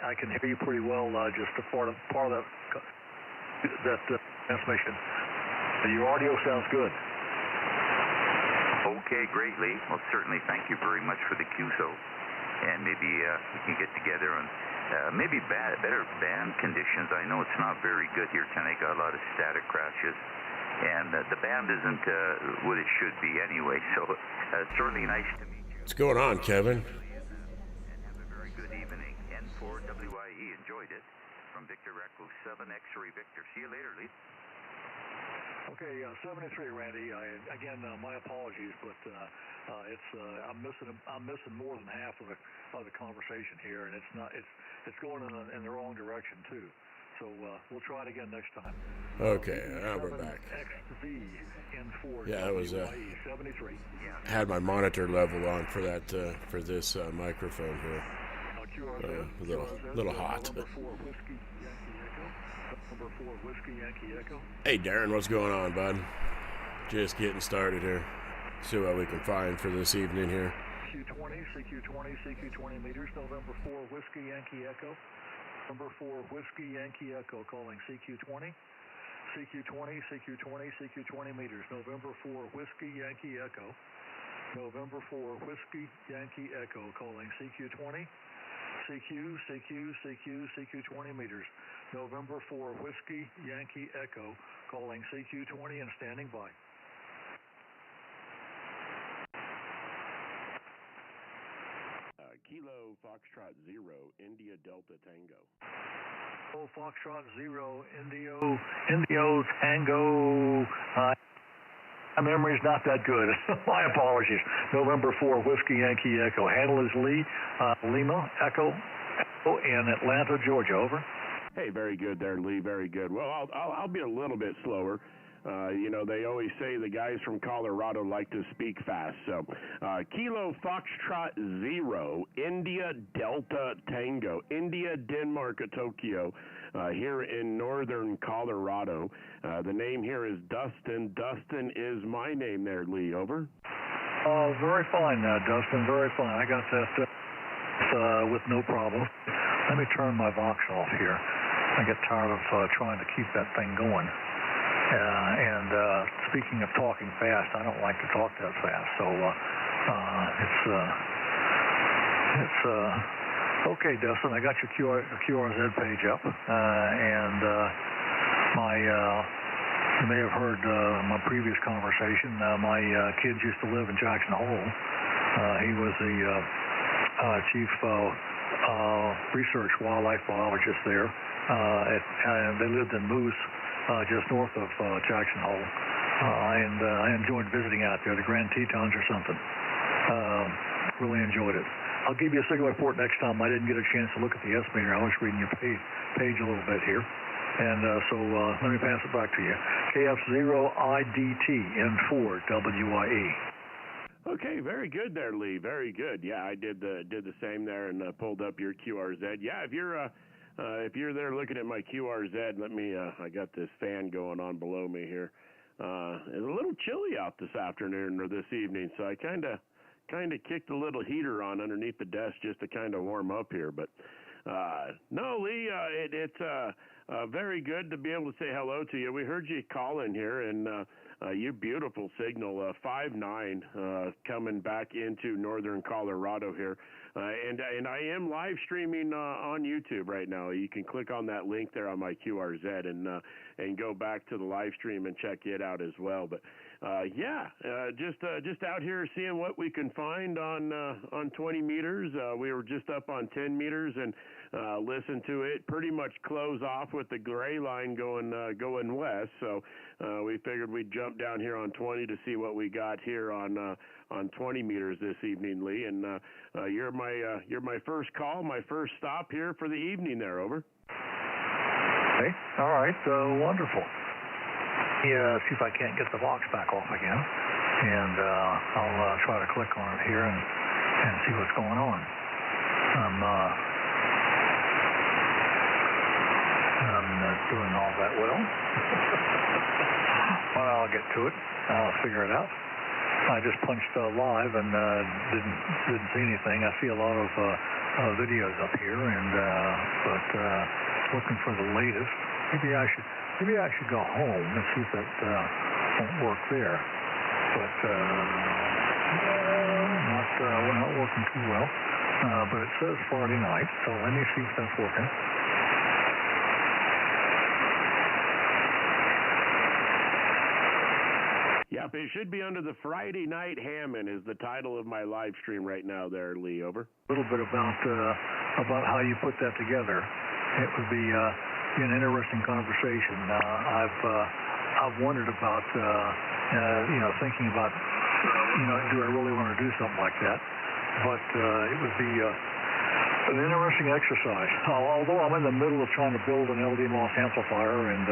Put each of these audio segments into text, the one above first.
I can hear you pretty well. Just a part of that transmission. Your audio sounds good. Okay, great, Lee. Well, certainly thank you very much for the QSO. And maybe we can get together on maybe better band conditions. I know it's not very good here tonight. Got a lot of static crashes. And the band isn't what it should be anyway. So certainly nice to meet you. What's going on, Kevin? And have a very good evening. N4WIE enjoyed it. From Victor Echo 7 X-Ray Victor. See you later, Lee. Okay, 73, Randy. Again, my apologies, but I'm missing more than half of the conversation here, and it's going in the wrong direction too. So we'll try it again next time. Okay, we're back. Yeah, I was 73. had my monitor level on for that for this microphone here. A little hot. Number 4, Whiskey Yankee Echo. Hey, Darren, what's going on, bud? Just getting started here. See what we can find for this evening here. CQ20 meters, November 4, Whiskey Yankee Echo. Number 4, Whiskey Yankee Echo, calling CQ20. CQ20 meters, November 4, Whiskey Yankee Echo. November 4, Whiskey Yankee Echo, calling CQ20. CQ20 meters. November 4, Whiskey Yankee Echo, calling CQ20 and standing by. Kilo Foxtrot 0, India Delta Tango. Oh, Foxtrot 0, Indio Tango. My memory's not that good. My apologies. November 4, Whiskey Yankee Echo. Handle is Lee, Lima, Echo in Atlanta, Georgia. Over. Hey, very good there, Lee. Very good. Well, I'll be a little bit slower. They always say the guys from Colorado like to speak fast. So, Kilo Foxtrot 0, India Delta Tango, India, Denmark, Tokyo, here in northern Colorado. The name here is Dustin. Dustin is my name there, Lee. Over. Very fine, Dustin. Very fine. I got that with no problem. Let me turn my Vox off here. I get tired of trying to keep that thing going. And speaking of talking fast, I don't like to talk that fast. So it's okay, Dustin. I got your QRZ page up, and you may have heard my previous conversation. My kids used to live in Jackson Hole. He was the chief research wildlife biologist there. They lived in Moose, just north of Jackson Hole, and I enjoyed visiting out there, the Grand Tetons or something. Really enjoyed it. I'll give you a signal report next time. I didn't get a chance to look at the S-meter. I was reading your page a little bit here. And so let me pass it back to you. KF0IDT N4WIE. Okay, very good there, Lee. Very good. Yeah, I did the same there and pulled up your QRZ. Yeah, if you're there looking at my QRZ, let me. I got this fan going on below me here. It's a little chilly out this afternoon or this evening, so I kind of kicked a little heater on underneath the desk just to kind of warm up here. But no, Lee, it's very good to be able to say hello to you. We heard you call in here, and you beautiful signal, 5.9 coming back into northern Colorado here. And I am live streaming on YouTube right now. You can click on that link there on my QRZ and go back to the live stream and check it out as well. But just out here seeing what we can find on 20 meters. We were just up on 10 meters and listened to it pretty much close off with the gray line going west. So we figured we'd jump down here on 20 to see what we got here on 20 meters this evening, Lee. And you're my first call, my first stop here for the evening there. Over. Okay. All right. Wonderful. Yeah, see if I can't get the box back off again, and I'll try to click on it here and see what's going on. I'm not doing all that well. Well, I'll get to it. I'll figure it out. I just punched live and didn't see anything. I see a lot of videos up here, and but looking for the latest. Maybe I should go home and see if that won't work there. But not working too well. But it says Friday night, so let me see if that's working. Yep, it should be under the Friday Night Hammin is the title of my live stream right now there, Lee. Over. A little bit about how you put that together. It would be an interesting conversation. I've wondered about thinking about do I really want to do something like that? But it would be an interesting exercise. Although I'm in the middle of trying to build an LD MOS amplifier and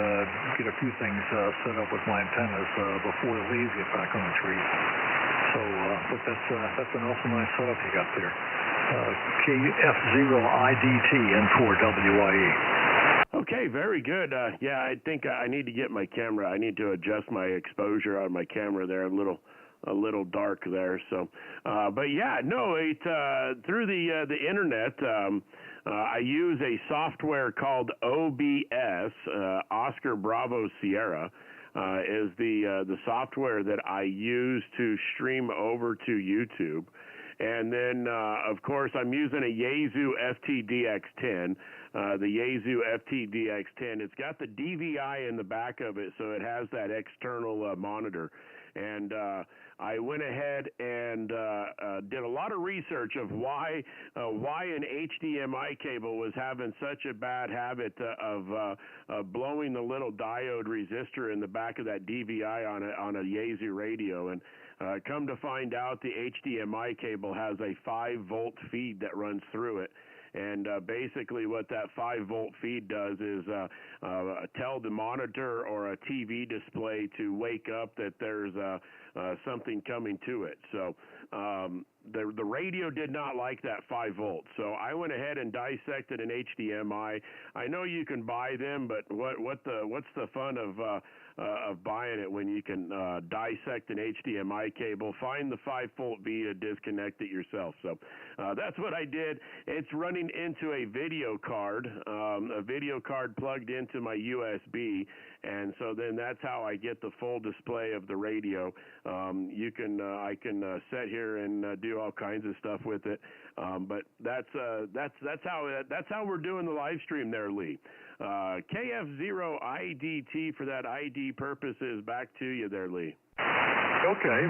get a few things set up with my antennas before the leaves get back on the tree. So, but that's an awful nice setup you got there. KF0IDT N4WIE. Okay, very good. Yeah, I think I need to get my camera. I need to adjust my exposure on my camera there a little dark there. So, but yeah, no, through the internet, I use a software called OBS, Oscar Bravo Sierra, is the software that I use to stream over to YouTube. And then, of course, I'm using a Yaesu FT-DX10, the Yaesu FT-DX10. It's got the DVI in the back of it, so it has that external monitor. And I went ahead and did a lot of research of why an HDMI cable was having such a bad habit of blowing the little diode resistor in the back of that DVI on a Yaesu radio. And come to find out, the HDMI cable has a 5-volt feed that runs through it. And basically what that 5-volt feed does is tell the monitor or a TV display to wake up that there's something coming to it. So the radio did not like that 5 volts. So I went ahead and dissected an HDMI. I know you can buy them, but what's the fun of buying it when you can dissect an HDMI cable, find the 5-volt via, disconnect it yourself. So that's what I did. It's running into a video card plugged into my USB, and so then that's how I get the full display of the radio. I can sit here and do all kinds of stuff with it, but that's how we're doing the live stream there, Lee. KF0IDT for that ID purposes. Back to you there, Lee. Okay,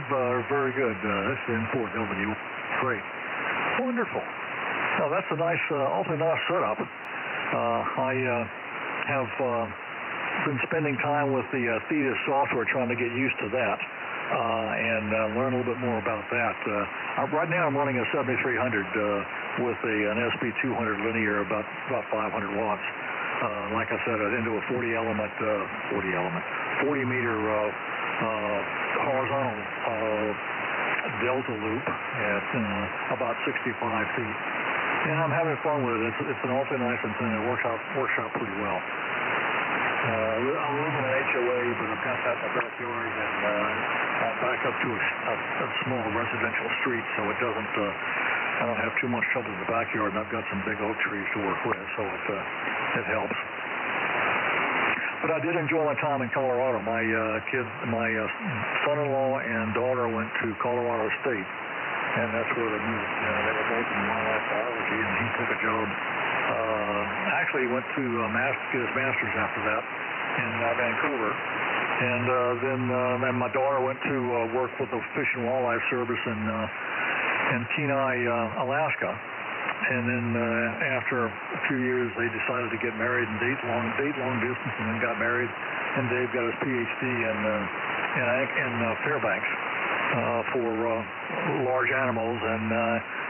very good. That's N4W. Great. Wonderful. Now, that's a nice, awfully nice setup. I have been spending time with the Thetis software trying to get used to that and learn a little bit more about that. Right now, I'm running a 7300 with an SB200 linear, about 500 watts. Like I said, into a 40 meter horizontal delta loop at about 65 feet, and I'm having fun with it. It's an awfully nice antenna. It works out pretty well. I live in an HOA, but I've got that in the backyard, and I back up to a small residential street, so it doesn't. I don't have too much trouble in the backyard, and I've got some big oak trees to work with, so it helps. But I did enjoy my time in Colorado. My son-in-law and daughter went to Colorado State, and that's where they moved. They were both in wildlife biology, and he took a job. Actually, he went to get his master's after that in Vancouver. And then my daughter went to work with the Fish and Wildlife Service in Kenai, Alaska. And then after a few years, they decided to get married and date long distance, and then got married. And Dave got his PhD in Fairbanks for large animals, and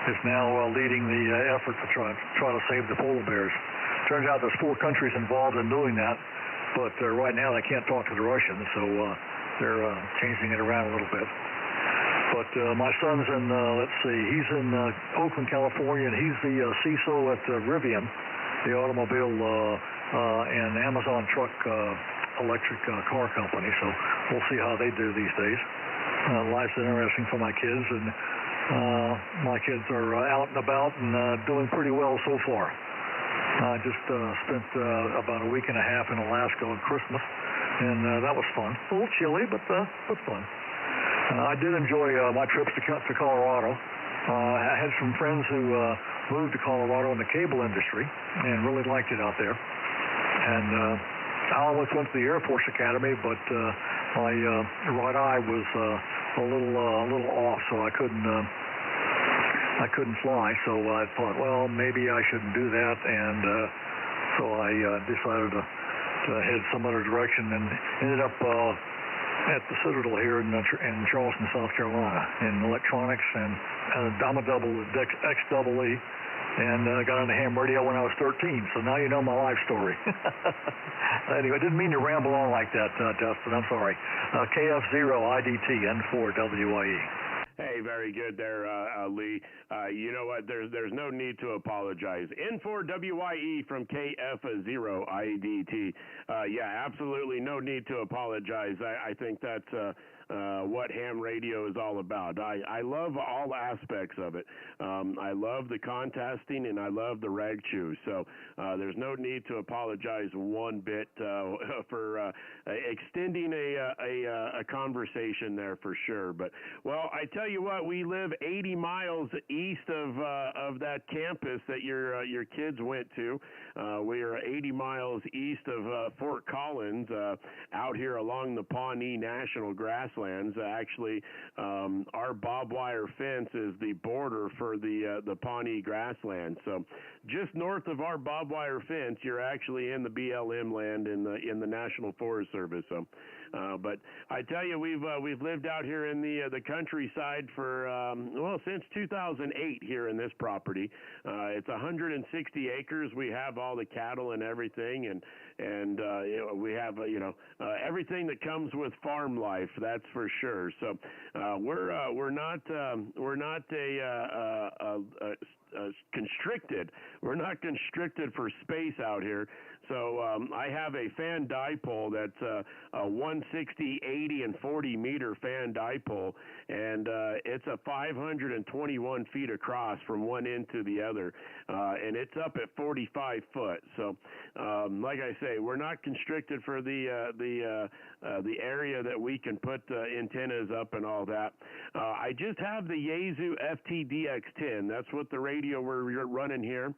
is now leading the effort to try to save the polar bears. Turns out there's 4 countries involved in doing that, but right now they can't talk to the Russians, so they're changing it around a little bit. But my son's in, he's in Oakland, California, and he's the CISO at Rivian, the automobile and Amazon truck electric car company. So we'll see how they do these days. Life's interesting for my kids, and my kids are out and about and doing pretty well so far. I just spent about a week and a half in Alaska on Christmas, and that was fun. A little chilly, but fun. I did enjoy my trips to Colorado. I had some friends who moved to Colorado in the cable industry and really liked it out there. And I almost went to the Air Force Academy, but my right eye was a little off, so I couldn't fly. So I thought, well, maybe I shouldn't do that, and so I decided to head some other direction, and ended up at the Citadel here in Charleston, South Carolina, in electronics, and I'm a XEE, and got on the ham radio when I was 13. So now you know my life story. Anyway, I didn't mean to ramble on like that, Dustin. I'm sorry. KF0IDT N4WIE. Hey, very good there, Lee. You know what? There's no need to apologize. N4WIE from KF0IDT. Yeah, absolutely no need to apologize. I think that's what ham radio is all about. I love all aspects of it. I love the contesting and I love the rag chew. So there's no need to apologize one bit for extending a conversation there for sure. But well, I tell you what, we live 80 miles east of that campus that your kids went to. We are 80 miles east of Fort Collins, out here along the Pawnee National Grasslands. Actually, our barbed wire fence is the border for the Pawnee Grasslands. So just north of our barbed wire fence, you're actually in the BLM land in the National Forest Service. So, but I tell you, we've lived out here in the countryside for since 2008 here in this property. It's 160 acres. We have all the cattle and everything, and we have everything that comes with farm life. That's for sure. So we're not constricted. We're not constricted for space out here. So I have a fan dipole that's a 160, 80, and 40 meter fan dipole, and it's a 521 feet across from one end to the other, and it's up at 45 foot. So, like I say, we're not constricted for the area that we can put antennas up and all that. I just have the Yaesu FTDX10. That's what the radio we're running here.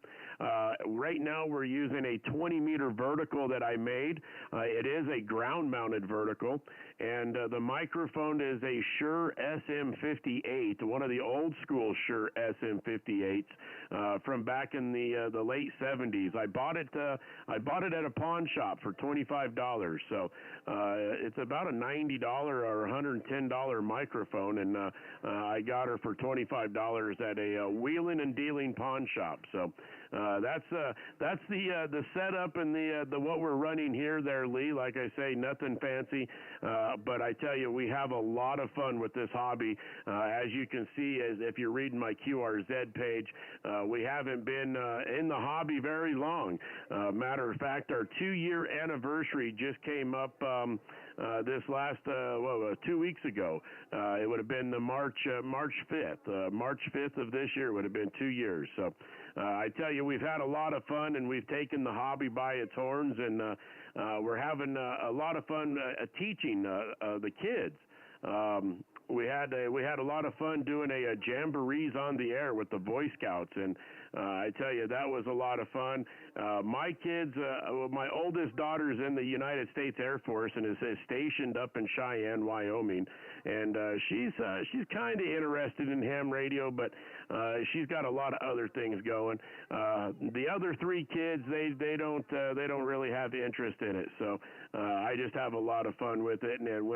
Right now we're using a 20 meter vertical that I made. It is a ground mounted vertical, and the microphone is a Shure SM58, one of the old school Shure SM58s from back in the late 70s. I bought it at a pawn shop for $25. So it's about a $90 or $110 microphone, and I got her for $25 at a wheeling and dealing pawn shop. So that's the setup and the what we're running here there, Lee. Like I say, nothing fancy, but I tell you, we have a lot of fun with this hobby. As you can see, as if you're reading my QRZ page, we haven't been in the hobby very long. Matter of fact, our 2-year anniversary just came up this last 2 weeks ago. It would have been the March 5th. March 5th of this year would have been 2 years. So I tell you, we've had a lot of fun, and we've taken the hobby by its horns, and we're having a lot of fun teaching the kids. We had a lot of fun doing a jamborees on the air with the Boy Scouts, and I tell you, that was a lot of fun. My kids, my oldest daughter's in the United States Air Force and is stationed up in Cheyenne, Wyoming, and she's kind of interested in ham radio, but she's got a lot of other things going. The other 3 kids, they don't really have interest in it, so I just have a lot of fun with it. And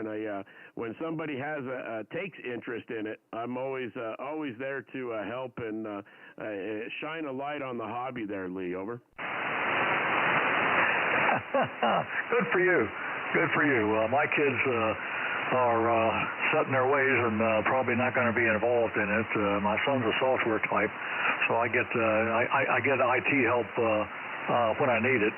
when somebody has takes interest in it, I'm always there to help and shine a light on the hobby there, Lee. Over. Good for you. Good for you. My kids are set in their ways and probably not going to be involved in it. My son's a software type, so I get IT help when I need it.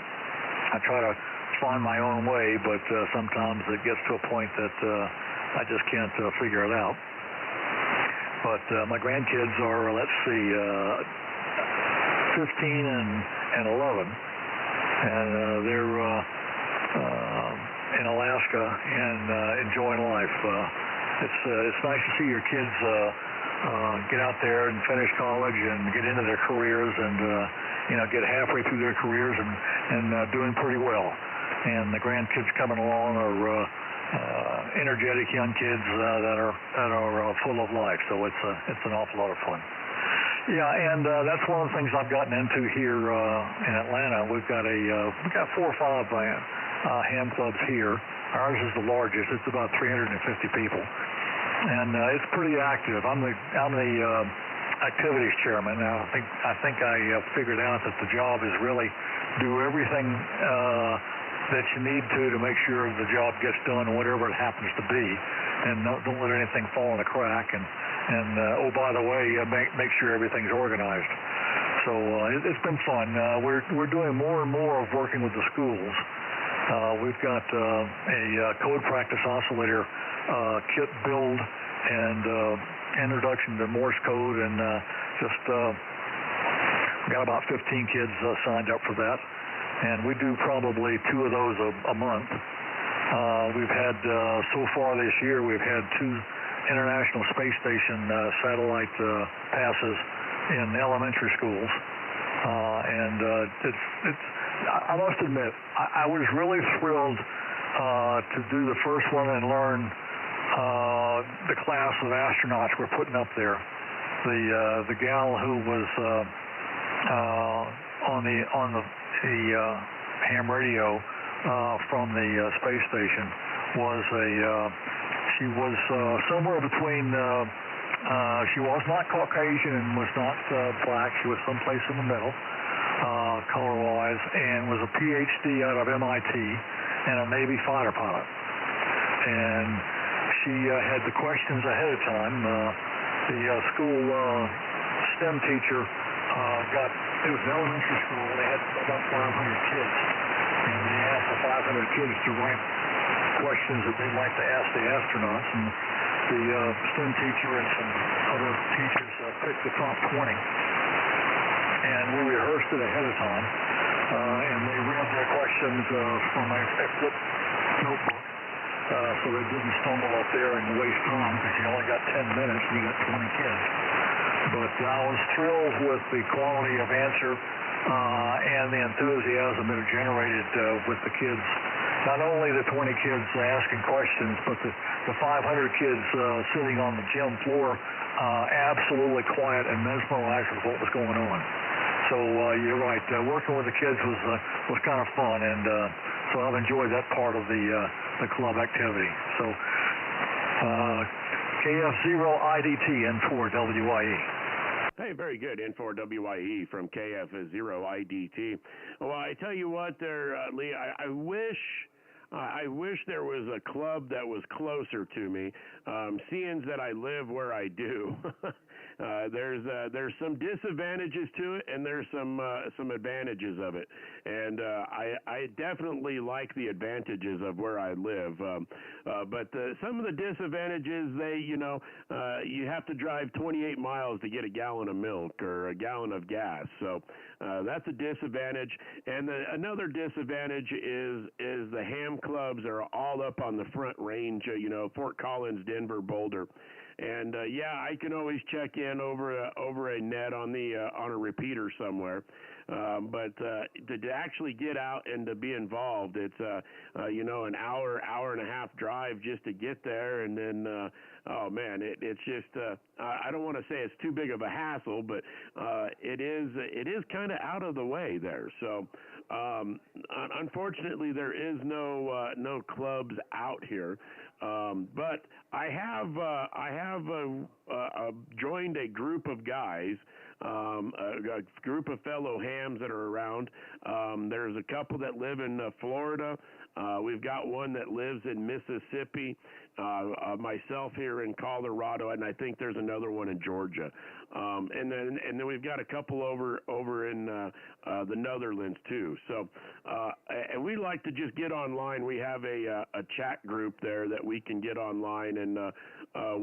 I try to find my own way, but sometimes it gets to a point that I just can't figure it out. But my grandkids are, let's see, 15 and 11, and they're in Alaska and enjoying life. It's nice to see your kids get out there and finish college and get into their careers and get halfway through their careers and doing pretty well. And the grandkids coming along are energetic young kids that are full of life. So it's an awful lot of fun. Yeah, and that's one of the things I've gotten into here in Atlanta. We've got 4 or 5 ham clubs here. Ours is the largest. It's about 350 people, and it's pretty active. I'm the activities chairman. Now I think I figured out that the job is really do everything that you need to make sure the job gets done, whatever it happens to be, and don't let anything fall in a crack. And oh, by the way, make sure everything's organized. So it's been fun. We're doing more and more of working with the schools. We've got a code practice oscillator kit build and introduction to Morse code, and just got about 15 kids signed up for that. And we do probably 2 of those a month. We've had, so far this year, we've had 2 International Space Station satellite passes in elementary schools. And I must admit, I was really thrilled to do the first one and learn the class of astronauts we're putting up there. The gal who was on the ham radio from the space station was she was somewhere between she was not Caucasian and was not black. She was someplace in the middle color-wise, and was a PhD out of MIT and a Navy fighter pilot. And she had the questions ahead of time. The school STEM teacher it was an elementary school. They had about 500 kids, and they asked the 500 kids to write questions that they'd like to ask the astronauts. And the STEM teacher and some other teachers picked the top 20, and we rehearsed it ahead of time. And they read their questions from a flip notebook, so they didn't stumble up there and waste time, because you only got 10 minutes and you got 20 kids. But I was thrilled with the quality of answer and the enthusiasm that it generated with the kids. Not only the 20 kids asking questions, but the 500 kids sitting on the gym floor, absolutely quiet and mesmerized with what was going on. So you're right. Working with the kids was kind of fun, and so I've enjoyed that part of the club activity. So KF0IDT N4WIE. Hey, very good. N4WIE from KF0IDT. Well, I tell you what, there, Lee, I wish there was a club that was closer to me. Seeing that I live where I do, there's some disadvantages to it, and there's some advantages of it. And I definitely like the advantages of where I live. But some of the disadvantages, you have to drive 28 miles to get a gallon of milk or a gallon of gas. So that's a disadvantage. And another disadvantage is the ham clubs are all up on the Front Range, Fort Collins, Denver, Boulder. And I can always check in over a net on a repeater somewhere. But to actually get out and to be involved, it's an hour and a half drive just to get there, and then oh man, it's just I don't want to say it's too big of a hassle, but it is kind of out of the way there. So unfortunately, there is no clubs out here. But I have joined a group of guys, a group of fellow hams that are around. There's a couple that live in Florida. We've got one that lives in Mississippi, myself here in Colorado, and I think there's another one in Georgia. And then we've got a couple over in the Netherlands too. So and we like to just get online. We have a chat group there that we can get online, and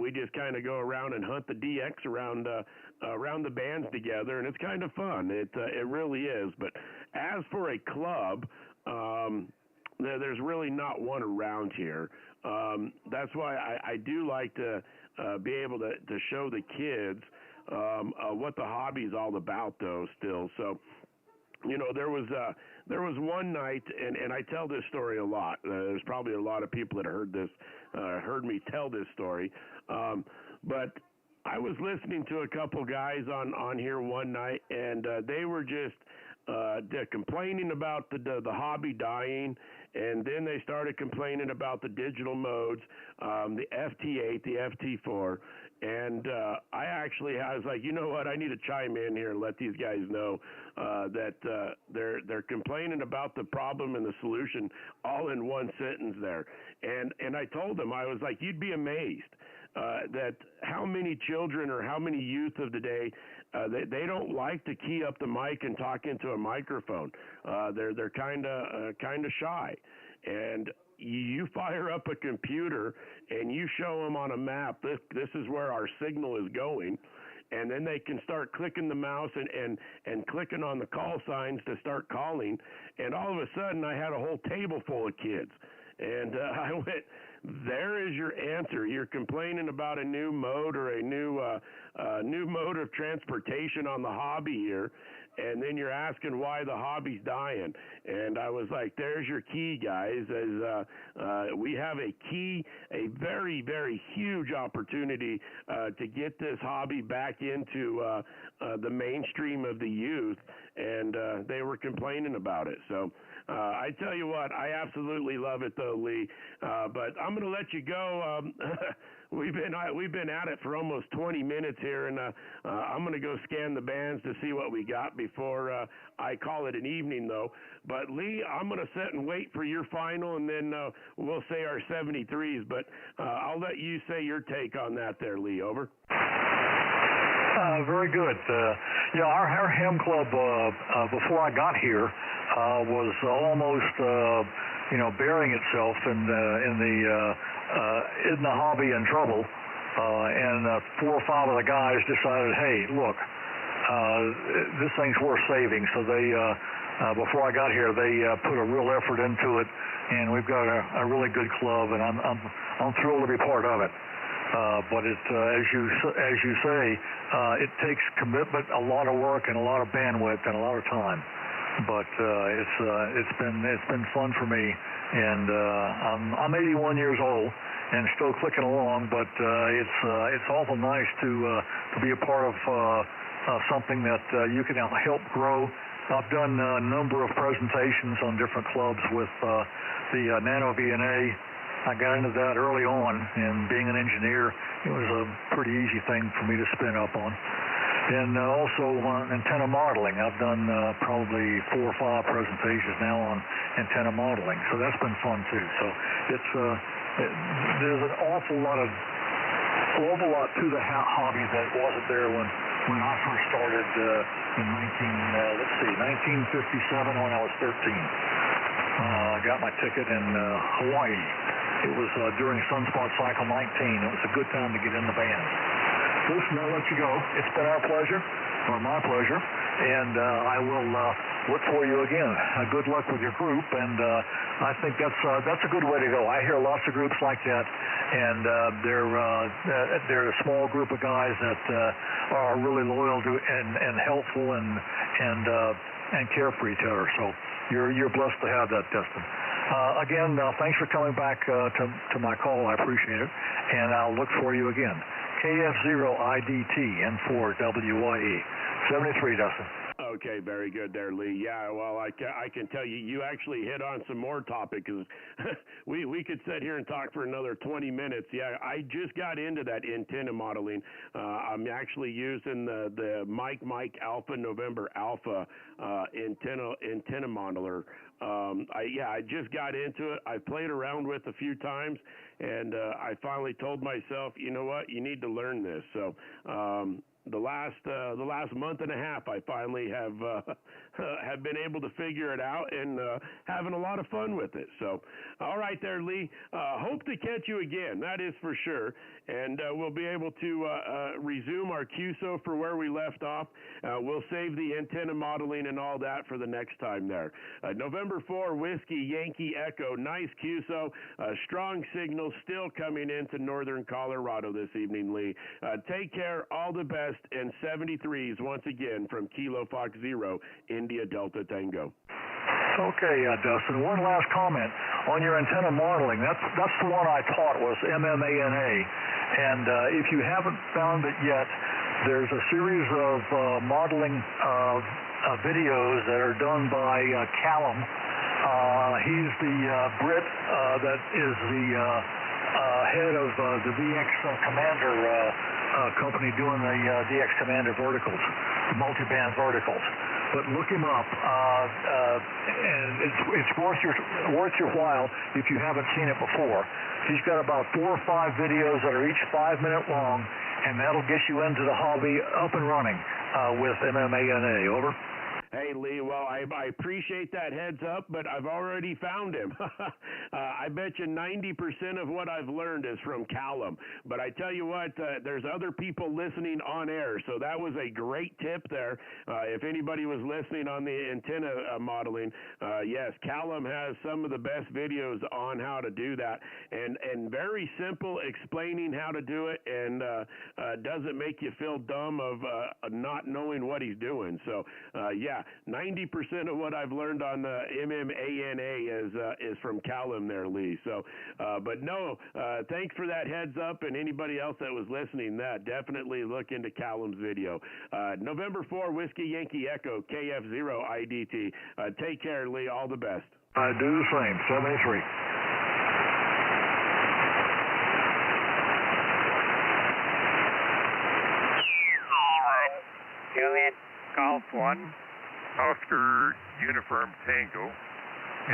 we just kind of go around and hunt the DX around the bands together, and it's kind of fun. It really is. But as for a club, there's really not one around here. That's why I do like to be able to show the kids what the hobby's all about, though. Still, so there was one night, and I tell this story a lot. There's probably a lot of people that heard me tell this story, but I was listening to a couple guys on here one night, and they were just they're complaining about the hobby dying, and then they started complaining about the digital modes, the FT8, the FT4, and I was like, you know what, I need to chime in here and let these guys know that they're complaining about the problem and the solution all in one sentence there, and I told them, I was like, you'd be amazed that how many children or how many youth of today they don't like to key up the mic and talk into a microphone. They're kind of shy, and you fire up a computer and you show them on a map this is where our signal is going, and then they can start clicking the mouse and clicking on the call signs to start calling, and all of a sudden I had a whole table full of kids, and I went, there is your answer. You're complaining about a new mode or a new mode of transportation on the hobby here, and then you're asking why the hobby's dying. And I was like, there's your key, guys. As we have a very, very huge opportunity to get this hobby back into the mainstream of the youth, and they were complaining about it. So I tell you what, I absolutely love it, though, Lee. But I'm going to let you go. We've been at it for almost 20 minutes here, and I'm going to go scan the bands to see what we got before I call it an evening, though. But Lee, I'm going to sit and wait for your final, and then we'll say our 73s. But I'll let you say your take on that, there, Lee. Over. Very good. Our Ham Club before I got here was almost burying itself in the hobby and trouble, and 4 or 5 of the guys decided, hey, look, this thing's worth saving. So they before I got here, they put a real effort into it, and we've got a really good club, and I'm thrilled to be part of it. But it, as you say, it takes commitment, a lot of work, and a lot of bandwidth, and a lot of time. But it's been fun for me, and I'm 81 years old and still clicking along. But it's awful nice to be a part of something that you can help grow. I've done a number of presentations on different clubs with the Nano VNA. I got into that early on, and being an engineer, it was a pretty easy thing for me to spin up on. And also antenna modeling. I've done probably 4 or 5 presentations now on antenna modeling, so that's been fun too. So there's an awful lot to the hobby that wasn't there when I first started in 1957 when I was 13. I got my ticket in Hawaii. It was during Sunspot Cycle 19. It was a good time to get in the band. Listen, I'll let you go. It's been our pleasure, or my pleasure, and I will look for you again. Good luck with your group, and I think that's a good way to go. I hear lots of groups like that, and they're a small group of guys that are really loyal to and helpful and care for each other. So you're blessed to have that, Destin. Again, thanks for coming back to my call. I appreciate it, and I'll look for you again. KF0IDT N4WYE 73, Dustin. Okay, very good there, Lee. Yeah, well, I can tell you actually hit on some more topics. we could sit here and talk for another 20 minutes. Yeah, I just got into that antenna modeling. I'm actually using the Mike Alpha November Alpha antenna modeler. I just got into it. I played around with a few times, and I finally told myself, you know what, you need to learn this. So the last month and a half, I finally have have been able to figure it out and having a lot of fun with it. So, all right there, Lee. Hope to catch you again. That is for sure. And we'll be able to resume our QSO for where we left off. We'll save the antenna modeling and all that for the next time there. November 4, Whiskey Yankee Echo. Nice QSO. Strong signal still coming into northern Colorado this evening, Lee. Take care. All the best. And 73s once again from Kilo Fox Zero, India Delta Tango. Okay, Dustin, one last comment on your antenna modeling. That's the one I taught was MMANA. And if you haven't found it yet, there's a series of modeling videos that are done by Callum. He's the Brit that is the head of the VX Commander company doing the DX Commander verticals, multi-band verticals. But look him up, and it's worth your while if you haven't seen it before. He's got about 4 or 5 videos that are each 5-minute long, and that'll get you into the hobby up and running with MMANA. Over. Hey, Lee, well, I appreciate that heads up, but I've already found him. I bet you 90% of what I've learned is from Callum. But I tell you what, there's other people listening on air, so that was a great tip there. If anybody was listening on the antenna modeling, yes, Callum has some of the best videos on how to do that, and very simple explaining how to do it, and doesn't make you feel dumb of not knowing what he's doing. So, yeah. 90% of what I've learned on MMANA is from Callum there, Lee. So, but no, thanks for that heads up, and anybody else that was listening, that definitely look into Callum's video. November 4, Whiskey Yankee Echo, KF0 IDT. Take care, Lee. All the best. I do the same. 73. Juliet, Golf 1. Oscar Uniform Tango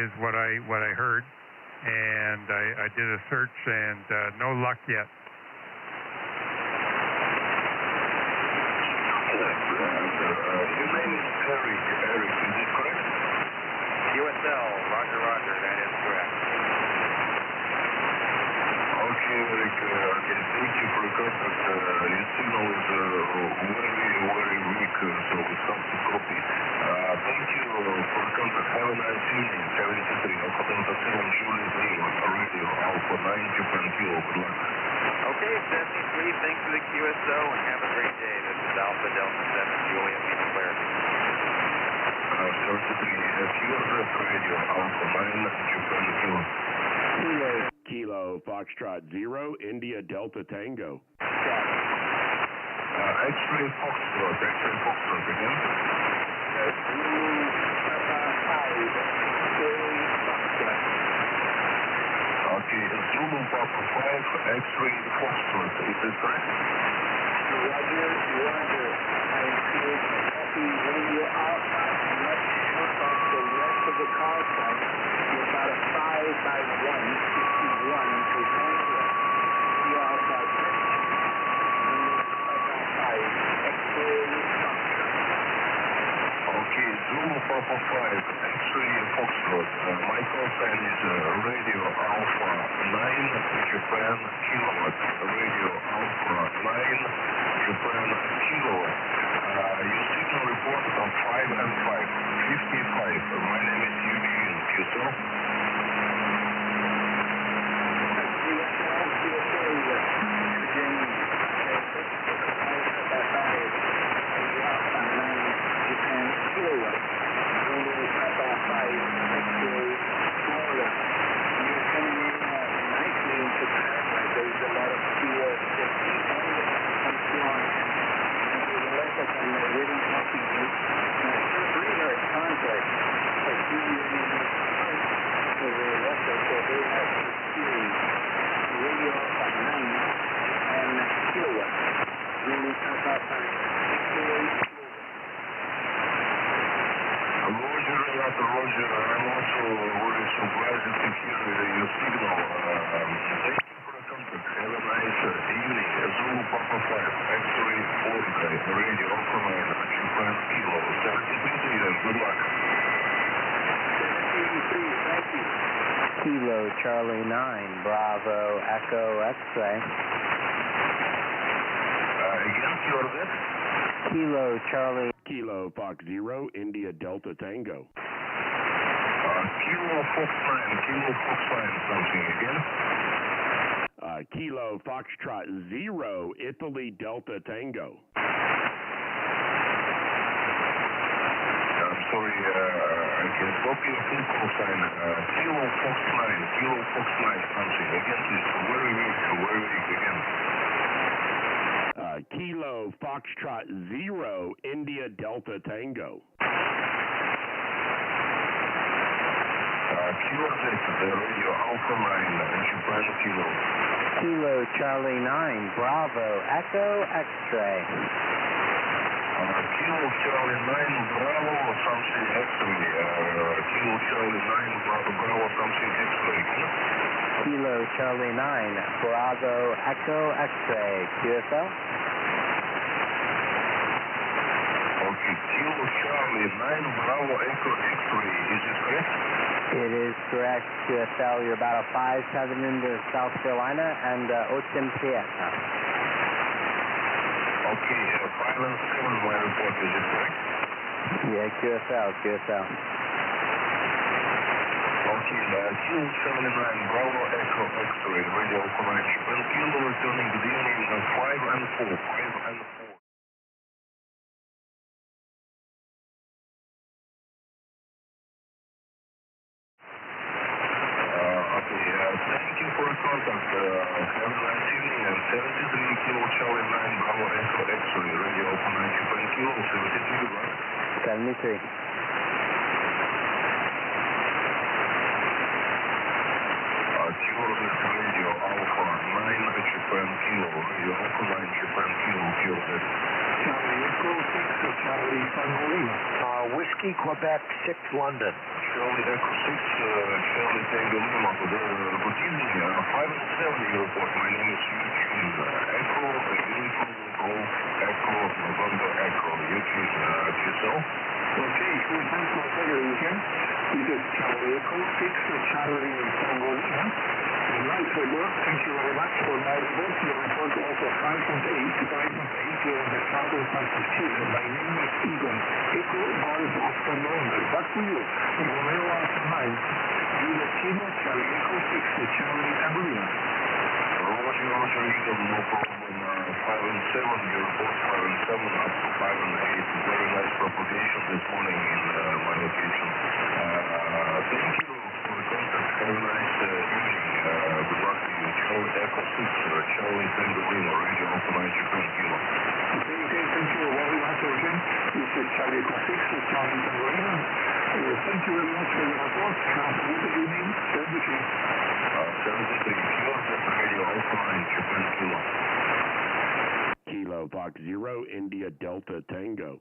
is what I heard, and I did a search and no luck yet. Your name is Eric. Eric, is it correct? USL, Roger, Roger, that is correct. Okay, Eric, thank you for the contact. Your signal is very weak, so it's hard to copy. Thank you for the contact. Have a nice evening. 73. Occidental 7 Juliet Lima, Radio Alpha 9 Japan Kilo. Good luck. Okay, 73. Thanks for the QSO and have a great day. This is Alpha Delta 7 Juliet Lima Claire. 73. QSS Radio Alpha 9 Japan Kilo. Kilo Foxtrot 0, India Delta Tango. X-ray Foxtrot again. Okay, Zulu Papa 5, X-ray Foxtrot, is that correct? Roger. I create a copy radio alpha. I'm not sure about the rest of the call sign. You're about a 5 by 1, 51 to Tango. You alpha 5, X-ray Foxtrot. Okay, Zulu Papa 5, X-ray Foxtrot. My call sign is Radio Alpha 9 Japan Kilowatt. Radio Alpha 9 Japan Kilowatt. Your signal reported on 5 and 5, 55. My name is Eugene. Yourself? Roger, I'm also very surprised to hear your signal. Thank you Have a nice evening. Zulu Papa 5, X-ray 4, radio command, Japan Kilo 73, and good luck. 73, thank you. Kilo Charlie 9, Bravo Echo X-ray. Again, you're there? Kilo Charlie. Kilo Fox 0, India Delta Tango. Kilo Fox 9, something again. Kilo Foxtrot 0, Italy Delta Tango. I'm sorry, I can copy your full call sign. Kilo Fox 9, something. Again, please, very weak again. Kilo Foxtrot 0, India Delta Tango. Kilo Z, the radio Alpha 9, Japan Kilo. Kilo Charlie 9, Bravo Echo X-ray. Kilo Charlie 9, Bravo, something X-ray. Kilo Charlie 9, Bravo, something X-ray. Kilo Charlie 9, Bravo Echo X-ray. QSL? Okay, Kilo Charlie 9, Bravo Echo X-ray. Is it correct? It is correct, QSL. You're about a 5-7 into South Carolina and Ocean Prieta. Okay, 5 and 7, my report. Is it correct? Yeah, QSL. Okay, Kilo Charlie 9, Bravo Echo X-ray, radio command, Japan Kilo, returning good evening, 5 and 4. Thank you for your contact. Have a nice evening. 73 Kilo Charlie 9, Bravo Echo X-ray, radio command, Japan Kilo, 73, good luck. 73. Radio Alpha 9, Japan Kilo, radio command, Japan Kilo, QZ. Charlie Echo 6, Charlie Tango Lima. Whiskey Quebec 6 London. Charlie Echo 6, Charlie Tango Lima. Good evening. 5 and 7 you report. My name is Eugene. Echo, Uniform, Golf, Echo, November, Echo. Eugene, yourself? Okay, thanks for the Eugene. This is Charlie Echo 6, Charlie Tango Lima. Nice report. Thank you very much for my report. The report also 5 and 8. 5 and 8 here in the southern part of Chile. My name is Egon. Echo Golf Oscar November. Back to you. Romeo Alpha 9. Julia Kilo, Charlie Echo 6, Charlie Tango Lima. Roger, Egon, no problem. 5 and 7, your report 5 and 7 up to 5 and 8. Very nice propagation this morning in my location. Thank you for the contact. Have a nice evening. Good luck to you. Charlie Echo 6, Charlie Tango Lima, radio command, Japan Kilo. Okay, thank you very much, Eugene. This is Charlie Echo 6, Charlie Tango Lima. Thank you very much for your report. Have a good evening. 73. 73 Kilo, radio Alpha 9, Japan Kilo. Kilo Fox 0, India Delta Tango.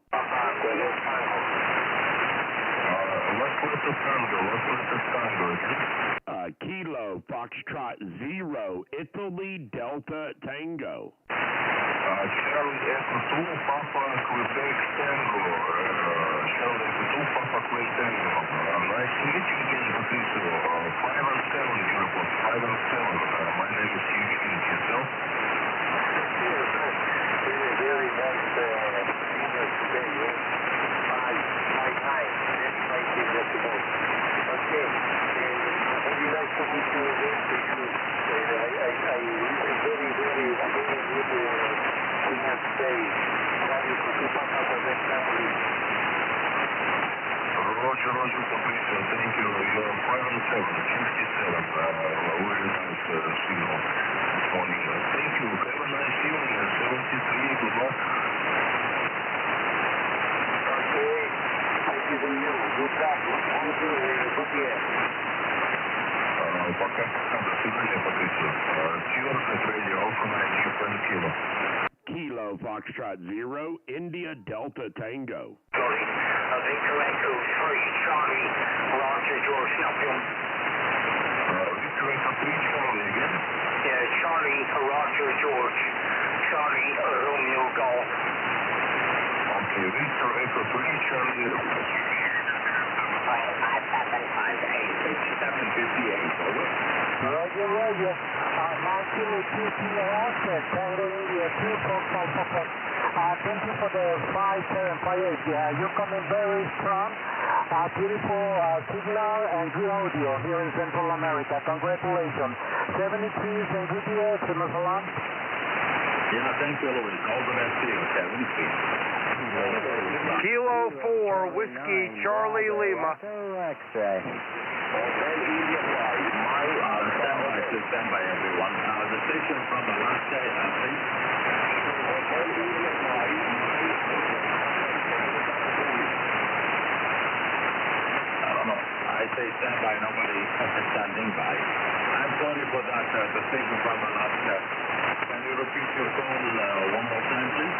What was the Tango again? Kilo Foxtrot 0, Italy Delta Tango. Charlie Echo 2, Papa Quebec Tango. Charlie Echo 2, Papa Quebec Tango. Nice to meet you again, Patricio. 5 and 7, you report. 5 and 7. My name is Eugene. Yourself? Very nice senior today. 5 times. Okay. Very nice to meet you again. I very nice day. Roger, Patricio. Thank you. You're 5 and 7, 57. Very nice signal this morning. Thank you. Have a nice evening. 73. Good luck. Okay. Thank you to you. Good luck. Good year. Пока. До свидания, Патрицио. QRZ Radio Alpha 9, Japan Kilo. Kilo Foxtrot 0, India Delta Tango. Sorry. Victor Echo 3, Charlie. Roger, George, Champion. Victor Echo 3, Charlie again? Yeah, Charlie, Roger, George. Charlie, Romeo, Golf. Okay, Victor, Echo 3, Charlie. 5758, over. Roger, Roger. Martin, repeating your answer. Tango India 245. Thank you for the 5758. You're coming very strong. Beautiful signal and good audio here in Central America. Congratulations. 73s and good year to Mazalan. Yeah, thank you, Louis. All the best to you, 73. Kilo 4, Whiskey, Charlie Lima. X-ray. Stand by, everyone. The station from Alaska, please. I don't know. I say stand by, nobody is standing by. I'm sorry for that, the station from Alaska. Can you repeat your call one more time, please?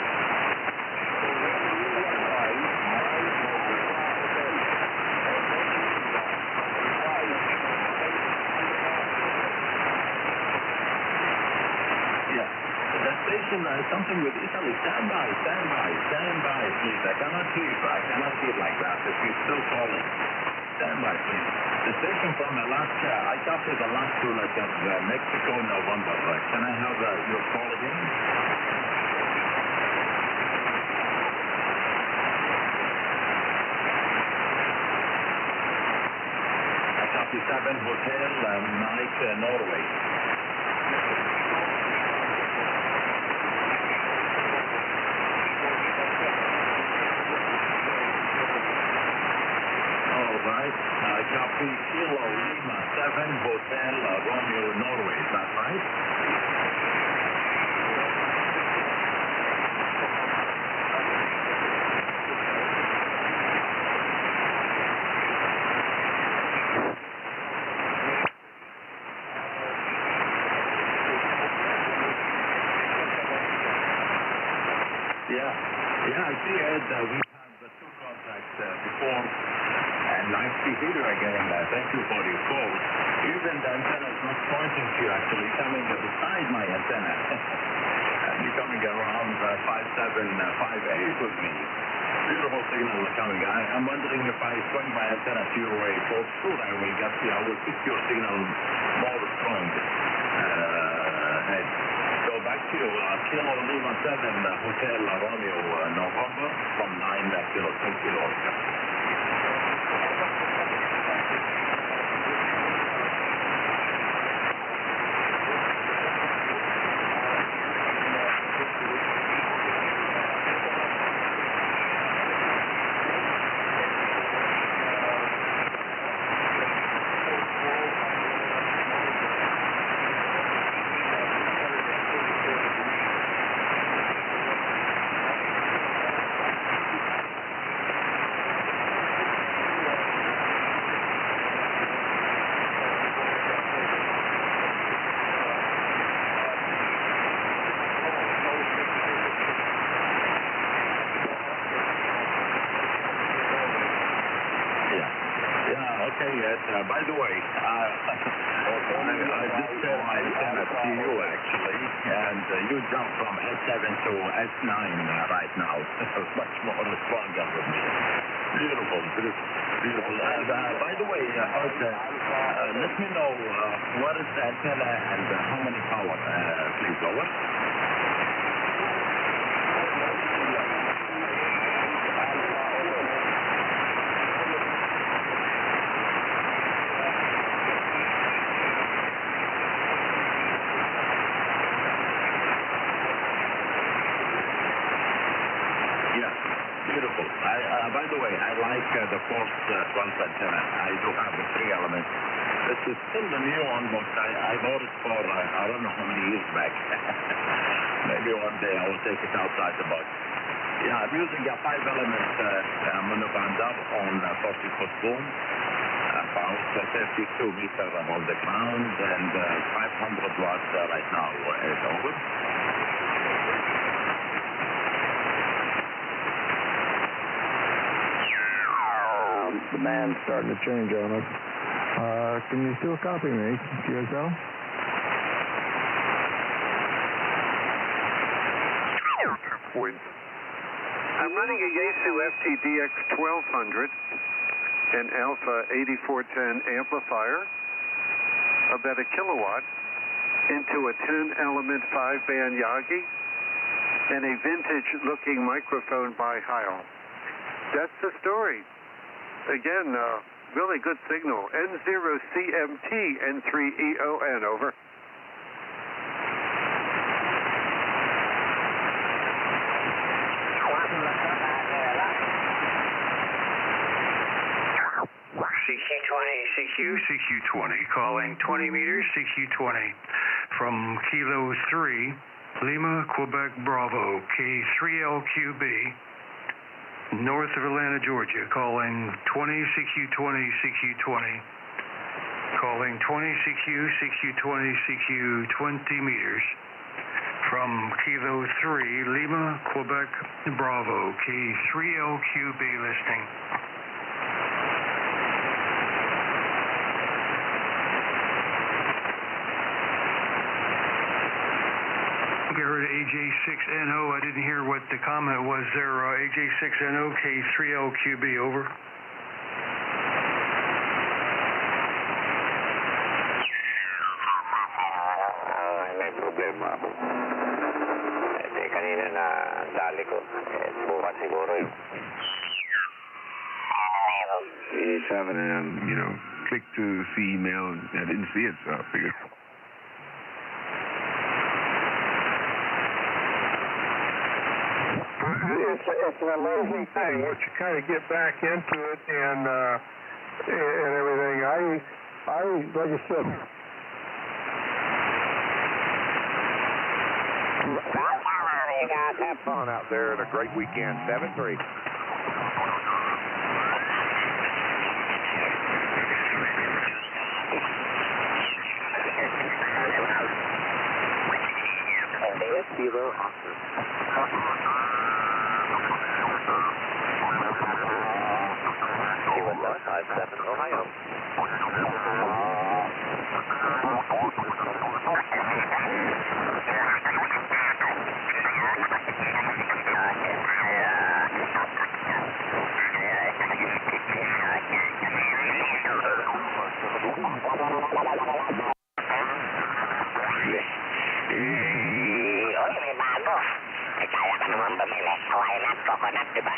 Something with Italy. Stand by, please. I cannot hear like that. If you're still calling. Stand by, please. The station from Alaska, I copy the last two letters, Mexico, November. Can I have your call again? I copy 7 Hotel, Mike, Norway. Copy Kilo Lima 7 Hotel Romeo, Norway. Is that right? Yeah, I see, Ed. We have the 2 contacts before. And nice to hear you again. Thank you for your call. Even the antenna is not pointing to you, actually, coming beside my antenna. And you're coming around 5758 with me. Beautiful signal coming. I'm wondering if I swing my antenna to your way. For sure, I will keep your signal more strong. So back to you. Kilo Lima 7 Hotel Romeo, November from 9 Kilo 2 Kilo Oscar. By the way, I did tell my antenna to you, actually, and you jumped from S7 to S9 right now. Much more stronger with me. Beautiful. And by the way, let me know what is the antenna and how many power, please, over. By the way, I like the force front antenna. I do have the 3 elements. This is still the new one, but I bought it for I don't know how many years back. Maybe one day I will take it outside the box. Yeah, I'm using a 5-element monobandar on 40-foot boom, about 32 meters above the ground, and 500 watts right now is over. Demand's starting to change on us. Can you still copy me, QSL? wind. I'm running a Yaesu FTDX 1200, an Alpha 8410 amplifier, about a kilowatt, into a 10-element 5-band Yagi, and a vintage-looking microphone by Heil. That's the story. Again, really good signal. N0CMT N3EON, over. CQ20, calling 20 meters, CQ20, from Kilo 3, Lima, Quebec, Bravo, K3LQB, north of Atlanta, Georgia, calling 20, CQ20, calling 20, CQ20, CQ20 meters, from Kilo 3, Lima, Quebec, Bravo, K3LQB, listening. AJ6NO, I didn't hear what the comment was there. AJ6NO, K3LQB, over. May problema ako. Kanina na dali ko. Bukas siguro yun. He's having click to see email. I didn't see it, so I figured. It's an amazing thing once you kind of get back into it and everything. I like I said. You guys have fun out there and a great weekend. 7-3. Kilo Oscar. Kilo 57, Ohio. Kaya ka naman bumili. Why not coconut, diba?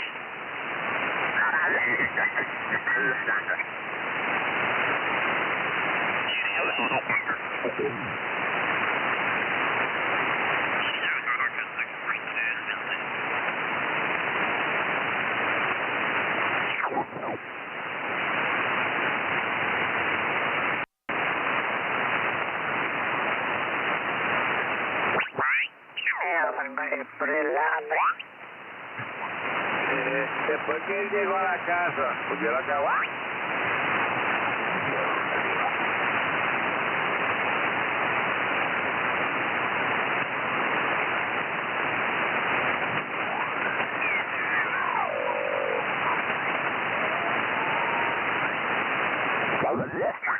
Después que él llegó a la casa, volvió a la cabana.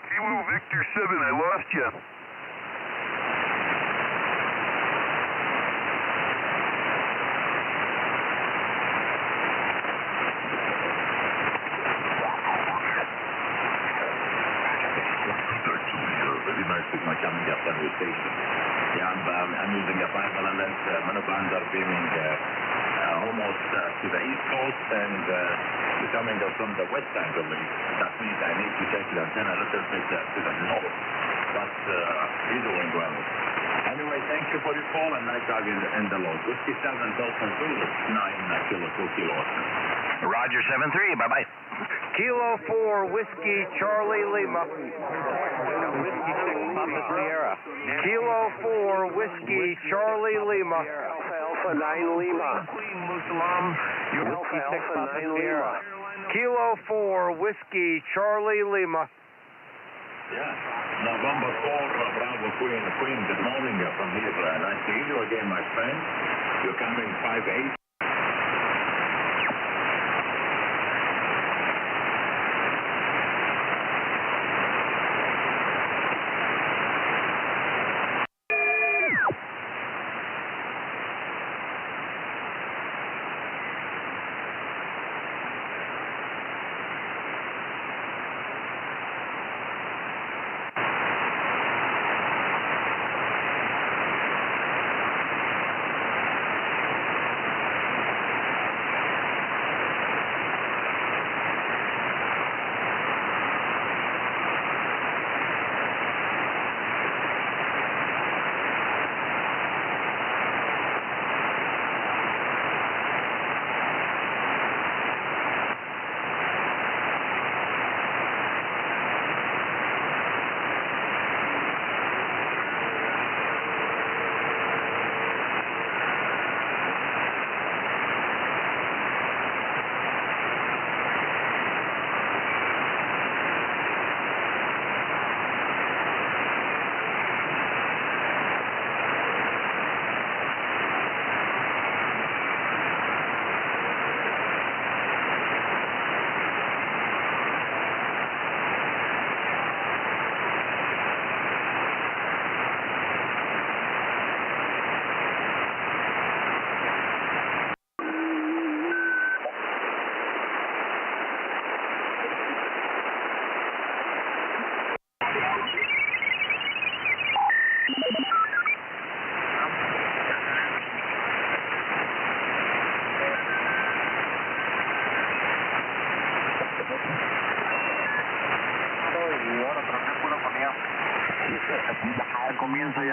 Kilo Victor 7, I lost you. My coming up on your station. Yeah, I'm using a 5-element monoband beaming almost to the east coast and coming from the west angle. That means I need to check the antenna a little bit to the north, but he's doing well. Anyway, thank you for your call and nice talking in the load. Whiskey 7 Delta Zulu 9 Kilo 2 Kilo. Roger 7-3, bye-bye. Kilo 4, Whiskey Charlie Lima. Whiskey 6, Papa Sierra. Kilo 4, Whiskey Charlie Lima. Alpha 9 Lima. Whiskey 6, Papa Sierra. Kilo 4, Whiskey Charlie Lima. Yeah. November 4, Bravo Queen. Queen, good morning from here. Nice to meet you again, my friend. You're coming 5-8.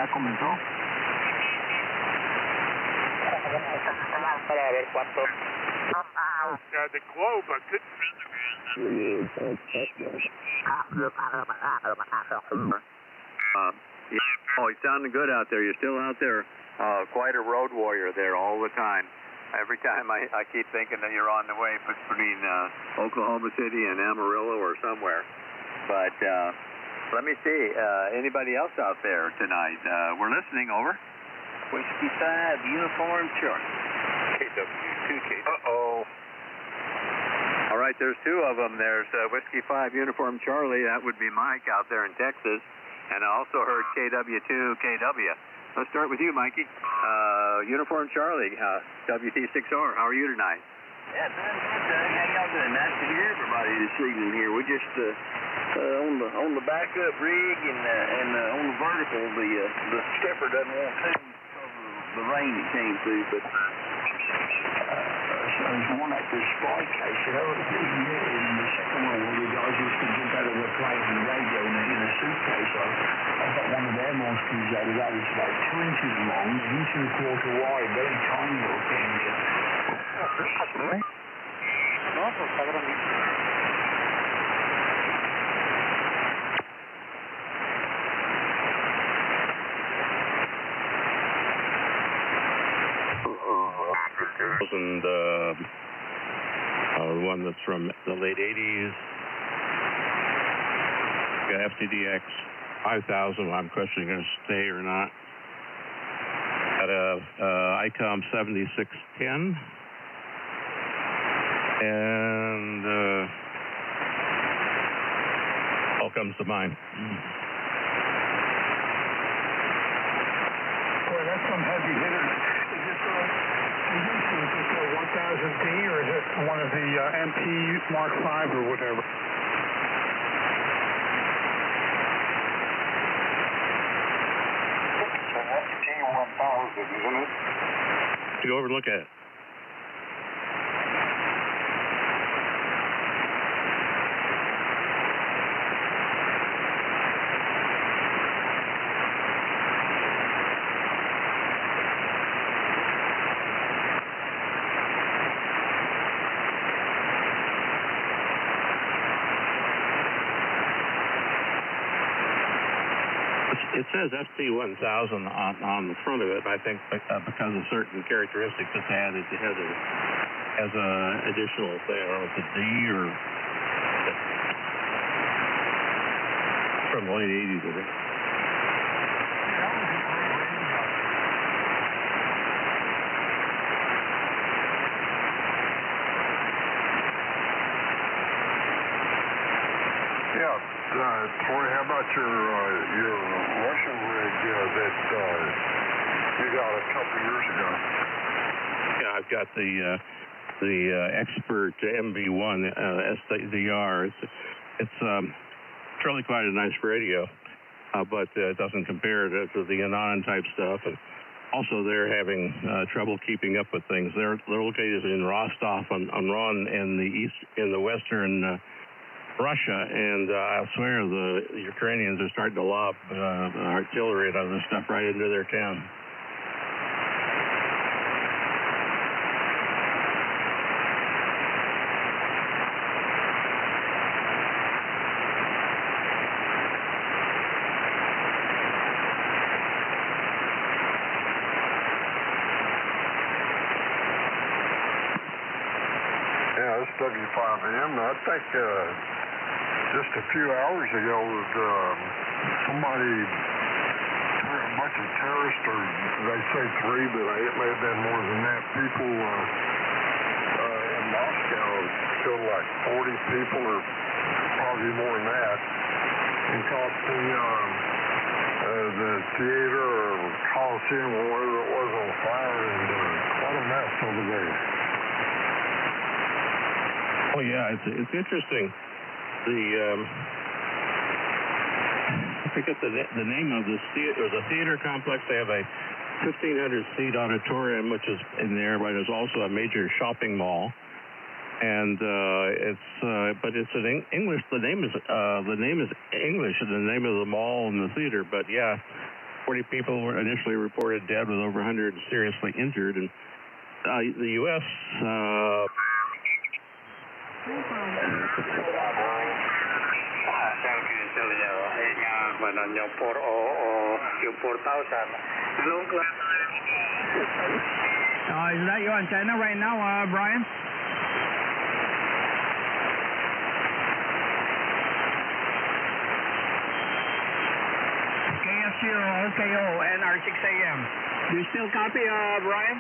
ya comenzó. Para ver cuánto. The globe, I couldn't oh, you're sounding good out there. You're still out there. Quite a road warrior there all the time. Every time I keep thinking that you're on the way between Oklahoma City and Amarillo or somewhere. But let me see. Anybody else out there tonight? We're listening, over. Whiskey 5, Uniform Charlie. KW2, Uh-oh. All right, there's two of them. There's Whiskey 5, Uniform Charlie. That would be Mike out there in Texas. And I also heard KW2, KW. Let's start with you, Mikey. Uniform Charlie, WT6R. How are you tonight? Yeah, doing good, Doug. How y'all doing? Nice to hear everybody this evening here. We're just on the backup rig and on the vertical. The skipper doesn't want to because of the rain that came through, but there's one at the spy case that I would have given you in the second one where the guys used to jump out of the plane and the radio in a suitcase. I got one of their monsters out of that. It's about 2 inches long, an inch and a quarter wide, very tiny little thing. One that's from the late 80s. Got FTDX 5000. I'm questioning going to stay or not. Got a ICOM 7610. And all comes to mind. Boy, that's some heavy hitter. Is this a 1000D or is it one of the MP Mark V or whatever? It's an FT1000, isn't it? Go over and look at it. It says FT1000 on the front of it. I think because of certain characteristics it's added, it has a additional thing. I don't know if it's a D or from the late 80s, I think. Troy, how about your Russian rig that you got a couple years ago? Yeah, I've got the Expert MB1 SDR. It's really quite a nice radio, but it doesn't compare to the Anon type stuff. And also, they're having trouble keeping up with things. They're located in Rostov on Don in the western. Russia, and I swear the Ukrainians are starting to lob artillery and other stuff right into their town. Yeah, this W5M, I think just a few hours ago, somebody, a bunch of terrorists, or they say 3, but it may have been more than that, people in Moscow killed like 40 people, or probably more than that, and caught the theater or Coliseum or whatever it was on fire, and quite a mess over there. Oh yeah, it's interesting. I forget the name of this theater. The theater complex. They have a 1,500-seat auditorium, which is in there, but it's also a major shopping mall. And but it's in English. The name is English, and the name of the mall and the theater. But yeah, 40 people were initially reported dead, with over 100 seriously injured. And the U.S. Is that your antenna right now, Brian? KF0, OKO, NR6AM. Do you still copy, Brian?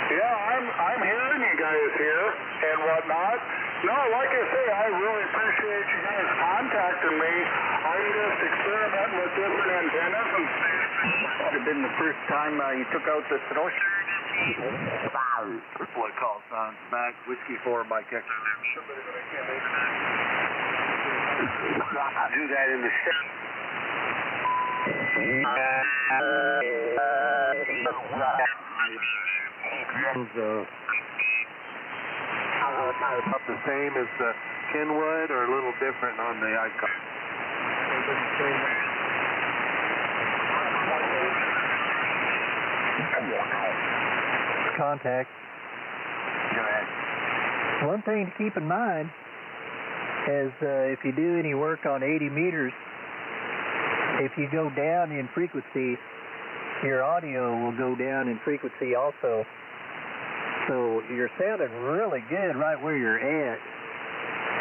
Yeah, I'm hearing you guys here and whatnot. No, like I say, I really appreciate you guys contacting me. I'm just experimenting with different antennas, and would have been the first time you took out the snowshoe. What call sounds back, Whiskey 4 by Texas. Do that in the city. About the same as the Kenwood, or a little different on the icon? Contact. Go ahead. One thing to keep in mind is if you do any work on 80 meters, if you go down in frequency, your audio will go down in frequency also. So you're sounding really good right where you're at.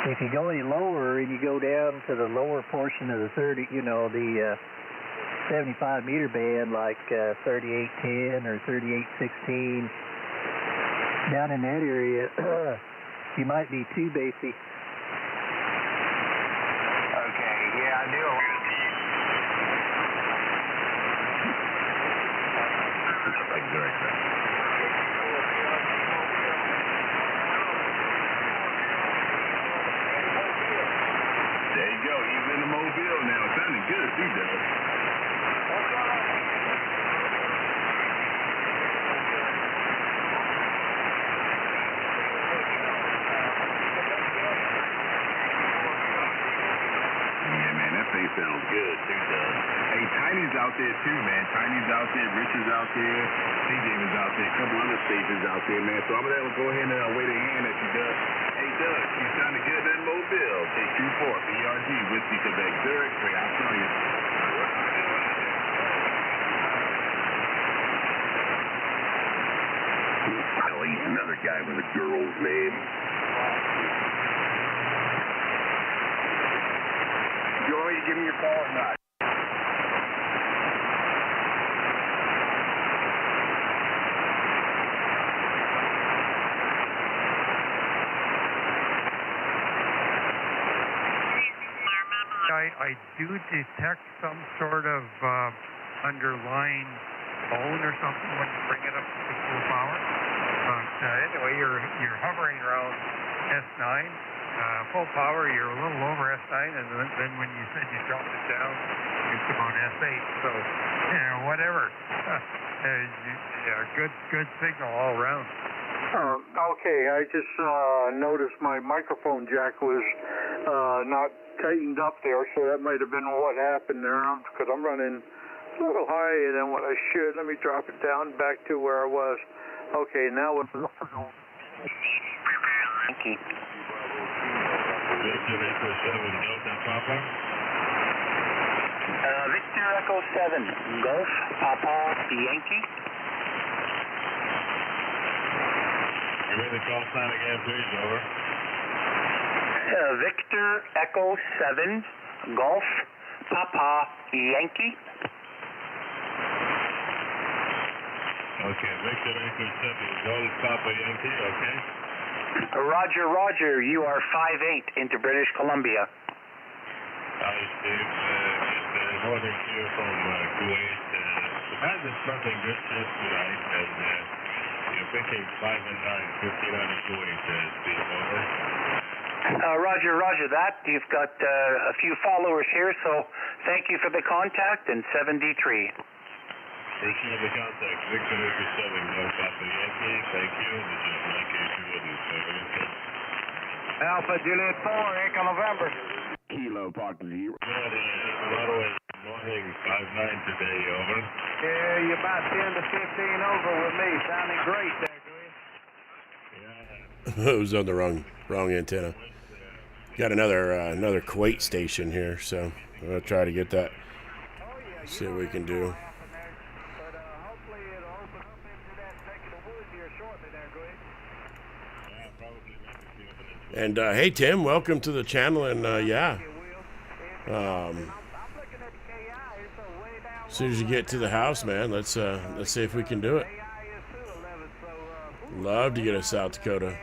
If you go any lower and you go down to the lower portion of the 75 meter band, like 3810 or 3816, down in that area, you might be too bassy. Okay, yeah, I knew. There you go. He's in the Mobile now. Sounding good, too, though. Sounds good, too, Doug. Hey, Tiny's out there, too, man. Tiny's out there. Rich is out there. CJ is out there. A couple other stations out there, man. So I'm going to go ahead and wait a hand at you, Doug. Hey, Doug, you sounded good in Mobile. K24, BRG, Whiskey, Quebec, Zurich. I'll tell you. Oh, he's another guy with a girl's name. You want me to give me your call or not? I do detect some sort of underlying phone or something when you bring it up to full power. But anyway, you're hovering around S9. Full power, you're a little over S9, and then when you said you dropped it down, it's about S8. So, whatever. Good signal all around. Okay, I just noticed my microphone jack was not tightened up there, so that might have been what happened there, because I'm running a little higher than what I should. Let me drop it down back to where I was. Okay, now it's... Thank you. Victor Echo 7, Delta Papa. Victor Echo 7, Golf, Papa, Yankee. Give me the call sign again, please. Over. Victor Echo 7, Golf, Papa, Yankee. Okay, Victor Echo 7, Golf, Papa, Yankee, okay. Roger, Roger, you are 5'8" into British Columbia. Hi, Steve. Just northern here from Kuwait. The band is starting good shift tonight, and you're picking 5 and 9, 15 Kuwait, Steve. Over. Roger, Roger that. You've got a few followers here, so thank you for the contact, and 73. Appreciate the contact. Victor Echo 7, Golf, Papa, Yankee. Thank you. This is Mike H. Wooden. Alpha Juliet 4, Echo November. Kilo Park 0. Yeah, the Colorado is north evening, 5-9 today, over. Yeah, you're about 10 to 15 over with me. Sounding great there, It was on the wrong antenna. Got another Kuwait station here, so I'm gonna try to get that. See what we can do. And hey Tim, welcome to the channel. And yeah, as soon as you get to the house, man, let's see if we can do it. Love to get a South Dakota.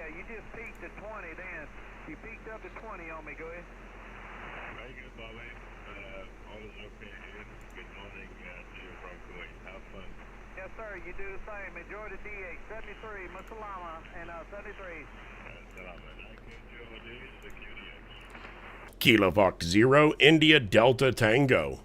You just peaked at 20 then. You peaked up to 20 on me. Go ahead. Very good, Bobby. All is okay here. Good morning to you from Kuwait. Have fun. Yes, sir. You do the same. Enjoy the DH. 73, Masalama, and 73. Kilo Fox 0, India Delta Tango.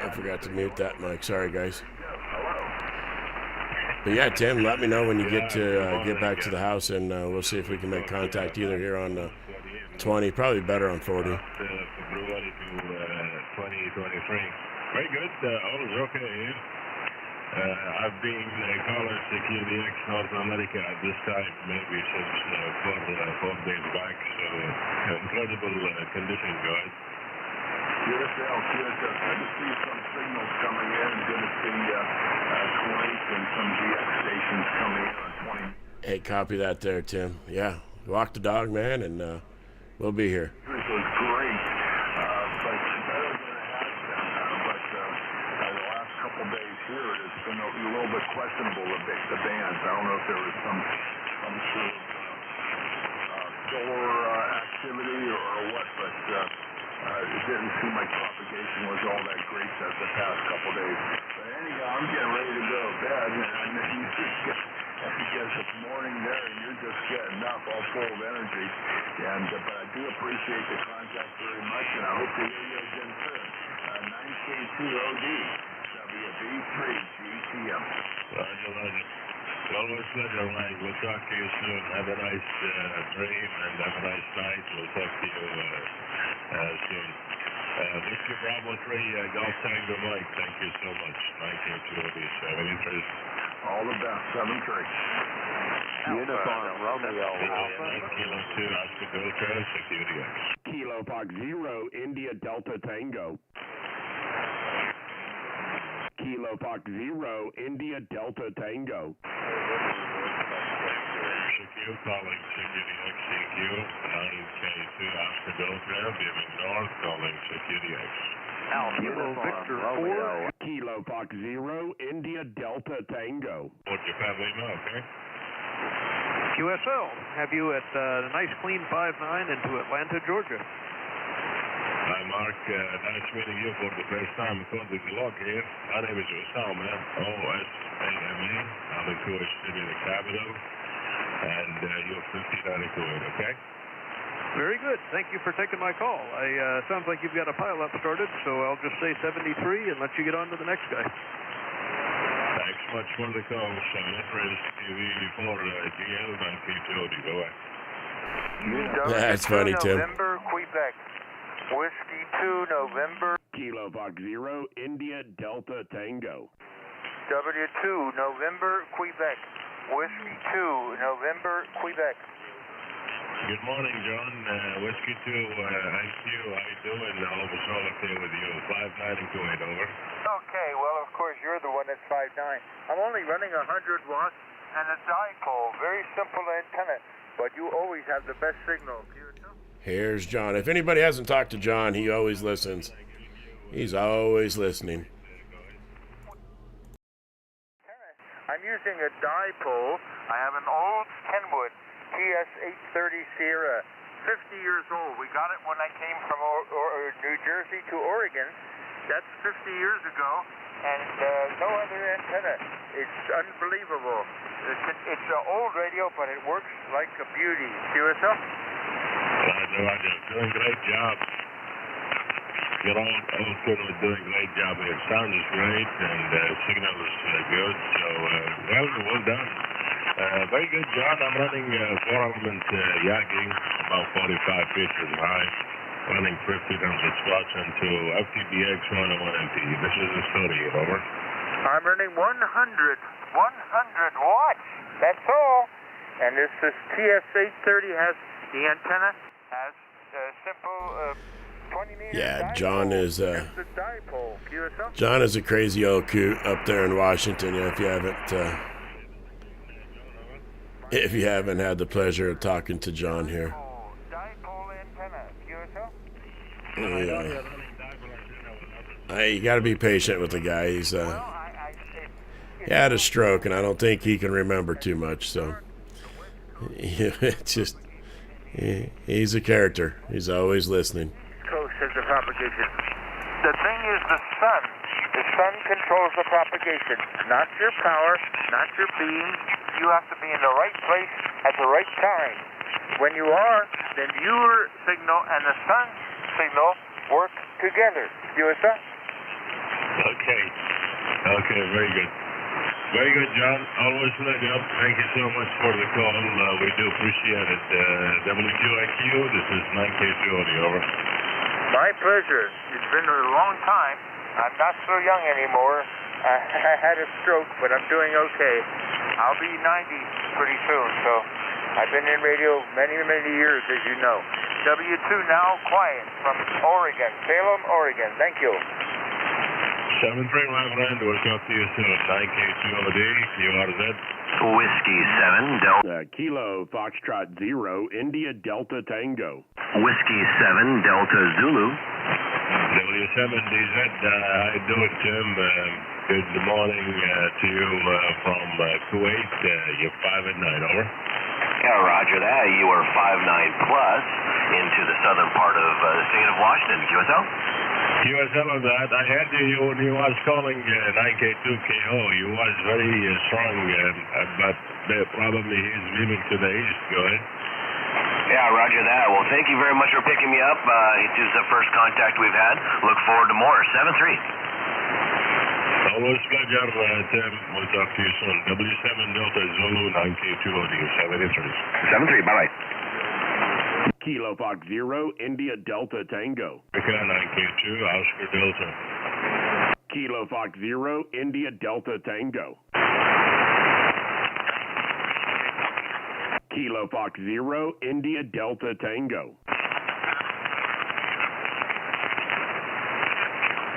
I forgot to mute that mic. Sorry, guys. But yeah, Tim, let me know when you get back to the house, and we'll see if we can make contact either here on 20, probably better on 40. February to 2023. Very good. All is okay here. I've been caller CQDX North America at this time, maybe since 4 days back. So incredible condition, guys. QSL, good to see some signals coming in. Good to see Kuwait and some GX stations coming in on 20. Hey, copy that there, Tim. Yeah, walk the dog, man, and we'll be here. This was great, but better than it has been. But the last couple days here, it's been a little bit questionable, the bands. I don't know if there was some sort of solar activity or what, but it didn't seem like propagation was all that great the past couple days. But anyhow, I'm getting ready to go to bed, and you just get, because it's morning there, and you're just getting up all full of energy. And but I do appreciate the contact very much, and I hope the radio's in soon. 9K2OD, WB3 GTM. Roger, Roger. Always pleasure, Mike. We'll talk to you soon. Have a nice dream and have a nice night. We'll talk to you soon. Mr. Bravo 3, Golf Tango Mike, thank you so much. 1920, 73. All the best, 73. Uniform Romeo Alpha. Kilo 2, Oscar Delta, Security X. Kilo Fox 0, India Delta Tango. Kilo Fox 0, India Delta Tango. CQ calling Security X, CQ 9K2 Oscar Delta, beaming north, calling Security X. Kilo Victor 4, Kilo Fox 0, India Delta Tango. What's your family now, okay? QSL, have you at a nice clean 5-9 into Atlanta, Georgia. Hi, Mark. Nice meeting you for the first time according to the log here. My name is Osama, OSAMA. I'm in Kuwait City, the capital. And you're 59 in Kuwait, okay? Very good. Thank you for taking my call. Sounds like you've got a pileup started, so I'll just say 73 and let you get on to the next guy. Thanks much for the call. Interest TV for GL 9K2. Go ahead. That's funny, Tim. November, Quebec. Whiskey 2, November. Kilo Fox 0, India Delta Tango. W2, November, Quebec. Whiskey 2, November, Quebec. Good morning, John. Whiskey 2, IQ, how you doing? All of us all okay with you. 5-9 in Kuwait, over. Okay, well, of course, you're the one that's 5-9. I'm only running 100 watts and a dipole. Very simple antenna, but you always have the best signal. Here's John. If anybody hasn't talked to John, he always listens. He's always listening. using a dipole. I have an old Kenwood TS-830 Sierra, 50 years old. We got it when I came from New Jersey to Oregon. That's 50 years ago, and no other antenna. It's unbelievable. It's an old radio, but it works like a beauty. QSL? Roger. Doing a great job. Your old Kenwood doing a great job. Your sound is great, and signal is good. So, well done. Very good, John. I'm running 4-element Yagi, about 45 feet high, running 1500 watts into FTBX 101 MT. This is the story, over. I'm running 100 watts. That's all. And this TS-830 has, the antenna has simple 20 meter Yeah, dipole. John is That's the dipole. QSL? John is a crazy old coot up there in Washington. Yeah, if you haven't had the pleasure of talking to John here. Dipole antenna. QSL? Yeah. You got to be patient with the guy. He's he had a stroke, and I don't think he can remember too much. So it's just he's a character. He's always listening. Close as the propagation. The thing is the sun. The sun controls the propagation, not your power, not your beam. You have to be in the right place at the right time. When you are, then your signal and the sun's signal work together. QSL? Okay, very good. Very good, John. Always let you up. Thank you so much for the call. We do appreciate it. WQIQ, this is 9K2 audio, over. My pleasure. It's been a long time. I'm not so young anymore. I had a stroke, but I'm doing okay. I'll be 90 pretty soon, so I've been in radio many years, as you know. W2 now quiet from Oregon, Salem, Oregon. Thank you. 7-3, my friend. We'll talk to you soon. 9K2OD, QRZ. Whiskey 7, Delta. Kilo Foxtrot 0, India Delta Tango. Whiskey 7, Delta Zulu. W7DZ, how you doing, Tim? Good morning to you from Kuwait. You're 5 at 9, over. Yeah, roger that. You are 5-9 plus into the southern part of the state of Washington. QSL? QSL on that. I had you when you was calling 9K2KO. You was very strong, but the problem is moving to the east. Go ahead. Yeah, roger that. Well, thank you very much for picking me up. It is the first contact we've had. Look forward to more. 7-3. Always pleasure, Tim. We'll talk to you soon. W7 Delta Zulu 9K2OD 7-3. Bye-bye. Kilo Fox 0, India Delta Tango. 9K2, Oscar Delta. Kilo Fox 0, India Delta Tango. Kilo Fox 0, India Delta Tango.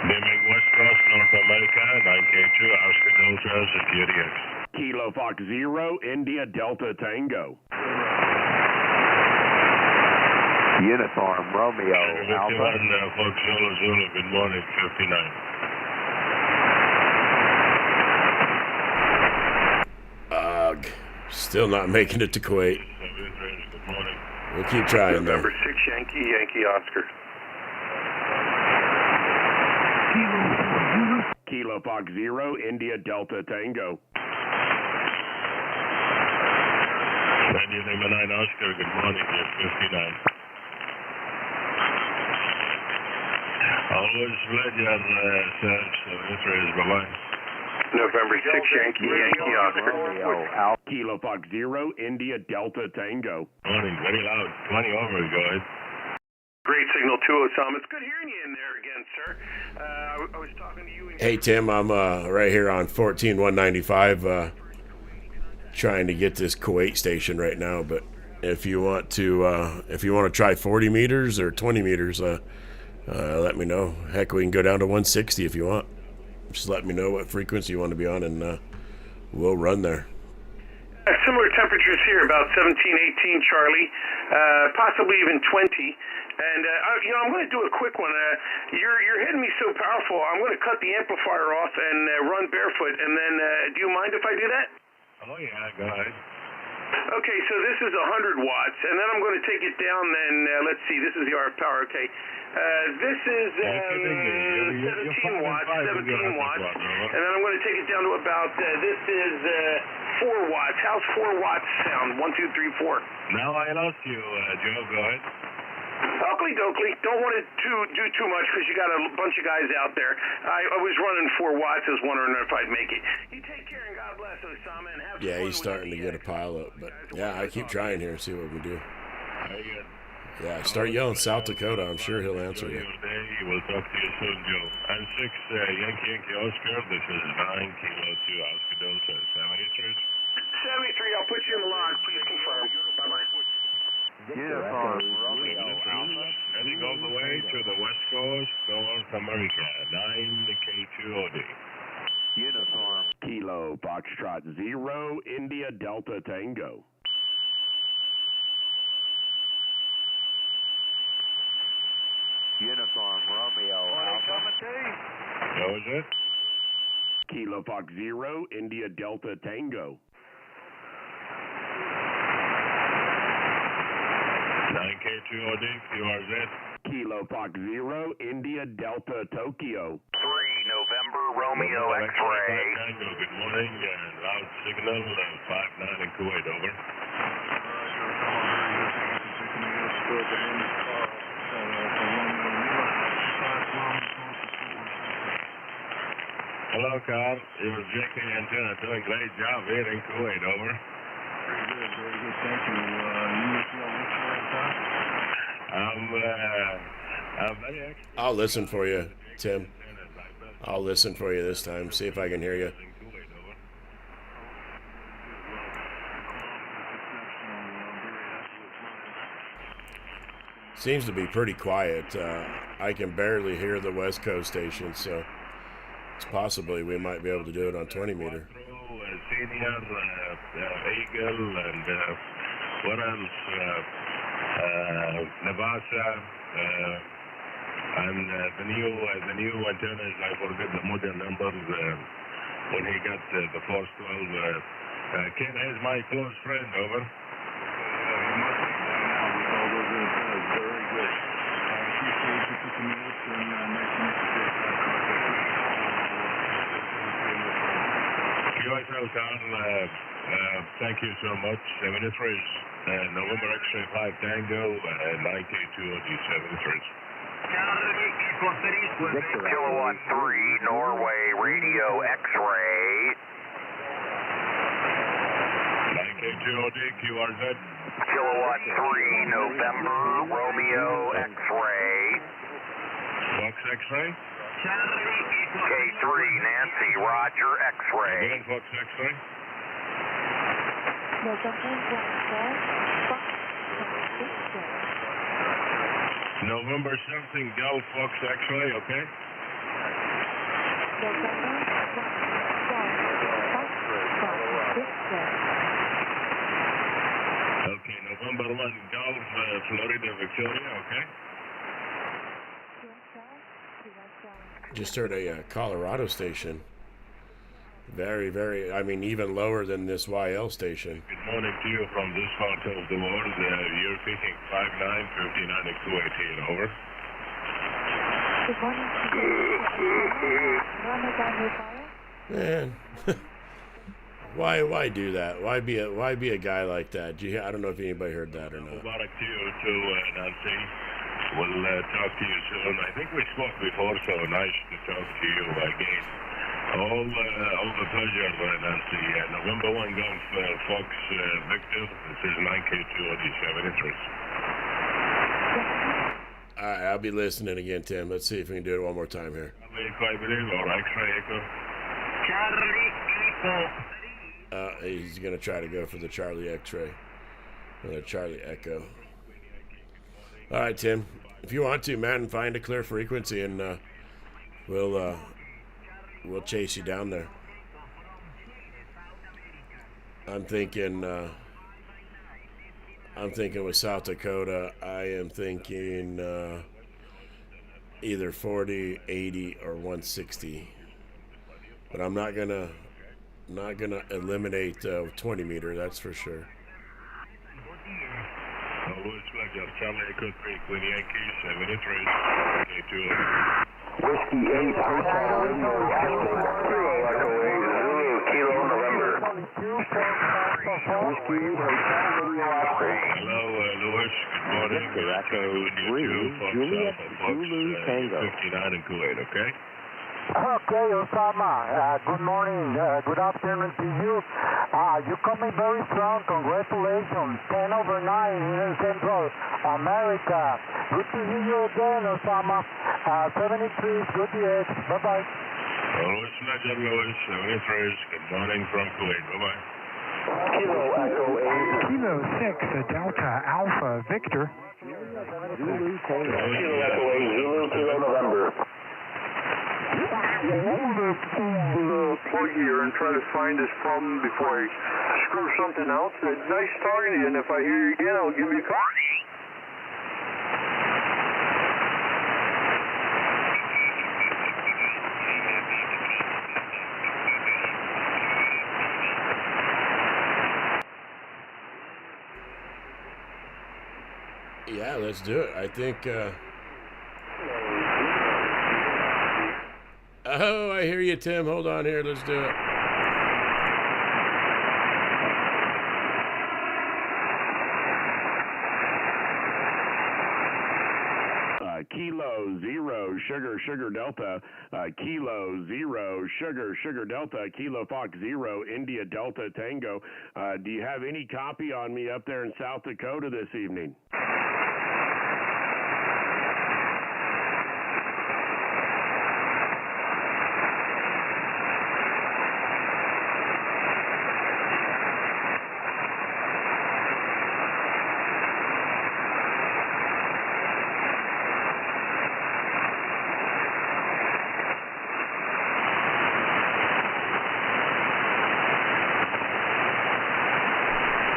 Naming West Coast, North America, 9K2, Oscar Delta, Security X. Kilo Fox 0, India Delta Tango. Uniform Romeo Alpha. Fox Zulu, good morning, 59. Still not making it to Kuwait. We'll keep trying though. November 6 Yankee Oscar. Kilo Fox 0, India Delta Tango. India number 9 Oscar, good morning, 59. Always pleasure, sir. Bye-bye. November 6 Yankee Oscar. Kilo Fox 0, India Delta Tango. Morning, very loud. 20 over, go ahead. Great signal, 2 Osama. It's good hearing you in there again, sir. I was talking to you. Hey, Tim, I'm right here on 14195 trying to get this Kuwait station right now, but if you want to try 40 meters or 20 meters, let me know. Heck, we can go down to 160 if you want. Just let me know what frequency you want to be on, and we'll run there. Similar temperatures here, about 17, 18, Charlie, possibly even 20. And, I'm going to do a quick one. You're hitting me so powerful, I'm going to cut the amplifier off and run barefoot. And then, do you mind if I do that? Oh, yeah, go ahead. Okay, so this is 100 watts, and then I'm going to take it down then, let's see, this is the RF power, okay. This is 17 watts, and then I'm going to take it down to about, this is 4 watts. How's 4 watts sound? 1, 2, 3, 4. Now I lost you, Joe, go ahead. Oakley dokley. Don't want to do too much because you got a bunch of guys out there. I was running 4 watts. I was wondering if I'd make it. You take care and God bless, Osama, and have Yeah, he's starting to get a pile up, but yeah, I keep trying here and see what we can do. Yeah, start yelling South Dakota. I'm sure he'll answer you. We'll talk to you soon, Joe. And 6 Yankee Oscar. This is 9 Kilo 2 Oscar Delta 73. 73. I'll put you in the log. Please confirm. Bye-bye. Uniform Romeo Alpha. Heading all the way to the west coast, North America. 9 K2OD. Uniform Kilo Foxtrot 0 India Delta Tango. Uniform Romeo Alpha. What was it? Kilo Fox 0 India Delta Tango. 9K2OD, QRZ. Kilo Fox 0 India Delta Tokyo. 3 November Romeo X-ray. Tango, good morning, and loud signal 59 in Kuwait, over. Hello, Carl. It was Jackie Antenna doing a great job here in Kuwait, over. Very good, thank you. I'm very I'll listen for you, Tim. I'll listen for you this time. See if I can hear you. Seems to be pretty quiet. I can barely hear the West Coast station, so it's possibly we might be able to do it on 20 meter. Senior, Eagle, and what else? Nevada, and the new antennas. I forget the model numbers. When he got the Force 12, Ken is my close friend. Over. Very good. Appreciate you picking me up and nice to meet you. QSL Carl, thank you so much. 73, November X-ray 5 Tango, 9K2OD 73. Kilowatt 3 Norway Radio X-ray. 9K2OD QRZ. Kilowatt 3 November Romeo X-ray. Fox X-ray. K3 Nancy Roger X-ray. Again, Fox X-ray. November something Golf Fox X-ray, okay? Okay, November 1 Golf Florida Victoria, okay? Just heard a Colorado station. Very, I mean, even lower than this YL station. Good morning to you from this part of the world. You're picking 5959 in Kuwait here, over. Man, why do that? Why be a guy like that? I don't know if anybody heard that or not. Mubarak to you too, Nancy. We'll talk to you soon. I think we spoke before, so nice to talk to you again. All the pleasure, Nancy. November 1 Golf Fox Victor. This is 9K2OD 73. All right, I'll be listening again, Tim. Let's see if we can do it one more time here. He's going to try to go for the Charlie X-ray. Or the Charlie Echo. All right, Tim. If you want to, man, find a clear frequency, and we'll chase you down there. I'm thinking with South Dakota, I am thinking either 40, 80, or 160. But I'm not gonna Not gonna eliminate 20 meter, that's for sure. Louis Fletcher, Charlie Echo 3, Queen Yankee, 73, K2. Whiskey 8, Hotel Romeo, Kilo Echo 8, Zulu, Kilo November. Whiskey 8, Hotel Romeo, Osprey. Hello, Louis. Good morning. Echo India 2, Fox Alpha, Fox 59 in Kuwait, okay? Okay, Osama. Good morning. Good afternoon to you. You're coming very strong. Congratulations. 10 over 9 here in Central America. Good to see you again, Osama. 73 is good to hear. Bye-bye. Louis Fletcher, Louis, 73, good morning from Kuwait. Bye-bye. Kilo Echo 8. Kilo 6, Delta Alpha Victor. Zulu Tango. Kilo Echo 8, Zulu, Kilo November. Plug here and try to find this problem before I screw something else. Nice talking to you, and if I hear you again, I'll give you a call. Yeah, let's do it. I think. Oh, I hear you, Tim. Hold on here. Let's do it. Kilo 0 Sugar Delta, Kilo 0 Sugar Delta, Kilo Fox 0 India Delta Tango. Do you have any copy on me up there in South Dakota this evening?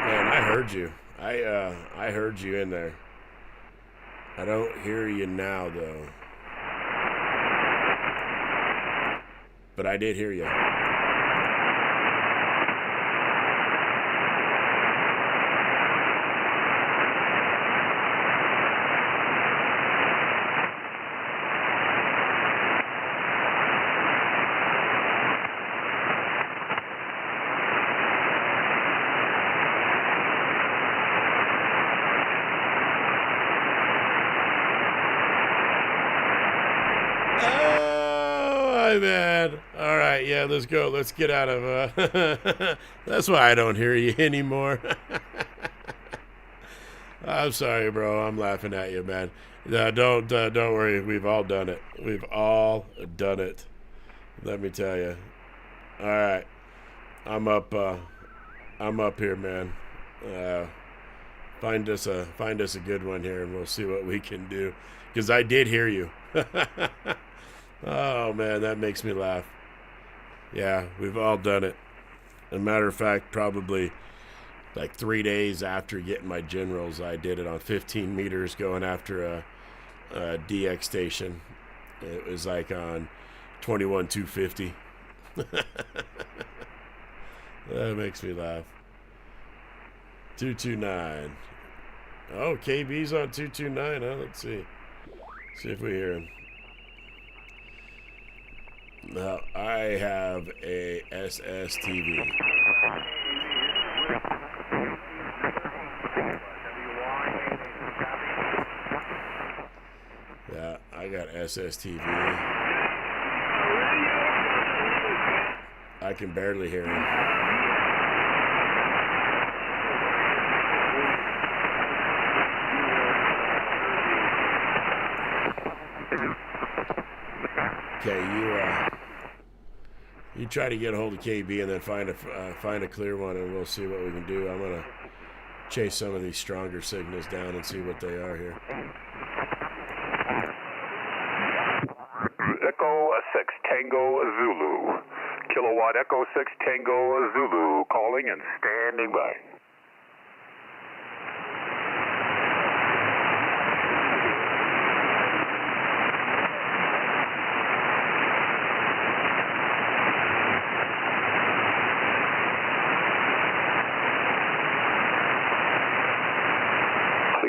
Man, I heard you. I heard you in there. I don't hear you now though. But I did hear you. Man. All right, yeah, let's go. Let's get out of that's why I don't hear you anymore. I'm sorry, bro. I'm laughing at you, man. Don't worry. We've all done it. We've all done it. Let me tell you. All right. I'm up here, man. Find us a good one here and we'll see what we can do, cuz I did hear you. Oh, man, that makes me laugh. Yeah, we've all done it. As a matter of fact, probably like 3 days after getting my generals, I did it on 15 meters going after a DX station. It was like on 21,250. That makes me laugh. 229. Oh, KB's on 229, huh? Let's see. See if we hear him. Now, I have a SSTV. Yeah, I got SSTV. I can barely hear him. Okay, you try to get a hold of KB and then find a clear one, and we'll see what we can do. I'm gonna chase some of these stronger signals down and see what they are here. Echo 6 Tango Zulu. Kilowatt Echo 6 Tango Zulu calling and standing by.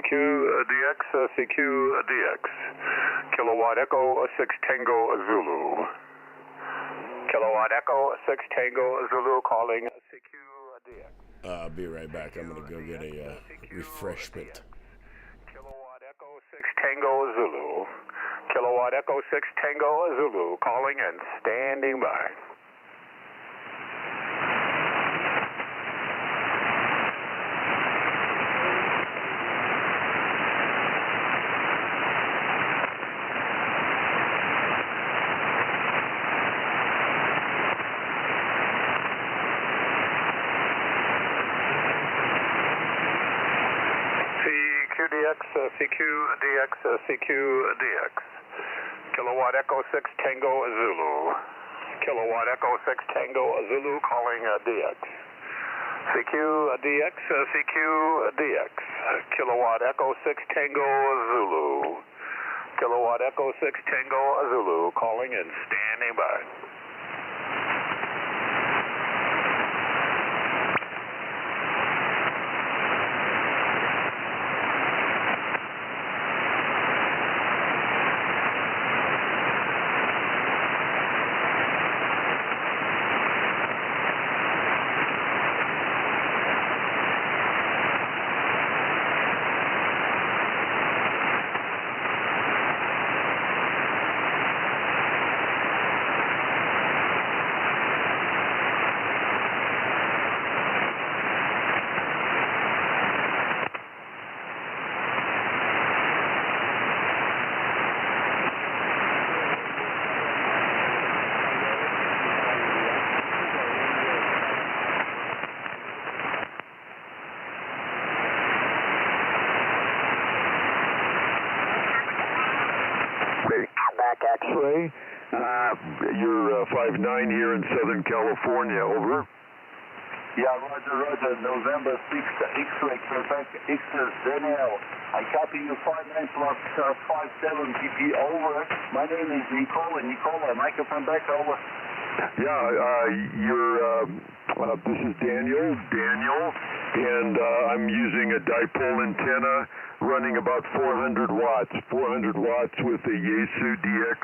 CQDX, CQDX. Kilowatt Echo 6 Tango Zulu. Kilowatt Echo 6 Tango Zulu calling CQDX. I'll be right back. I'm going to go get a refreshment. Kilowatt Echo 6 Tango Zulu. Kilowatt Echo 6 Tango Zulu calling and standing by. CQDX, CQDX. Kilowatt Echo 6 Tango Zulu. Kilowatt Echo 6 Tango Zulu calling DX. CQDX, CQDX. Kilowatt Echo 6 Tango Zulu. Kilowatt Echo 6 Tango Zulu calling and standing by. X-ray. You're 5'9" here in Southern California. Over. Yeah, Roger. November 6th, X-ray, Quebec, X-ray, Daniel. I copy you 5'9" plus 5'7", GP, over. My name is Nicola, microphone back, over. Yeah, this is Daniel, and I'm using a dipole antenna running about 400 watts with a Yaesu DX,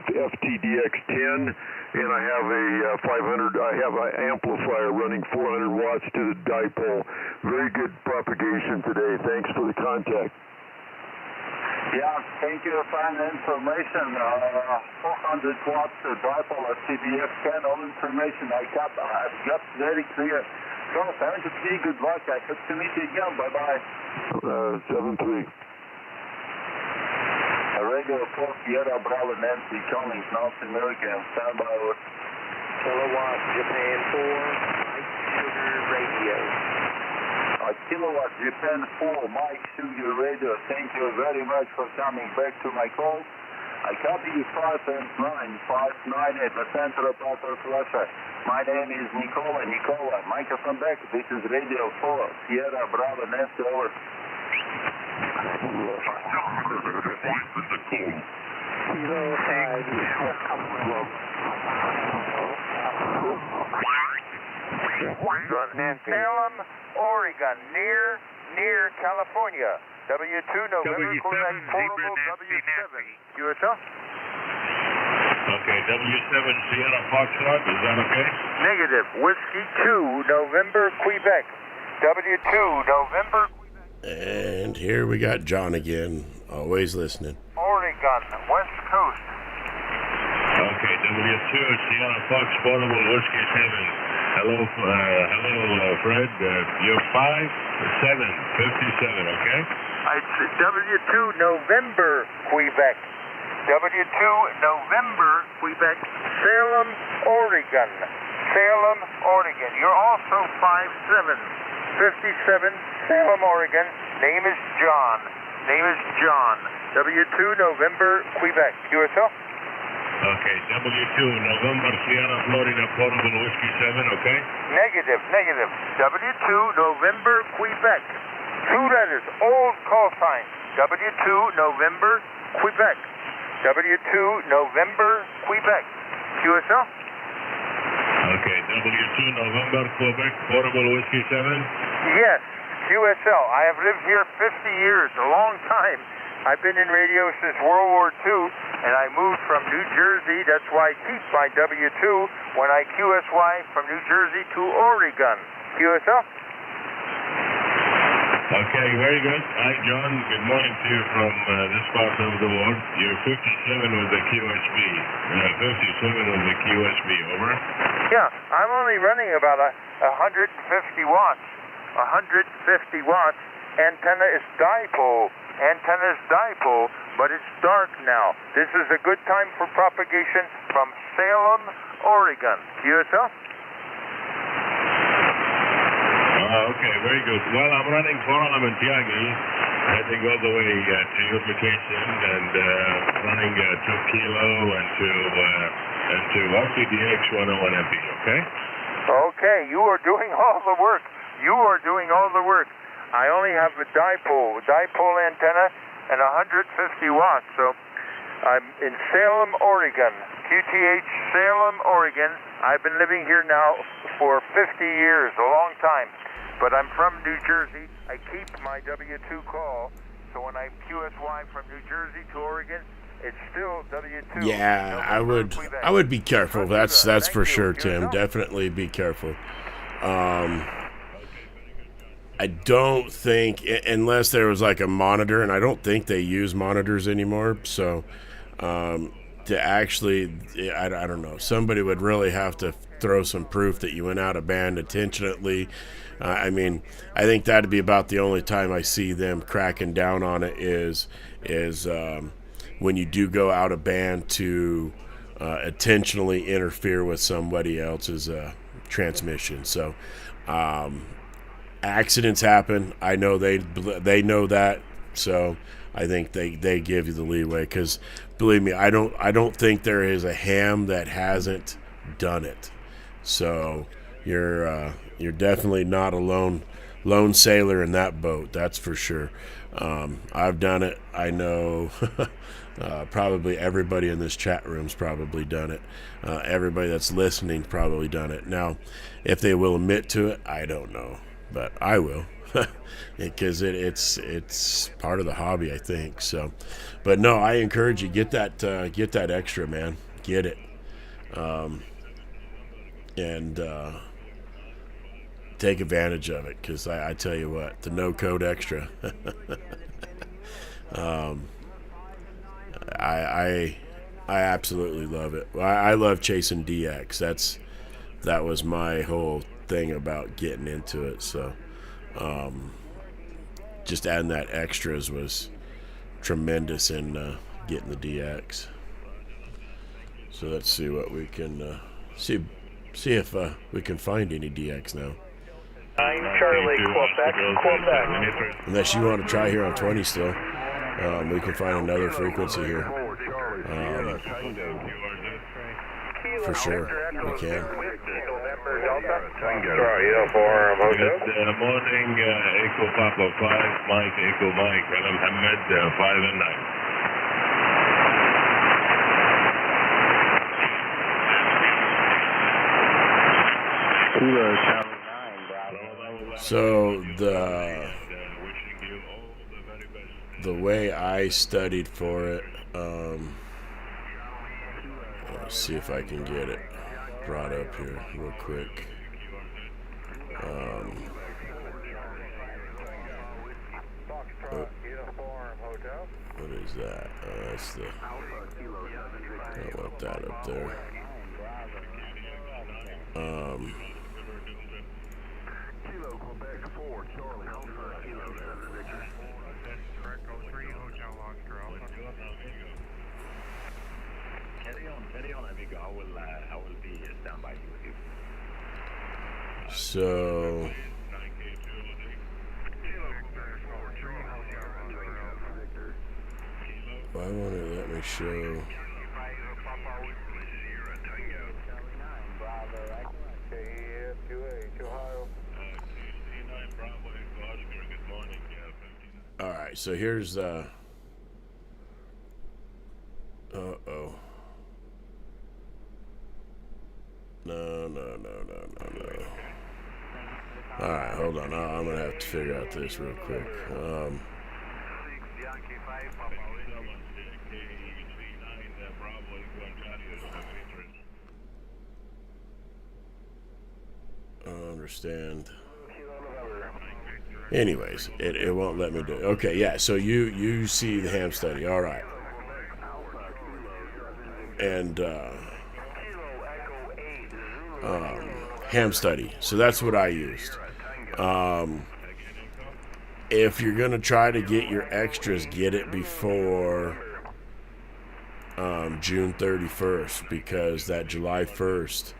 FTDX10, and I have an amplifier running 400 watts to the dipole. Very good propagation today. Thanks for the contact. Yeah, thank you for the information. 400 watts dipole FTDX10, all information I got very clear. So, thank you, good luck. I hope to meet you again. Bye-bye. 7-3. Radio 4 Sierra Bravo Nancy calling North America and standby over. Kilowatt Japan 4, Mike Sugar Radio. Kilowatt Japan 4, Mike Sugar Radio. Thank you very much for coming back to my call. I copy you 5'9" at the center of South Russia. My name is Nicola, microphone back. This is Radio 4, Sierra Bravo Nancy over. Salem, Oregon, near California. W2 November, Quebec, portable W7. USL? Okay, W7 Sierra Foxtrot, is that okay? Negative, Whiskey 2 November, Quebec. W2 November, And here we got John again, always listening. Oregon, West Coast. Okay, W2 Sierra Fox Portable Whiskey 7. Hello, Fred. You're 5'7", 57, okay? It's W2 November, Quebec. W2 November, Quebec. Salem, Oregon. You're also 5'7", 57, Salem, Oregon. Name is John. W2 November, Quebec. USL? Okay, W2 November Sierra Florida Portable Whiskey 7, okay? Negative. W2 November, Quebec. 2 letters, old call sign. W2 November, Quebec. W2 November, Quebec. QSL? Okay, W2 November, Quebec, Portable Whiskey 7? Yes. QSL. I have lived here 50 years, a long time. I've been in radio since World War II, and I moved from New Jersey. That's why I keep my W-2 when I QSY from New Jersey to Oregon. QSL? Okay, very good. Hi, John. Good morning to you from this part of the world. You're 57 with the QSB. 57 with the QSB, over. Yeah, I'm only running about 150 watts. 150 watts. Antenna is dipole. But it's dark now. This is a good time for propagation from Salem, Oregon. QSL? Okay, very good. Well, I'm running 4 and Tiagi, heading all the way to your location and running 2 kilo and to RTDX 101 MP, okay? Okay, you are doing all the work. I only have a dipole antenna and 150 watts, so I'm in Salem, Oregon. QTH, Salem, Oregon. I've been living here now for 50 years, a long time. But I'm from New Jersey. I keep my W-2 call, so when I QSY from New Jersey to Oregon, it's still W-2. Yeah, I would be careful. That's for sure, Tim. Definitely be careful. I don't think, unless there was like a monitor, and I don't think they use monitors anymore. So to actually, I don't know. Somebody would really have to throw some proof that you went out of band intentionally. I mean, I think that'd be about the only time I see them cracking down on it is when you do go out of band to intentionally interfere with somebody else's transmission. So accidents happen. I know they know that. So I think they give you the leeway, because believe me, I don't think there is a ham that hasn't done it. So you're definitely not a lone sailor in that boat. That's for sure. I've done it. I know probably everybody in this chat room's probably done it. Everybody that's listening probably done it. Now, if they will admit to it, I don't know, but I will, because it's part of the hobby, I think. So, but no, I encourage you, get that extra, man. Get it, and take advantage of it, because I tell you what, the no code extra. I absolutely love it. I love chasing DX. That was my whole thing about getting into it. So just adding that extras was tremendous in getting the DX. So let's see what we can see if we can find any DX now. Charlie, Quebec. Unless you want to try here on 20 still. We can find another frequency here. For sure, we can. Good morning, Echo Papa 5, Mike, Echo Mike, and I'm Hammin, 5 and 9. So the way I studied for it, let's see if I can get it brought up here real quick. What is that? That's the. I want that up there. I will be standby with you. So why won't it let me show? All right, so here's uh-oh. No. All right, hold on. I'm gonna have have to figure out this real quick. Understand. Anyways, it won't let me do it. Okay, yeah, so you see the ham study. All right. And ham study. So that's what I used. If you're going to try to get your extras, get it before June 31st, because that July 1st,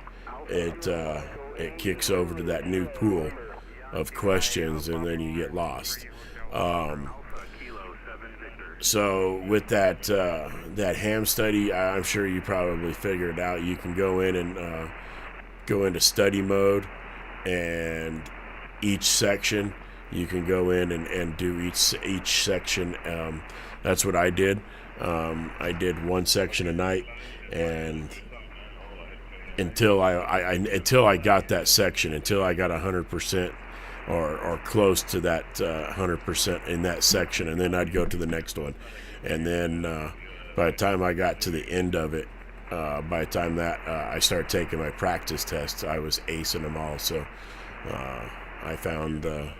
it kicks over to that new pool of questions, and then you get lost. So with that that ham study, I'm sure you probably figured it out. You can go in and go into study mode, and each section you can go in and do each section. That's what I did. I did one section a night, and until I got that section, until I got 100% or close to that 100% in that section, and then I'd go to the next one. And then by the time I got to the end of it, by the time that I started taking my practice tests, I was acing them all. So I found a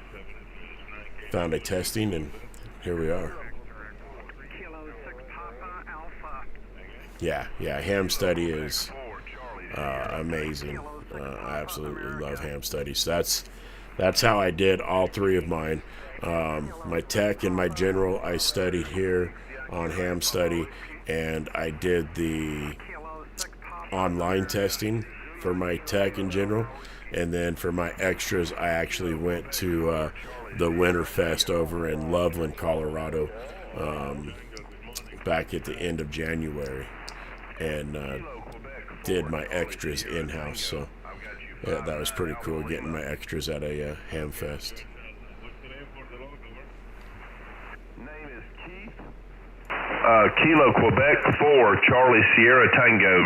testing, and here we are. Yeah, ham study is amazing. I absolutely love ham studies. So that's how I did all three of mine. My tech and my general, I studied here on ham study, and I did the online testing for my tech and general, and then for my extras, I actually went to the Winterfest over in Loveland, Colorado, back at the end of January, and did my extras in-house. So yeah, that was pretty cool, getting my extras at a ham fest. Kilo Quebec 4, Charlie Sierra Tango.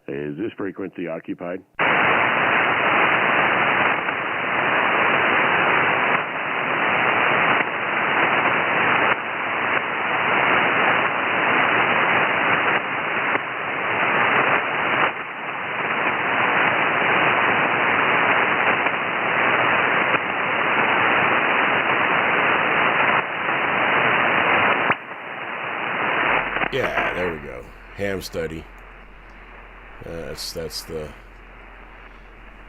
Is this frequency occupied? Yeah, there we go. Ham study.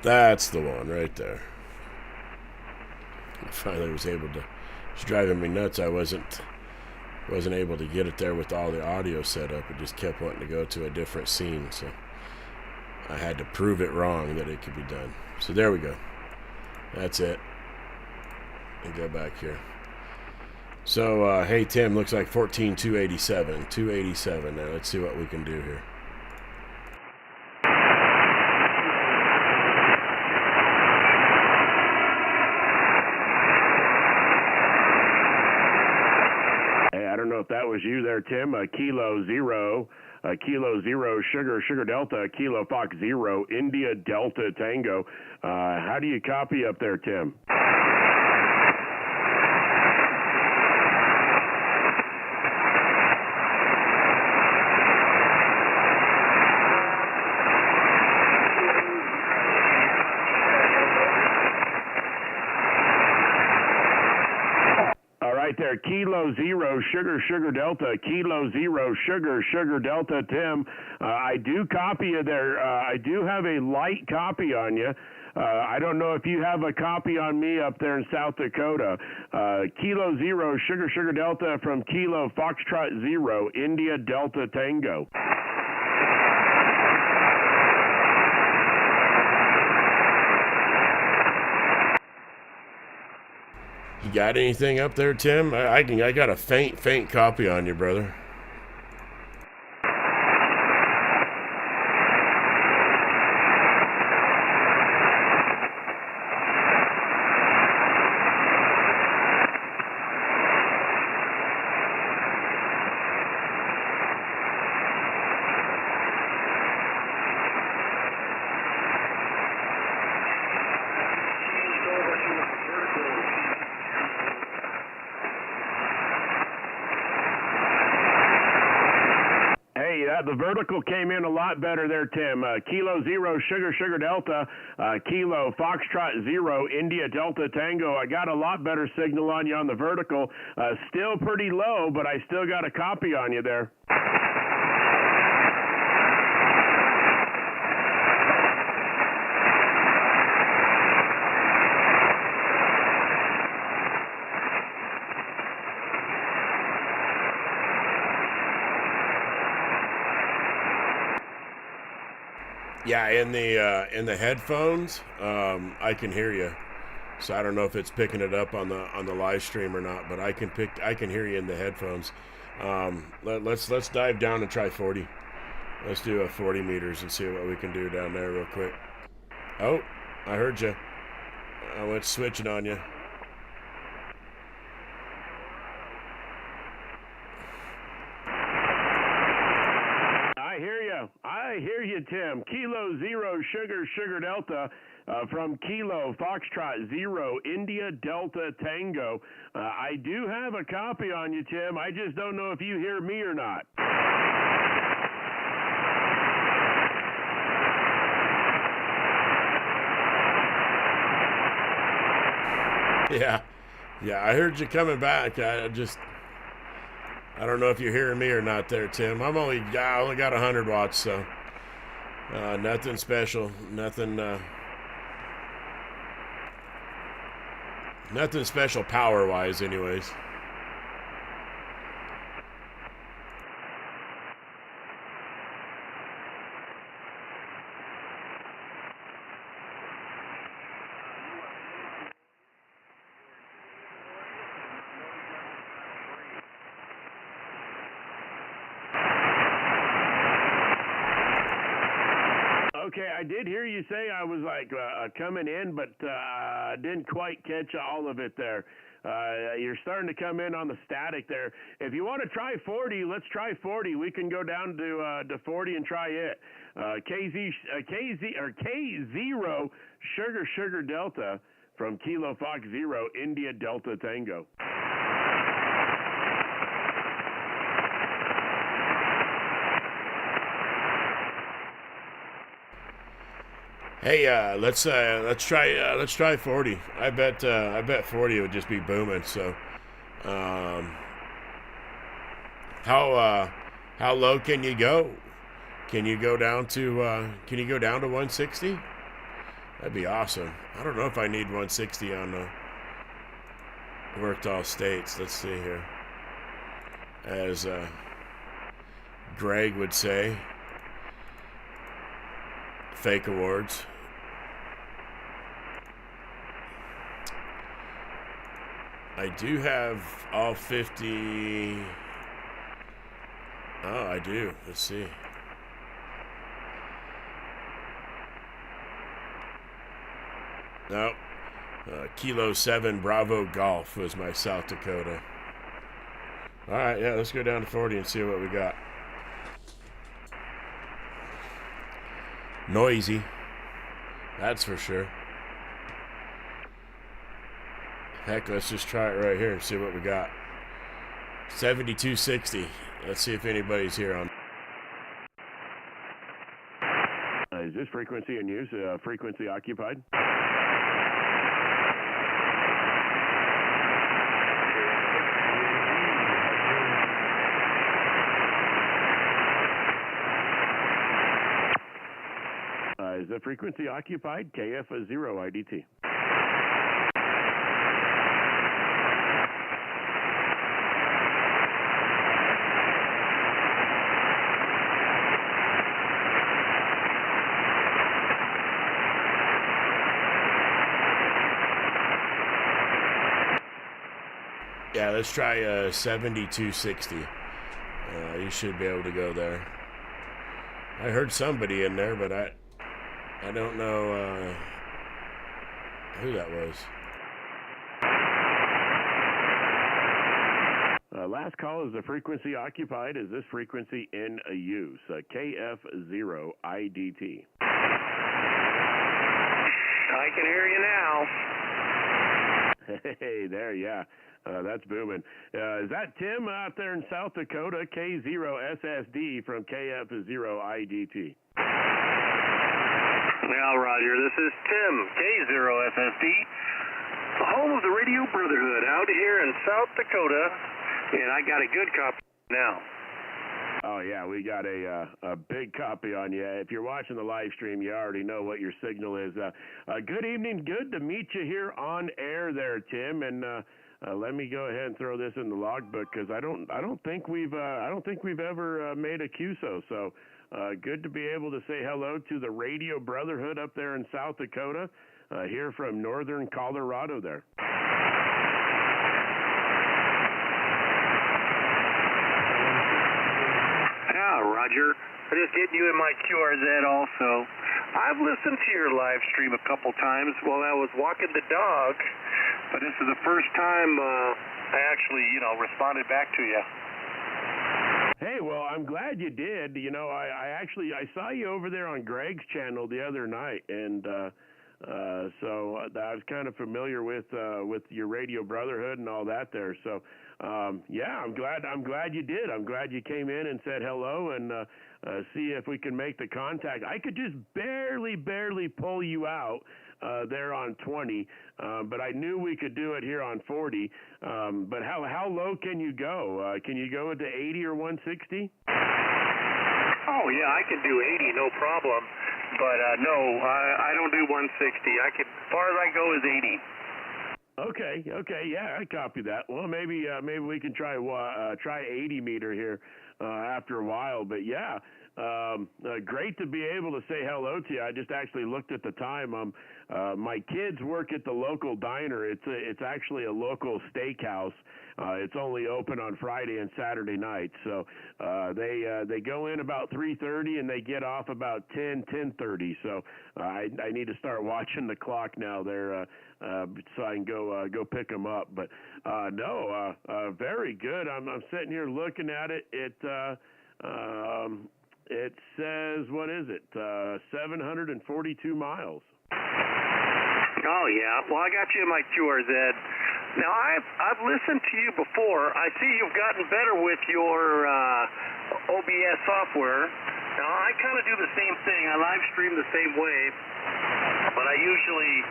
That's the one right there. I finally was able to. It's driving me nuts. I wasn't able to get it there with all the audio set up. It just kept wanting to go to a different scene, so I had to prove it wrong that it could be done. So there we go. That's it. And go back here. So hey Tim, looks like 14,287. 287. Now let's see what we can do here. I don't know if that was you there, Tim. Kilo Zero, Sugar Delta, Kilo Fox Zero, India Delta Tango. How do you copy up there, Tim? Right there, Kilo Zero, Sugar Delta, Kilo Zero, Sugar Delta, Tim. I do copy you there. I do have a light copy on you. I don't know if you have a copy on me up there in South Dakota. Kilo Zero, Sugar Delta from Kilo Foxtrot Zero, India Delta Tango. You got anything up there, Tim? I got a faint copy on you, brother. the vertical came in a lot better there, Tim. Kilo 0, Sugar Delta, Kilo Foxtrot 0, India Delta Tango. I got a lot better signal on you on the vertical. Still pretty low, but I still got a copy on you there. Yeah, in the headphones, I can hear you. So I don't know if it's picking it up on the live stream or not, but I can hear you in the headphones. Let's dive down and try 40. Let's do a 40 meters and see what we can do down there real quick. Oh, I heard you. I went switching on you. I hear you, Tim. Kilo 0, Sugar Delta, from Kilo Foxtrot 0, India Delta Tango. I do have a copy on you, Tim. I just don't know if you hear me or not. Yeah, I heard you coming back. I don't know if you're hearing me or not there, Tim. I only got 100 watts, so nothing special, nothing special power-wise, anyways. Okay, I did hear you say I was like coming in, but didn't quite catch all of it there. You're starting to come in on the static there. If you want to try 40, let's try 40. We can go down to 40 and try it. K0 Sugar Delta from Kilo Fox 0, India Delta Tango. Hey, let's try 40. I bet 40 would just be booming. So, how low can you go? Can you go down to 160? That'd be awesome. I don't know if I need 160 on worked all states. Let's see here. As Greg would say, fake awards. I do have all 50. Oh, I do. Let's see. No. Kilo 7 Bravo Golf was my South Dakota. All right, yeah, let's go down to 40 and see what we got. Noisy. That's for sure. Heck, let's just try it right here and see what we got. 7260. Let's see if anybody's here on. Is this frequency in use? Frequency occupied? Is the frequency occupied? KF0 IDT. Yeah, let's try 7260. You should be able to go there. I heard somebody in there, but I don't know who that was. Last call is the frequency occupied. Is this frequency in use? KF0 IDT. I can hear you now. Hey, there, yeah. That's booming. Is that Tim out there in South Dakota? K0SSD from KF0IDT. Well, Roger, this is Tim, K0SSD, the home of the Radio Brotherhood out here in South Dakota, and I got a good copy now. Oh, yeah, we got a big copy on you. If you're watching the live stream, you already know what your signal is. Good evening. Good to meet you here on air there, Tim. And let me go ahead and throw this in the logbook because I don't think we've ever made a QSO. So good to be able to say hello to the Radio Brotherhood up there in South Dakota, here from northern Colorado there. Roger, I'm just getting you in my QRZ also. I've listened to your live stream a couple times while I was walking the dog, but this is the first time I actually, responded back to you. Hey, well, I'm glad you did. I saw you over there on Greg's channel the other night, and so I was kind of familiar with your Radio Brotherhood and all that there. So, yeah, I'm glad you did. I'm glad you came in and said hello and see if we can make the contact. I could just barely pull you out there on 20, but I knew we could do it here on 40. But how low can you go? Can you go into 80 or 160? Oh, yeah, I can do 80, no problem. But no, I don't do 160. As far as I go is 80. Okay, yeah, I copy that. Well, maybe we can try 80 meter here after a while. But yeah, great to be able to say hello to you. I just actually looked at the time. My kids work at the local diner. It's actually a local steakhouse. It's only open on Friday and Saturday nights. So they go in about 3:30 and they get off about 10:30. So I need to start watching the clock now there so I can go pick them up. But no, very good. I'm sitting here looking at it. It says, what is it? 742 miles. Oh, yeah. Well, I got you in my QRZ. Now, I've listened to you before. I see you've gotten better with your OBS software. Now, I kind of do the same thing. I live stream the same way, but I'm usually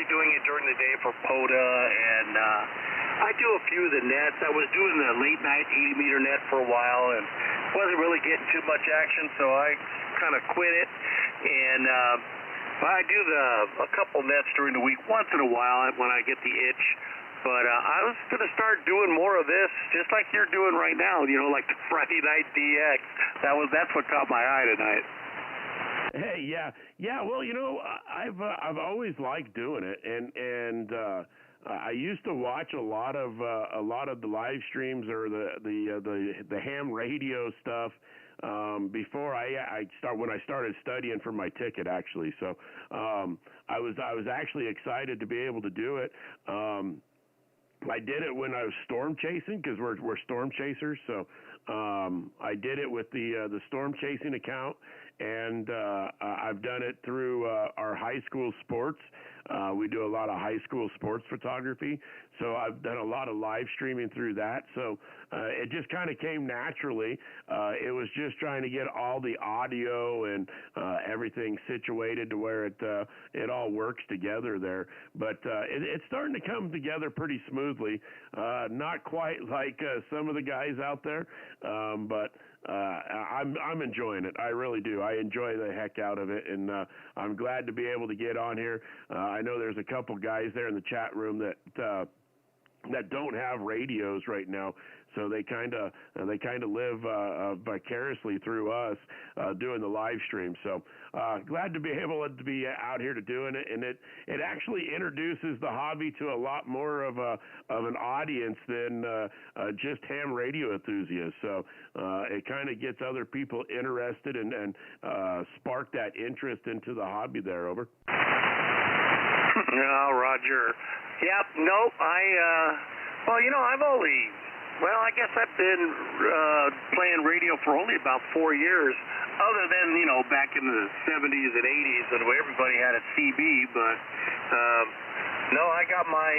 doing it during the day for POTA, and I do a few of the nets. I was doing the late night 80 meter net for a while and wasn't really getting too much action, so I kind of quit it. And I do a couple nets during the week once in a while when I get the itch. But I was going to start doing more of this, just like you're doing right now. Like the Friday Night DX. That's what caught my eye tonight. Hey, yeah. Well, I've always liked doing it, and I used to watch a lot of the live streams or the ham radio stuff before when I started studying for my ticket, actually. So I was actually excited to be able to do it. I did it when I was storm chasing because we're storm chasers. So I did it with the storm chasing account, and I've done it through our high school sports. We do a lot of high school sports photography, so I've done a lot of live streaming through that. So it just kind of came naturally. It was just trying to get all the audio and everything situated to where it all works together there. But it's starting to come together pretty smoothly. Not quite like some of the guys out there, but I'm enjoying it. I really do. I enjoy the heck out of it, and I'm glad to be able to get on here. I know there's a couple guys there in the chat room that don't have radios right now, so they kind of live vicariously through us doing the live stream. So glad to be able to be out here to doing it, and it actually introduces the hobby to a lot more of an audience than just ham radio enthusiasts. So it kind of gets other people interested and spark that interest into the hobby there. Over. No, Roger. Yep. Nope. I guess I've been playing radio for only about 4 years, other than, back in the 70s and 80s when everybody had a CB, but No, I got my,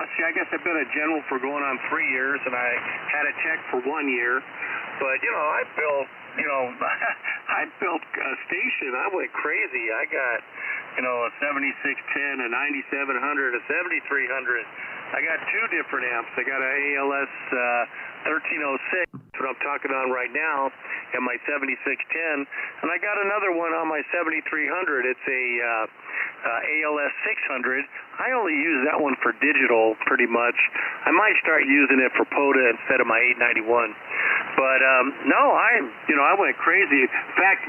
let's see, I guess I've been a general for going on 3 years, and I had a tech for 1 year. But, I built, I built a station. I went crazy. I got, a 7610, a 9700, a 7300. I got 2 different amps. I got an ALS 1306, what I'm talking on right now, and my 7610. And I got another one on my 7300. It's a ALS 600. I only use that one for digital pretty much. I might start using it for POTA instead of my 891. But no, I went crazy. In fact,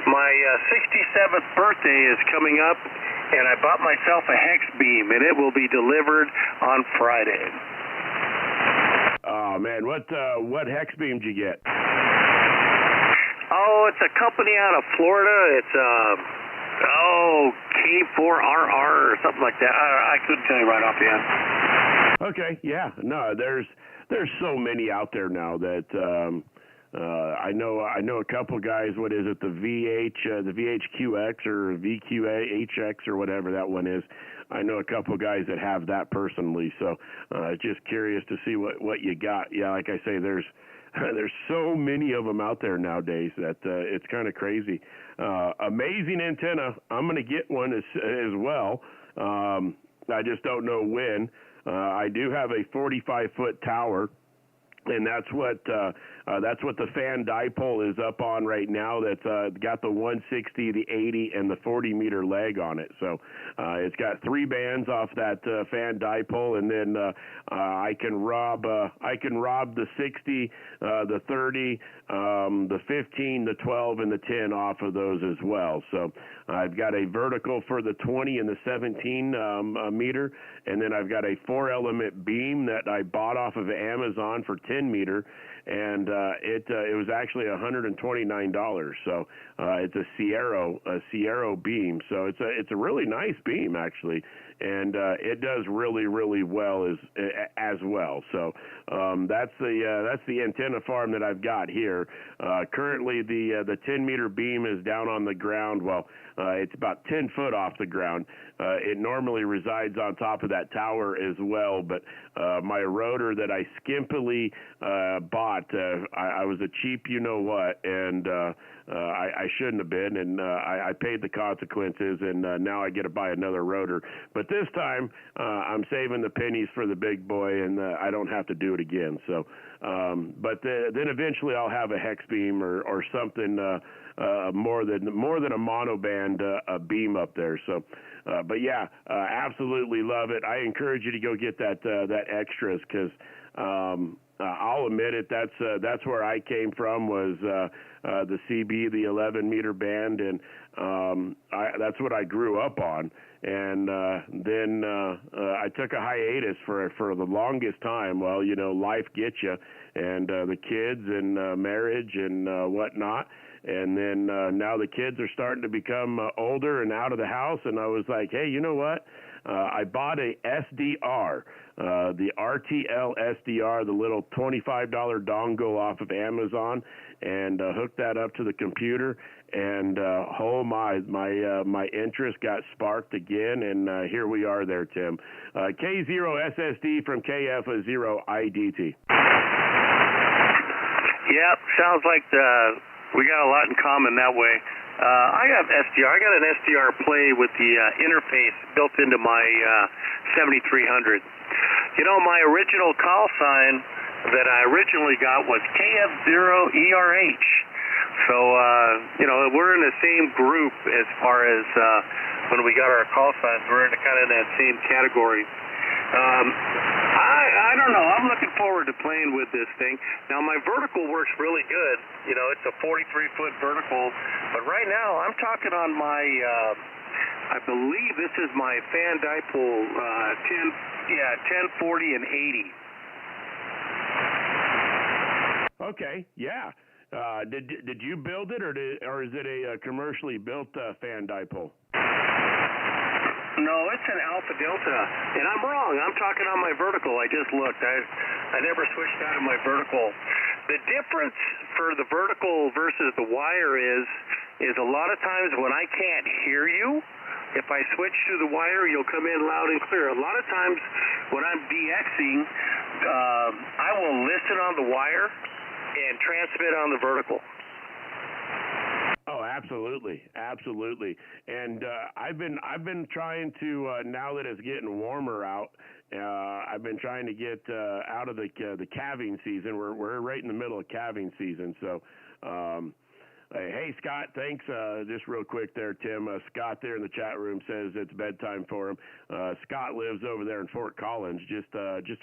my 67th birthday is coming up, and I bought myself a hex beam, and it will be delivered on Friday. Oh man, what hex beam did you get? Oh, it's a company out of Florida. It's K4RR or something like that. I couldn't tell you right off the end. Okay, yeah, no, there's so many out there now that I know a couple guys. What is it? The VHQX or VQHX or whatever that one is. I know a couple guys that have that personally. So just curious to see what you got. Yeah, like I say, there's so many of them out there nowadays that it's kind of crazy. Amazing antenna. I'm going to get one as well. I just don't know when. I do have a 45-foot tower, and that's what the fan dipole is up on right now. That's got the 160, the 80, and the 40-meter leg on it. So it's got 3 bands off that fan dipole, and then I can rob the 60, the 30, the 15, the 12, and the 10 off of those as well. So I've got a vertical for the 20 and the 17 meter, and then I've got a 4-element beam that I bought off of Amazon for 10 meter, and it was actually $129. So it's a Sierra beam. So it's a really nice beam actually, and it does really well as well. So that's the antenna farm that I've got here. Currently the 10-meter beam is down on the ground. Well, it's about 10 foot off the ground. It normally resides on top of that tower as well, but my rotor that I skimpily bought, I was a cheap you-know-what, and I shouldn't have been, and I paid the consequences, and now I get to buy another rotor. But this time, I'm saving the pennies for the big boy, and I don't have to do it again. So, but then eventually I'll have a hex beam or something more than a monoband beam up there. So, but yeah, absolutely love it. I encourage you to go get that extras, because I'll admit it. That's where I came from, was the CB, the 11-meter band, and that's what I grew up on. And then I took a hiatus for the longest time. Well, life gets you, and the kids and marriage and whatnot. And then now the kids are starting to become older and out of the house, and I was like, hey, you know what? I bought a SDR, the RTL SDR, the little $25 dongle off of Amazon, and hooked that up to the computer. And my interest got sparked again, and here we are there, Tim. K0 SSD from KF0IDT. Yep, sounds like we got a lot in common that way. I got SDR. I got an SDR play with the interface built into my 7300. My original call sign that I originally got was KF0ERH. So, we're in the same group as far as when we got our call signs. We're in kind of that same category. I don't know. I'm looking forward to playing with this thing. Now, my vertical works really good. It's a 43-foot vertical. But right now, I'm talking on my, I believe this is my fan dipole 10, 40, and 80. Okay, yeah. Did you build it, or is it a commercially built fan dipole? No, it's an Alpha Delta, and I'm wrong. I'm talking on my vertical. I just looked. I never switched out of my vertical. The difference for the vertical versus the wire is a lot of times when I can't hear you, if I switch to the wire, you'll come in loud and clear. A lot of times when I'm DXing, I will listen on the wire and transmit on the vertical. Oh, absolutely, absolutely. And I've been trying to now that it's getting warmer out. I've been trying to get out of the calving season. We're right in the middle of calving season, so. Hey, Scott, thanks. Just real quick there, Tim. Scott there in the chat room says it's bedtime for him. Scott lives over there in Fort Collins, just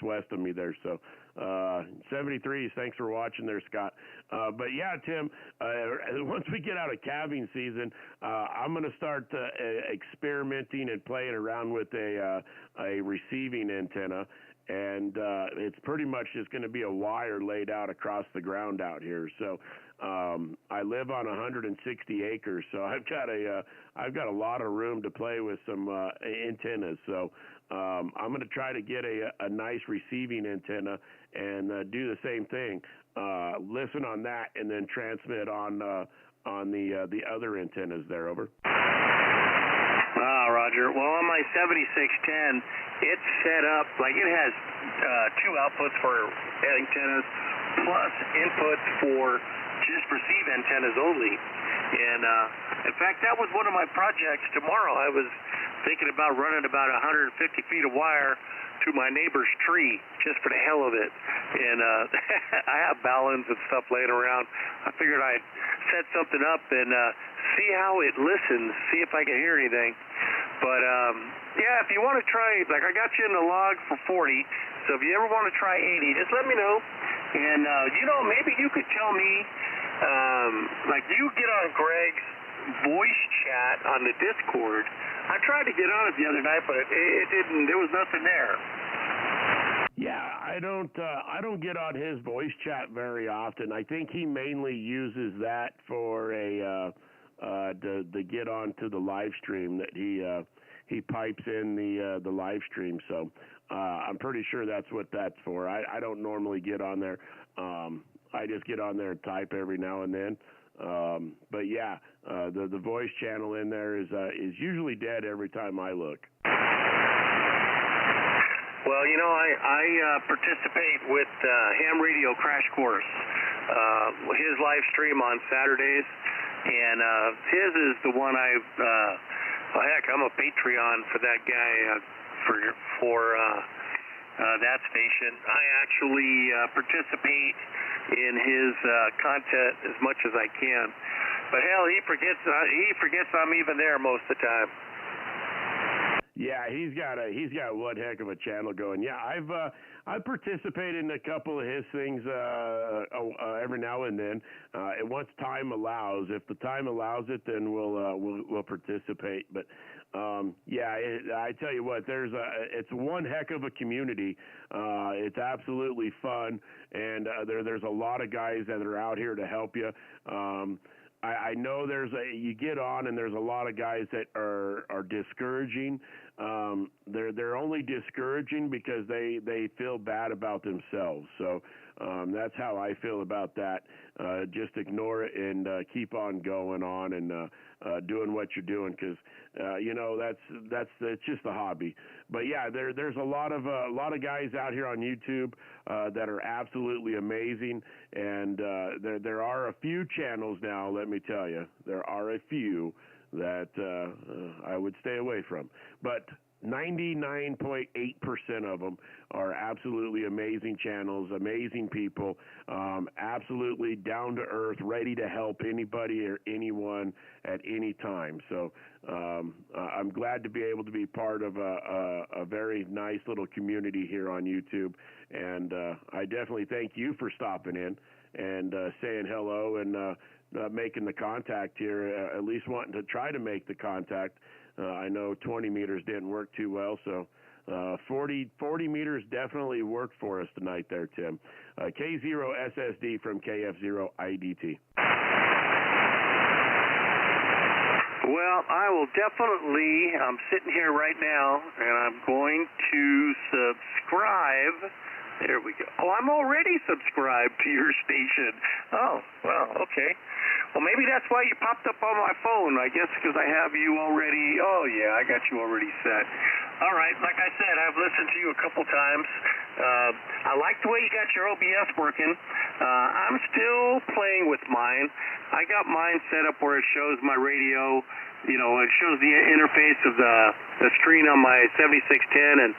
west of me there. So 73s, thanks for watching there, Scott. But yeah, Tim, once we get out of calving season, I'm going to start experimenting and playing around with a receiving antenna. And it's pretty much just going to be a wire laid out across the ground out here. So I live on 160 acres, so I've got a lot of room to play with some antennas. So I'm going to try to get a nice receiving antenna and do the same thing. Listen on that, and then transmit on the other antennas there. Over. Roger. Well, on my 7610, it's set up like it has two outputs for antennas plus inputs for just receive antennas only. And in fact, that was one of my projects tomorrow. I was thinking about running about 150 feet of wire to my neighbor's tree just for the hell of it. And I have balance and stuff laying around. I figured I'd set something up and see how it listens, see if I can hear anything. But yeah, if you want to try, like I got you in the log for 40, so if you ever want to try 80, just let me know. And maybe you could tell me, like you get on Greg's voice chat on the Discord. I tried to get on it the other night, but it didn't. There was nothing there. Yeah, I don't get on his voice chat very often. I think he mainly uses that for to get onto the live stream that he pipes in the live stream. So I'm pretty sure that's what that's for. I don't normally get on there. I just get on there and type every now and then. But yeah, the voice channel in there is usually dead every time I look. Well, I participate with Ham Radio Crash Course, his live stream on Saturdays, and his is the one I'm a Patreon for that guy for that station. I actually participate in his content as much as I can, but hell, he forgets I'm even there most of the time. Yeah, he's got one heck of a channel going. Yeah, I've participated in a couple of his things every now and then. And once time allows, if the time allows it, then we'll participate. But yeah, I tell you what, it's one heck of a community. It's absolutely fun, and there's a lot of guys that are out here to help you. I know you get on and there's a lot of guys that are discouraging. They're only discouraging because they feel bad about themselves. So that's how I feel about that. Just ignore it and keep on going on and doing what you're doing, because it's just a hobby. But yeah, there's a lot of guys out here on YouTube that are absolutely amazing, and there are a few channels now. Let me tell you, there are a few that I would stay away from, but 99.8% of them are absolutely amazing channels, amazing people, absolutely down to earth, ready to help anybody or anyone at any time. So I'm glad to be able to be part of a very nice little community here on YouTube, and I definitely thank you for stopping in and saying hello and making the contact here, at least wanting to try to make the contact. I know 20 meters didn't work too well, so 40 meters definitely worked for us tonight there, Tim. K0SSD from KF0IDT. Well, I will definitely, I'm sitting here right now, and I'm going to subscribe. There we go. Oh, I'm already subscribed to your station. Oh, well, okay. Well, maybe that's why you popped up on my phone. I guess because I have you already. Oh, yeah, I got you already set. All right, like I said, I've listened to you a couple times. I like the way you got your OBS working. I'm still playing with mine. I got mine set up where it shows my radio. You know, it shows the interface of the screen on my 7610, and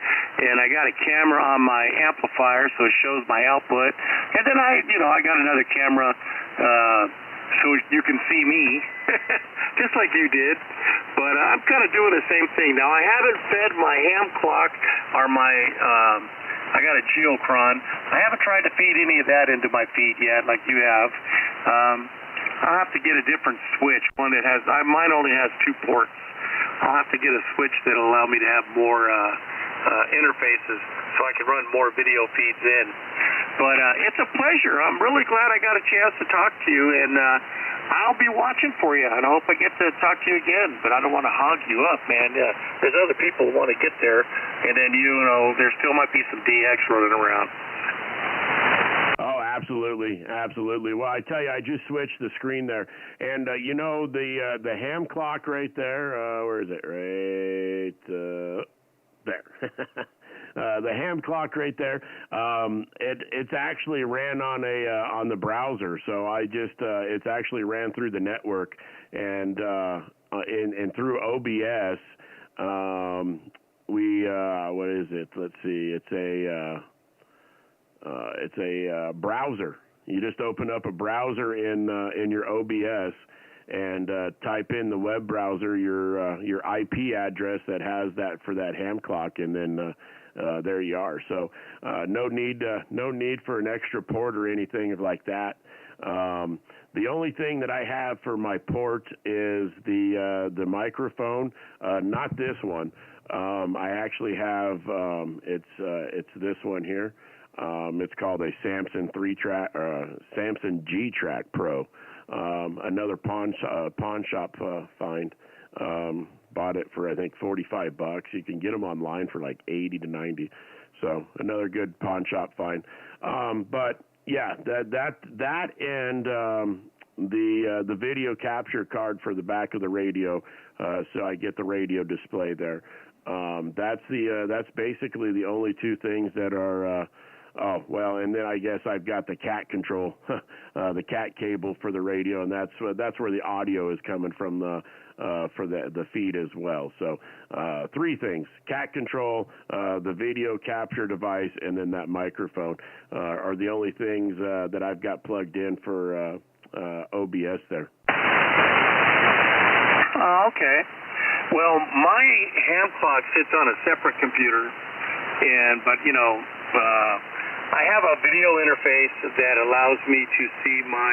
I got a camera on my amplifier, so it shows my output. And then I got another camera so you can see me, just like you did. But I'm kind of doing the same thing. Now, I haven't fed my ham clock or my, I got a geochron. I haven't tried to feed any of that into my feed yet, like you have. I'll have to get a different switch, one that has, mine only has 2 ports. I'll have to get a switch that'll allow me to have more interfaces so I can run more video feeds in. But it's a pleasure. I'm really glad I got a chance to talk to you, and I'll be watching for you, and I hope I get to talk to you again, but I don't want to hog you up, man. There's other people who want to get there, and then, there still might be some DX running around. Oh, absolutely, absolutely. Well, I tell you, I just switched the screen there, and the ham clock right there. Where is it? Right there. The ham clock right there. It's actually ran on the browser, so I just it's actually ran through the network and through OBS. What is it? Let's see. It's a browser. You just open up a browser in your OBS and type in the web browser your IP address that has that for that ham clock, and then there you are. So no need for an extra port or anything like that. The only thing that I have for my port is the microphone, not this one. I actually have it's this one here. It's called a Samson Samson G-Track Pro. Another pawn shop find. Bought it for I think $45. You can get them online for like 80 to 90. So another good pawn shop find. But yeah, that and the video capture card for the back of the radio, so I get the radio display there. That's basically the only 2 things that are. Oh, well, and then I guess I've got the cat control, the cat cable for the radio, and that's where the audio is coming from for the feed as well. So 3 things: cat control, the video capture device, and then that microphone are the only things that I've got plugged in for OBS there. Okay. Well, my ham clock sits on a separate computer, but I have a video interface that allows me to see my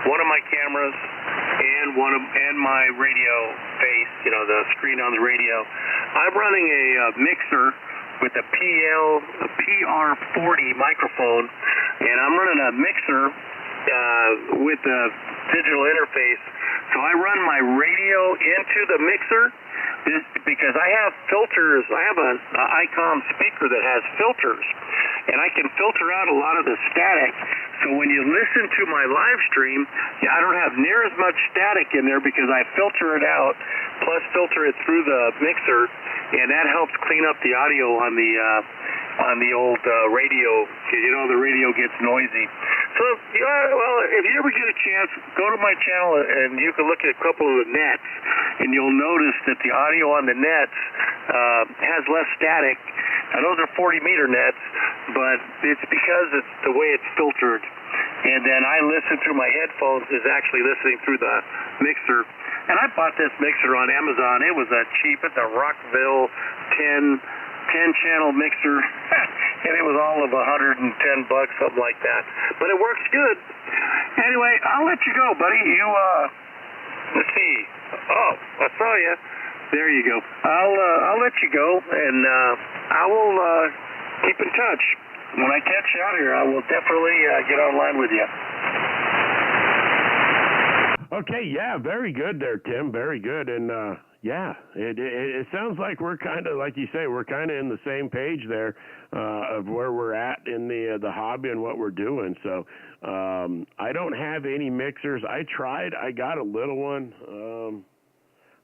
one of my cameras and my radio face, the screen on the radio. I'm running a mixer with a PR40 microphone, and I'm running a mixer with a digital interface. So I run my radio into the mixer because I have filters. I have an ICOM speaker that has filters, and I can filter out a lot of the static. So when you listen to my live stream, I don't have near as much static in there because I filter it out, plus filter it through the mixer, and that helps clean up the audio on the old radio. The radio gets noisy. So, well, if you ever get a chance, go to my channel and you can look at a couple of the nets, and you'll notice that the audio on the nets has less static. Now, those are 40-meter nets, but it's because it's the way it's filtered. And then I listen through my headphones is actually listening through the mixer. And I bought this mixer on Amazon. It was cheap. It's a Rockville 10-channel mixer, and it was all of $110, something like that. But it works good. Anyway, I'll let you go, buddy. Let's see. Oh, I saw you. There you go. I'll let you go, and I will keep in touch. When I catch you out here, I will definitely get online with you. Okay, yeah, very good there, Tim. Very good, and yeah, it sounds like we're kind of, like you say, we're kind of in the same page there of where we're at in the hobby and what we're doing. So I don't have any mixers. I tried. I got a little one.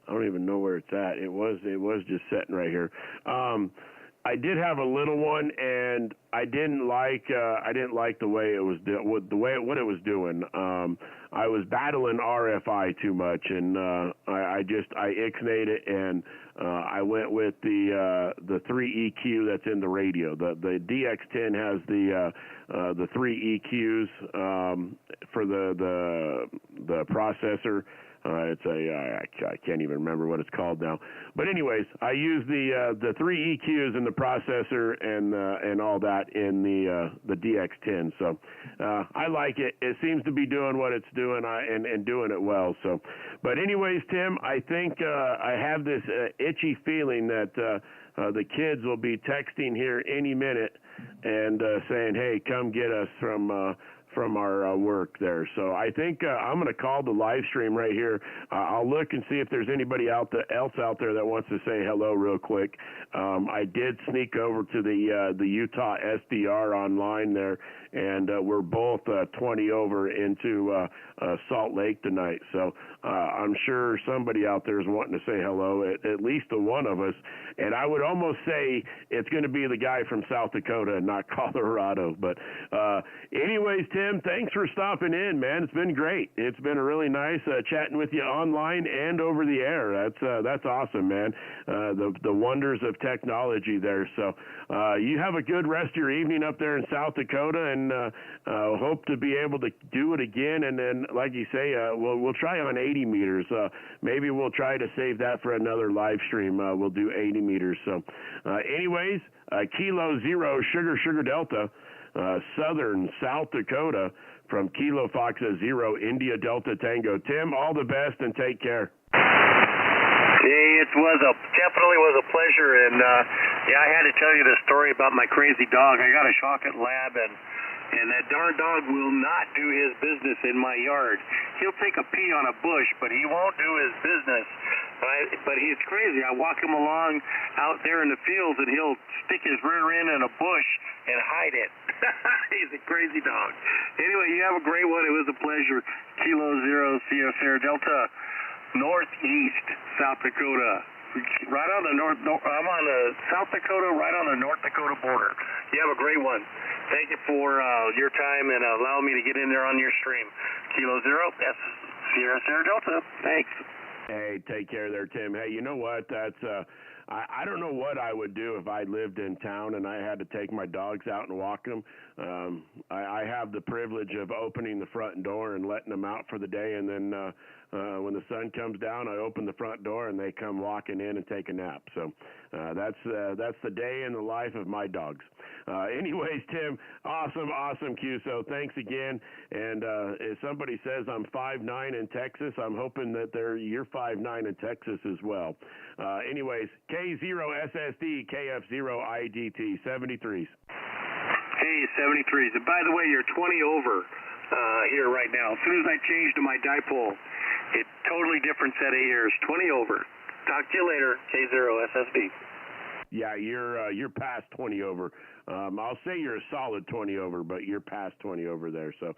I don't even know where it's at. It was just sitting right here. I did have a little one, and I didn't like the way it was what it was doing. I was battling RFI too much, and I ixnayed it, and I went with the 3 EQ that's in the radio. The DX10 has the 3 EQs for the processor. It's I can't even remember what it's called now. But anyways, I use the 3 EQs in the processor and all that in the DX10. So I like it. It seems to be doing what it's doing and doing it well. So, but anyways, Tim, I think I have this itchy feeling that the kids will be texting here any minute and saying, "Hey, come get us from our work there." So I think I'm going to call the live stream right here. I'll look and see if there's anybody else out there that wants to say hello real quick. I did sneak over to the Utah SDR online there, and we're both 20 over into Salt Lake tonight. So I'm sure somebody out there is wanting to say hello, at least the one of us. And I would almost say it's going to be the guy from South Dakota and not Colorado. But anyways, Tim, thanks for stopping in, man. It's been great. It's been a really nice chatting with you online and over the air. That's awesome, man. The wonders of technology there. So you have a good rest of your evening up there in South Dakota, and hope to be able to do it again. And then, like you say, we'll try on 80 meters. Maybe we'll try to save that for another live stream. We'll do 80 meters. So anyways, Kilo Zero Sugar Delta, Southern South Dakota, from Kilo Foxa Zero India Delta Tango. Tim, all the best and take care. Hey, it definitely was a pleasure, and yeah, I had to tell you the story about my crazy dog. I got a Shawkett Lab, and that darn dog will not do his business in my yard. He'll take a pee on a bush, but he won't do his business. But he's crazy. I walk him along out there in the fields, and he'll stick his rear end in a bush and hide it. He's a crazy dog. Anyway, you have a great one. It was a pleasure. Kilo Zero Sierra Delta, Northeast South Dakota. Right on the I'm on the South Dakota, right on the North Dakota border. You have a great one. Thank you for your time and allowing me to get in there on your stream. Kilo Zero, Sierra Delta. Thanks. Hey, take care there, Tim. Hey, you know what? That's I don't know what I would do if I lived in town and I had to take my dogs out and walk them. I have the privilege of opening the front door and letting them out for the day, and then when the sun comes down, I open the front door and they come walking in and take a nap. So that's the day in the life of my dogs. Anyways, Tim, awesome Q. So thanks again. And if somebody says I'm 5'9" in Texas, I'm hoping that you're 5'9" in Texas as well. Anyways, K0SSD, KF0IDT, 73s. Hey, 73s. And by the way, you're 20 over here right now. As soon as I changed to my dipole, it's totally different set of ears. 20 over. Talk to you later, K0SSD. Yeah, you're past 20 over. I'll say you're a solid 20 over, but you're past 20 over there. So,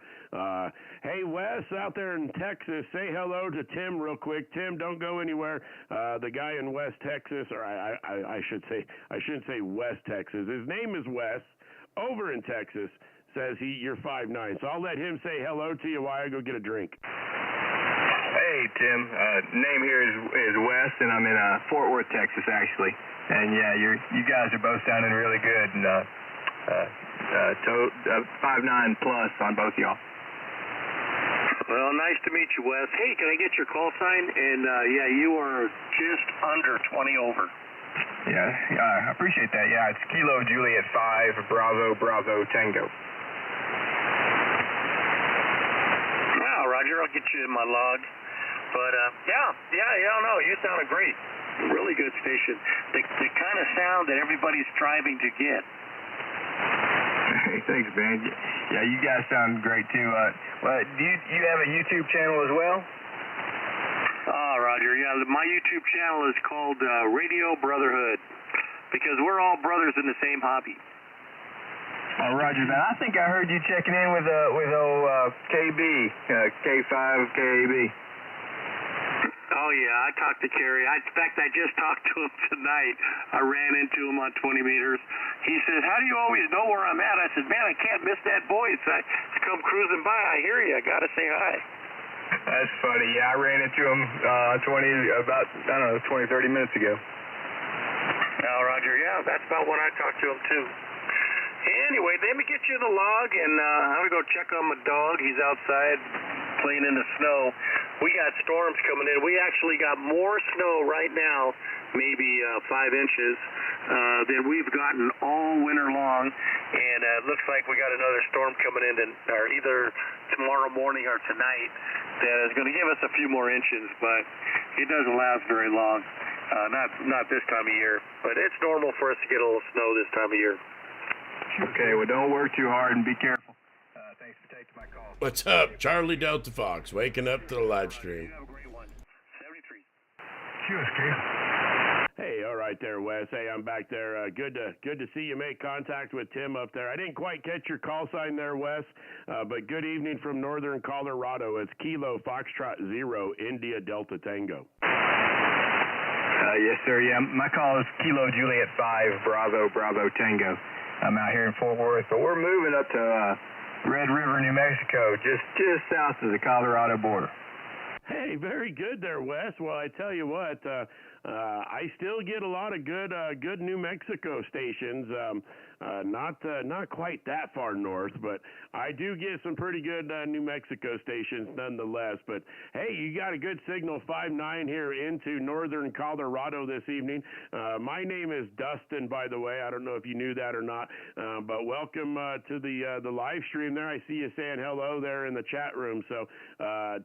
hey, Wes out there in Texas, say hello to Tim real quick. Tim, don't go anywhere. The guy in West Texas, or I shouldn't say West Texas. His name is Wes. Over in Texas, says you're 5'9". So I'll let him say hello to you while I go get a drink. Hey, Tim. Name here is Wes, and I'm in Fort Worth, Texas, actually. And yeah, you guys are both sounding really good, and 5'9" plus on both y'all. Well, nice to meet you, Wes. Hey, can I get your call sign? And yeah, you are just under 20 over. Yeah, I appreciate that. Yeah, it's Kilo Juliet 5 Bravo Tango. Wow, Roger, I'll get you in my log. But no, you sounded great. Really good station. The kind of sound that everybody's striving to get. Hey, thanks, man. Yeah, you guys sound great too. Well, do you have a YouTube channel as well? Roger. Yeah, my YouTube channel is called Radio Brotherhood because we're all brothers in the same hobby. Roger that. I think I heard you checking in with KB, K5 KAB. Oh, yeah, I talked to Kerry. In fact, I just talked to him tonight. I ran into him on 20 meters. He says, how do you always know where I'm at? I said, man, I can't miss that voice. I come cruising by. I hear you. I got to say hi. That's funny. Yeah, I ran into him 20, 30 minutes ago. Now, Roger, yeah, that's about when I talked to him, too. Anyway, let me get you the log, and I'm going to go check on my dog. He's outside playing in the snow. We got storms coming in. We actually got more snow right now, maybe 5 inches, than we've gotten all winter long. And it looks like we got another storm coming in either tomorrow morning or tonight that is going to give us a few more inches, but it doesn't last very long. Not this time of year, but it's normal for us to get a little snow this time of year. Okay, well, don't work too hard and be careful. Thanks for taking my call. What's up? Charlie Delta Fox, waking up to the live stream. QSK. Hey, all right there, Wes. Hey, I'm back there. Good to see you make contact with Tim up there. I didn't quite catch your call sign there, Wes, but good evening from northern Colorado. It's Kilo Foxtrot 0, India Delta Tango. Yes, sir. Yeah, my call is Kilo Juliet 5, Bravo Tango. I'm out here in Fort Worth, but we're moving up to Red River, New Mexico, just south of the Colorado border. Hey, very good there, Wes. Well, I tell you what, I still get a lot of good New Mexico stations. Not quite that far north, but I do get some pretty good New Mexico stations nonetheless. But hey, you got a good signal 5-9 here into northern Colorado this evening. My name is Dustin, by the way. I don't know if you knew that or not, but welcome to the live stream there. I see you saying hello there in the chat room. So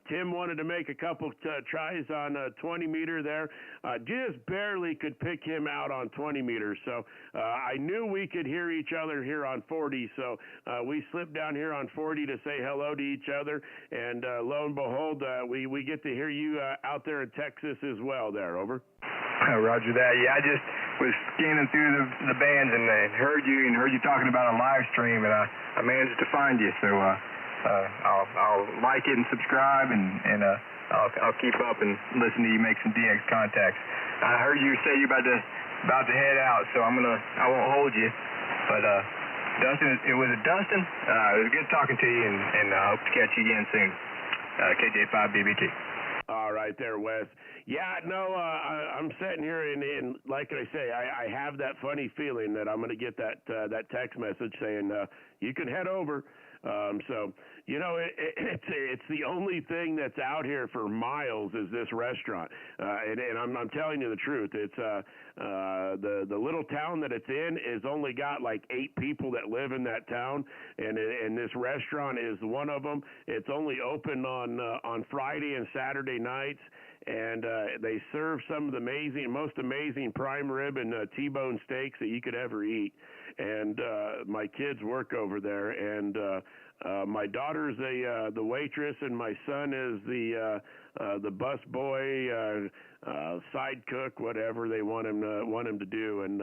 Tim wanted to make a couple tries on 20 meter there. Just barely could pick him out on 20 meters. So I knew we could hear each other here on 40, so we slipped down here on 40 to say hello to each other, and lo and behold, we get to hear you out there in Texas as well there, over. Roger that. Yeah, I just was scanning through the bands and heard you talking about a live stream, and I managed to find you, so I'll like it and subscribe, and I'll keep up and listen to you make some DX contacts. I heard you say you're about to head out, so I won't hold you. But Dustin, was it Dustin? It was good talking to you, and I hope to catch you again soon. KJ5 BBT. All right there, Wes. Yeah, no, I'm sitting here, and like I say, I have that funny feeling that I'm going to get that text message saying you can head over. So, you know, it's the only thing that's out here for miles is this restaurant. And I'm telling you the truth. It's the little town that it's in is only got like 8 people that live in that town, and this restaurant is one of them. It's only open on Friday and Saturday nights. And they serve some of the most amazing prime rib and T-bone steaks that you could ever eat. And my kids work over there, and my daughter's the waitress, and my son is the bus boy, side cook, whatever they want him to do, and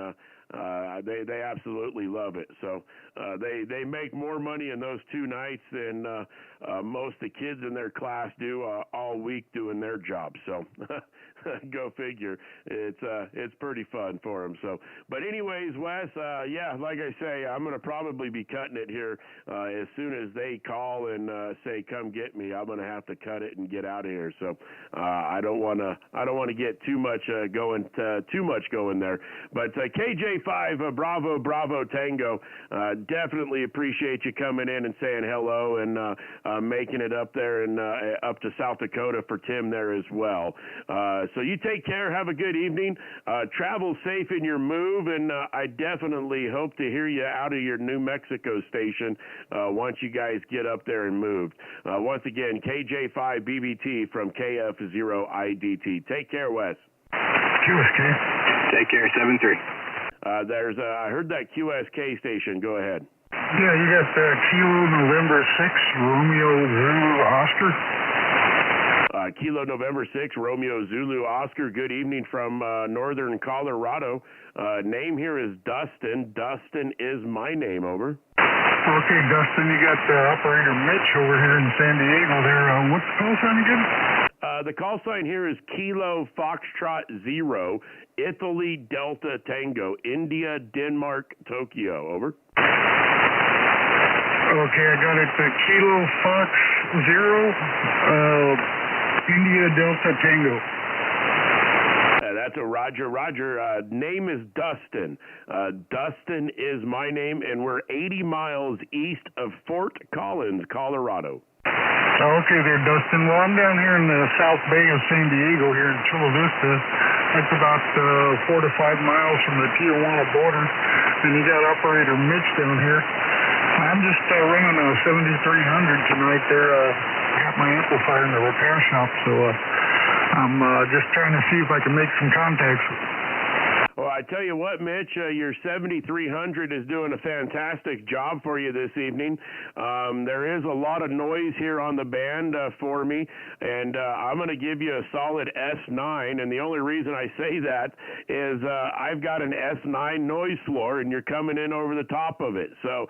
they absolutely love it. So they make more money in those 2 nights than most of the kids in their class do all week doing their job. So go figure. It's pretty fun for them. So, but anyways, Wes, yeah, like I say, I'm gonna probably be cutting it here as soon as they call and say come get me. I'm gonna have to cut it and get out of here. So I don't want to get too much going there. But KJ5 Bravo Tango, definitely appreciate you coming in and saying hello and making it up there and up to South Dakota for Tim there as well. So you take care. Have a good evening. Travel safe in your move, and I definitely hope to hear you out of your New Mexico station once you guys get up there and moved. Once again, KJ5 BBT from KF0IDT. Take care, Wes. QSK. Take care, 7-3. I heard that QSK station. Go ahead. Yeah, you got Kilo November 6, Romeo Zulu Oscar. Kilo November 6, Romeo Zulu Oscar. Good evening from northern Colorado. Name here is Dustin. Dustin is my name, over. Okay, Dustin, you got operator Mitch over here in San Diego there. What's the call sign again? The call sign here is Kilo Foxtrot 0, Italy Delta Tango, India, Denmark, Tokyo, over. Okay, I got it. Kilo Fox 0, India Delta Tango. That's a Roger. Name is Dustin. Dustin is my name, and we're 80 miles east of Fort Collins, Colorado. Okay there, Dustin. Well, I'm down here in the South Bay of San Diego here in Chula Vista. That's about 4 to 5 miles from the Tijuana border. And you got operator Mitch down here. I'm just running a 7300 tonight there. Got my amplifier in the repair shop, so I'm just trying to see if I can make some contacts. Well, I tell you what, Mitch, your 7300 is doing a fantastic job for you this evening. There is a lot of noise here on the band for me, and I'm going to give you a solid S9, and the only reason I say that is I've got an S9 noise floor, and you're coming in over the top of it. So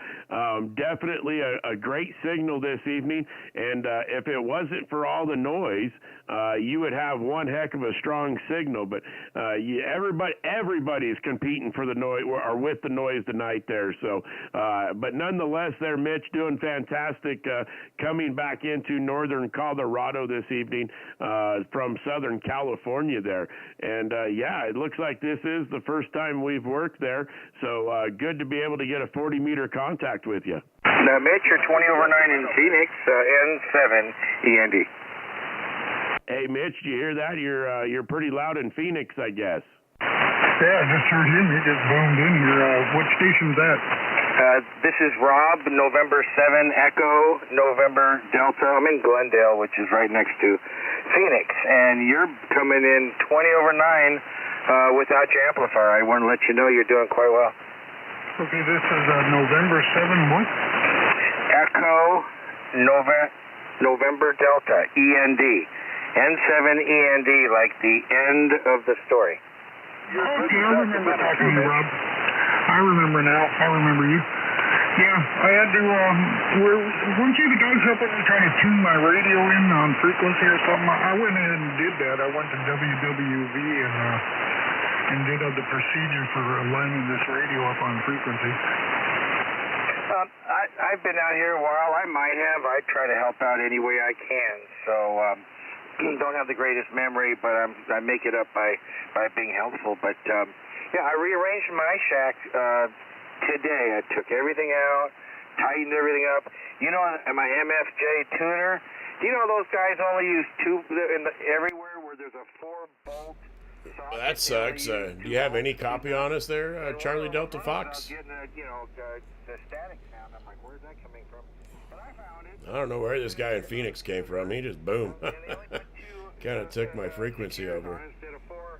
definitely a great signal this evening, and if it wasn't for all the noise, you would have one heck of a strong signal, but everybody is competing for the noise or with the noise tonight there. So, but nonetheless, there, Mitch, doing fantastic. Coming back into northern Colorado this evening from Southern California there, and yeah, it looks like this is the first time we've worked there. So good to be able to get a 40-meter contact with you. Now, Mitch, you're 20/9 in Phoenix, N7 END. Hey, Mitch, do you hear that? You're pretty loud in Phoenix, I guess. Yeah, I just heard him. He just boomed in here. What station's that? This is Rob, November 7, Echo, November Delta. I'm in Glendale, which is right next to Phoenix. And you're coming in 20/9 without your amplifier. I want to let you know you're doing quite well. Okay, this is November 7 what? Echo, November Delta, END. N7 END, like the end of the story. Okay, I remember talking to you, Rob. I remember now. I remember you. Yeah, I had to, weren't you the guys helping me try to tune my radio in on frequency or something? I went ahead and did that. I went to WWV and did the procedure for aligning this radio up on frequency. I've been out here a while. I might have. I try to help out any way I can. So, don't have the greatest memory, but I make it up by being helpful. But yeah, I rearranged my shack today. I took everything out, tightened everything up. You know, my MFJ tuner. Do you know those guys only use two everywhere where there's a 4-bolt? Well, that sucks. Do you have any copy on us there, Charlie Delta Fox? Getting the static sound. I'm like, where's that coming from? But I found it. I don't know where this guy in Phoenix came from. He just boom. Kind of took my frequency over. Instead of 4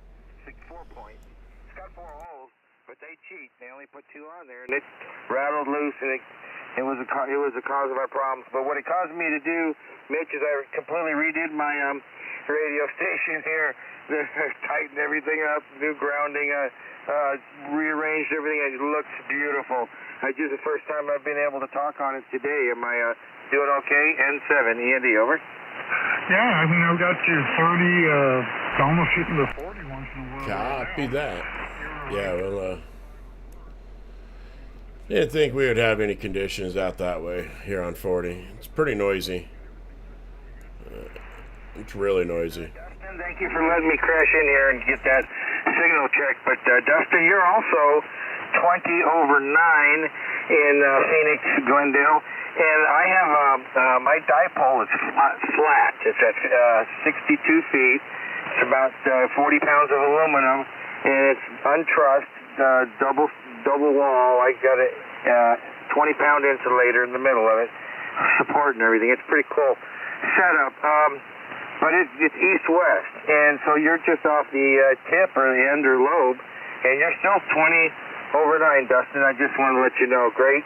points. It's got 4 holes, but they cheat. They only put 2 on there, and it rattled loose, and it was the cause of our problems. But what it caused me to do, Mitch, is I completely redid my radio station here, tightened everything up, new grounding, rearranged everything. It looks beautiful. Just the first time I've been able to talk on it today. Am I doing okay? N7 END, over. Yeah, I mean, I've got you 30, almost hitting the 40 once in a while. Copy that. Yeah, well, didn't think we would have any conditions out that way here on 40. It's pretty noisy. It's really noisy. Dustin, thank you for letting me crash in here and get that signal checked. But Dustin, you're also 20/9 in Phoenix, Glendale. And I have my dipole is flat. It's at 62 feet. It's about 40 pounds of aluminum, and it's untrussed, double wall. I got a 20-pound insulator in the middle of it, support and everything. It's pretty cool setup. But it's east-west, and so you're just off the tip or the end or lobe, and you're still 20/9, Dustin. I just want to let you know, great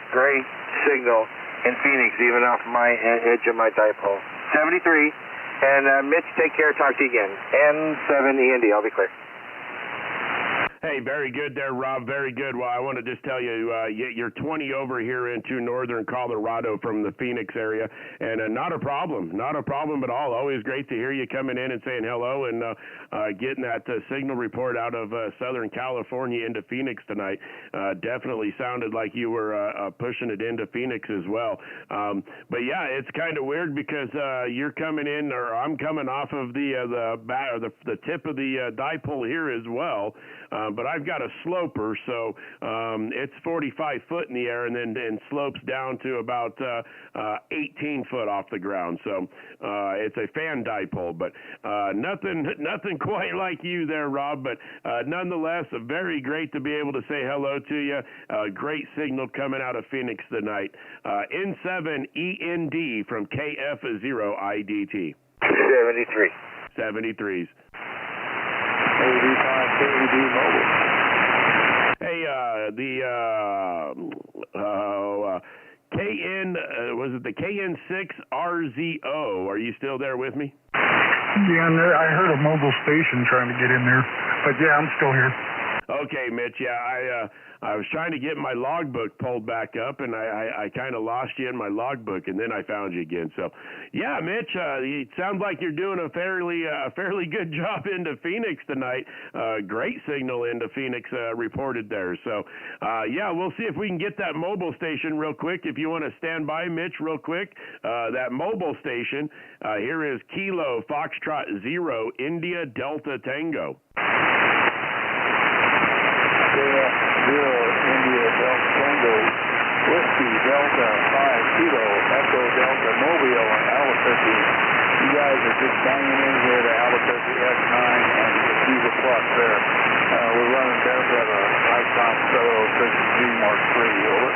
signal in Phoenix, even off my edge of my dipole. 73 And Mitch, take care. Talk to you again. N7END. I'll be clear. Hey, very good there, Rob. Very good. Well, I want to just tell you, you're 20 over here into northern Colorado from the Phoenix area, and not a problem. Not a problem at all. Always great to hear you coming in and saying hello and getting that signal report out of Southern California into Phoenix tonight. Definitely sounded like you were pushing it into Phoenix as well. But, yeah, it's kind of weird because you're coming in, or I'm coming off of the tip of the dipole here as well. But I've got a sloper, so it's 45 foot in the air and then slopes down to about 18 foot off the ground. So it's a fan dipole, but nothing quite like you there, Rob. But nonetheless, very great to be able to say hello to you. Great signal coming out of Phoenix tonight. N7END from KF0IDT. 73. 73s. 85 KED mobile. Hey, was it the KN6RZO? Are you still there with me? Yeah, I heard a mobile station trying to get in there, but yeah, I'm still here. Okay, Mitch. Yeah, I was trying to get my logbook pulled back up, and I kind of lost you in my logbook, and then I found you again. So, yeah, Mitch, it sounds like you're doing a fairly good job into Phoenix tonight. Great signal into Phoenix reported there. So, yeah, we'll see if we can get that mobile station real quick. If you want to stand by, Mitch, real quick, that mobile station here is Kilo Foxtrot 0 India Delta Tango. Zero India Delta Tango, Whiskey Delta 5 Kilo Echo Delta Mobile on Albuquerque. You guys are just banging in here to Albuquerque S9 and the Kiva Plus there. We're running barefoot a Icon 706G Mark III. Over.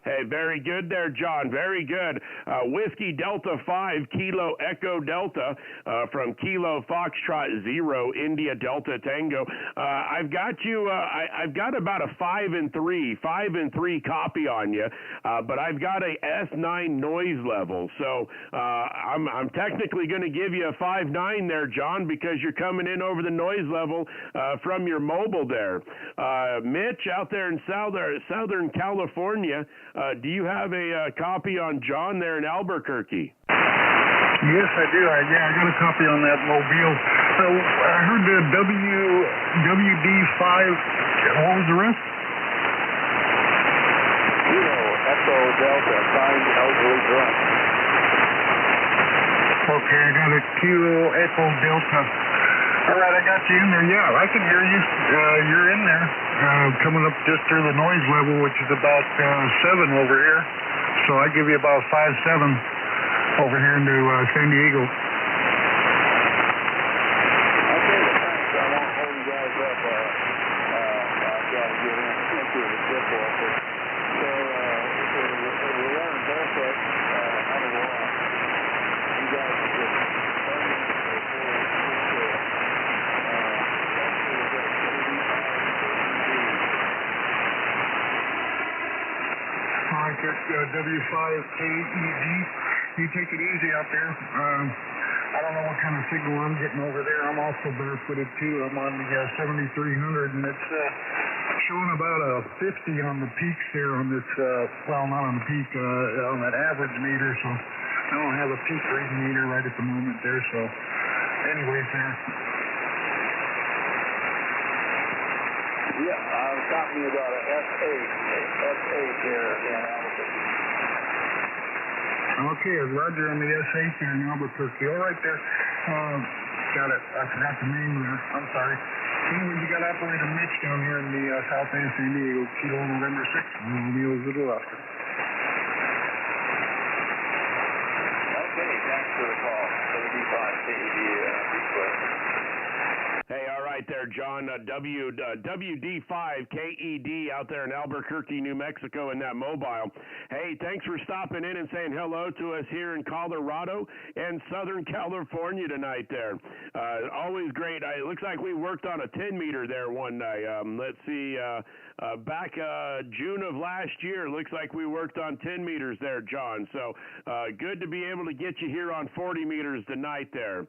Hey, very good there, John. Very good. Whiskey Delta 5 Kilo Echo Delta from Kilo Foxtrot 0 India Delta Tango. I've got you. I've got about a 5 and 3 copy on you, but I've got a S9 noise level. So I'm technically going to give you a 5.9 there, John, because you're coming in over the noise level from your mobile there. Mitch, out there in Southern California. Do you have a copy on John there in Albuquerque? Yes, I do. I got a copy on that mobile. So I heard the WD5. What was the rest? Kilo Echo Delta, signed elderly drunk. Okay, I got a Kilo Echo Delta. All right, I got you in there. Yeah, I can hear you. You're in there. Coming up just through the noise level, which is about 7 over here. So I give you about 5.7 over here into San Diego. Okay, thanks. I won't hold you guys up. I've got to get into the tip off it. So we're running barefoot out of the line. You guys are good. W5KED. You take it easy out there. I don't know what kind of signal I'm getting over there. I'm also barefooted too. I'm on the 7300, and it's showing about a 50 on the peaks there on this, well, not on the peak, on that average meter. So I don't have a peak reading meter right at the moment there. So anyways there. Yeah, I'm talking about a S8 here in Albuquerque. Okay, Roger on the S8 there in Albuquerque. All right there. Got it. I forgot the name there. I'm sorry. Anyways, you got operator Mitch down here in the South End San Diego, Kilo November 6th. Romeo Zulu Oscar. Okay, thanks for the call. 75 KED replay. Hey, all right. right there, John. WD5KED out there in Albuquerque, New Mexico, in that mobile. Hey, thanks for stopping in and saying hello to us here in Colorado and Southern California tonight there. Always great. It looks like we worked on a 10-meter there one night. Let's see, back June of last year, looks like we worked on 10 meters there, John. So good to be able to get you here on 40 meters tonight there.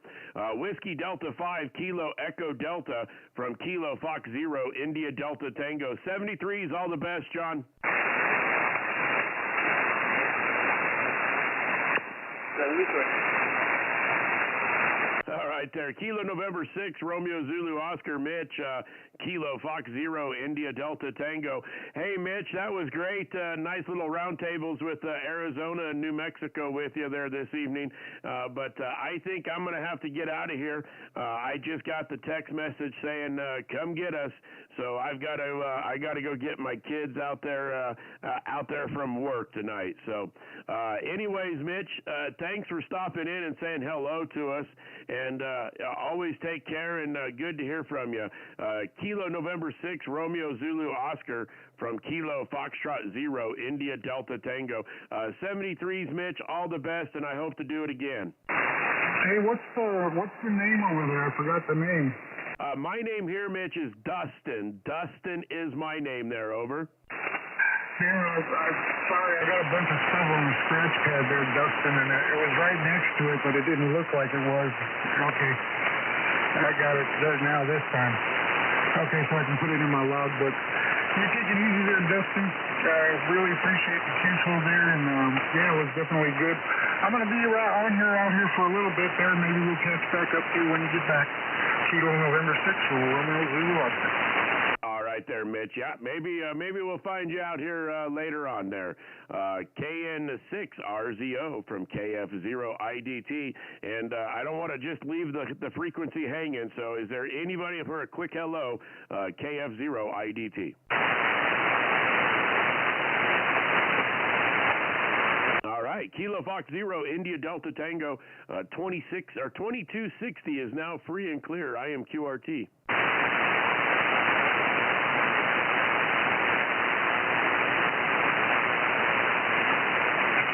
Whiskey Delta 5 Kilo Echo Delta from Kilo Fox Zero India Delta Tango. 73s, all the best, John. 73. All right there. Kilo November 6, Romeo Zulu Oscar Mitch, Kilo Fox Zero India Delta Tango. Hey, Mitch, that was great. Nice little round tables with Arizona and New Mexico with you there this evening. But I think I'm going to have to get out of here. I just got the text message saying, come get us. So I got to go get my kids out there from work tonight. So anyways, Mitch, thanks for stopping in and saying hello to us. And always take care, and good to hear from you. Kilo November 6, Romeo Zulu Oscar from Kilo Foxtrot Zero, India Delta Tango. 73s, Mitch, all the best, and I hope to do it again. Hey, what's the name over there? I forgot the name. My name here, Mitch, is Dustin. Dustin is my name there, over. Yeah, I'm sorry, I got a bunch of stuff on the scratch pad there, Dustin, and it was right next to it, but it didn't look like it was. Okay, I got it now this time. Okay, so I can put it in my logbook. You take it easy there, Dustin. I really appreciate the QSO there, and yeah, it was definitely good. I'm going to be out here for a little bit there. Maybe we'll catch back up to you when you get back. Kilo November 6th for Romeo Zulu Oscar. All right there, Mitch. Yeah, maybe we'll find you out here later on there. KN6RZO from KF0IDT. And I don't want to just leave the frequency hanging, so is there anybody for a quick hello? KF0IDT. All right, Kilo Fox Zero, India Delta Tango, 2260 is now free and clear. I am QRT.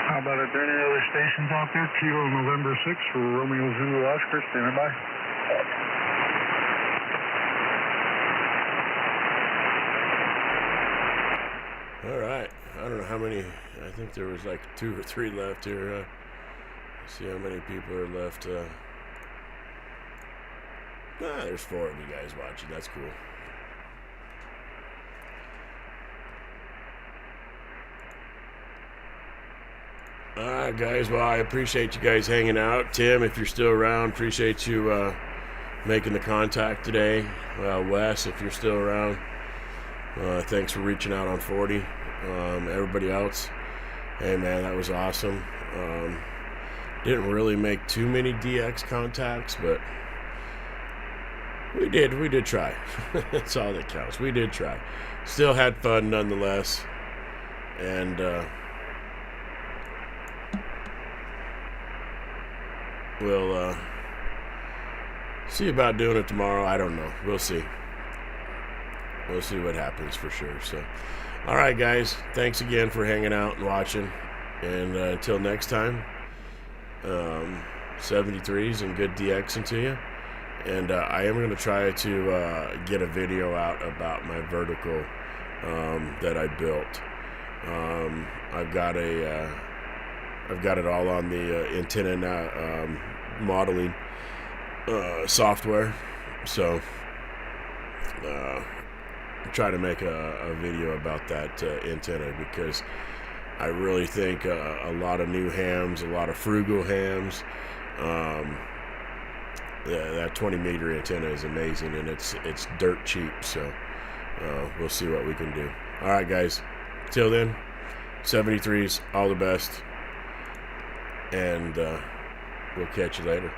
How about it? There any other stations out there? Kilo November 6 for Romeo Zulu Oscar, standing by. All right. I don't know how many. I think there was like 2 or 3 left here. Let's see how many people are left. There's 4 of you guys watching. That's cool. All right, guys. Well, I appreciate you guys hanging out. Tim, if you're still around, appreciate you making the contact today. Wes, if you're still around, thanks for reaching out on 40. Everybody else, hey man, that was awesome. Didn't really make too many DX contacts, but we did try. That's all that counts. We did try. Still had fun nonetheless, and we'll see about doing it tomorrow. I don't know. We'll see. We'll see what happens for sure. So, all right, guys. Thanks again for hanging out and watching. And until next time, 73s and good DXing to you. And I am going to try to get a video out about my vertical that I built. I've got it all on the antenna modeling software. So try to make a video about that antenna, because I really think a lot of new hams, a lot of frugal hams, that 20-meter antenna is amazing, and it's dirt cheap. So we'll see what we can do. All right, guys. Till then, 73s, all the best, and we'll catch you later.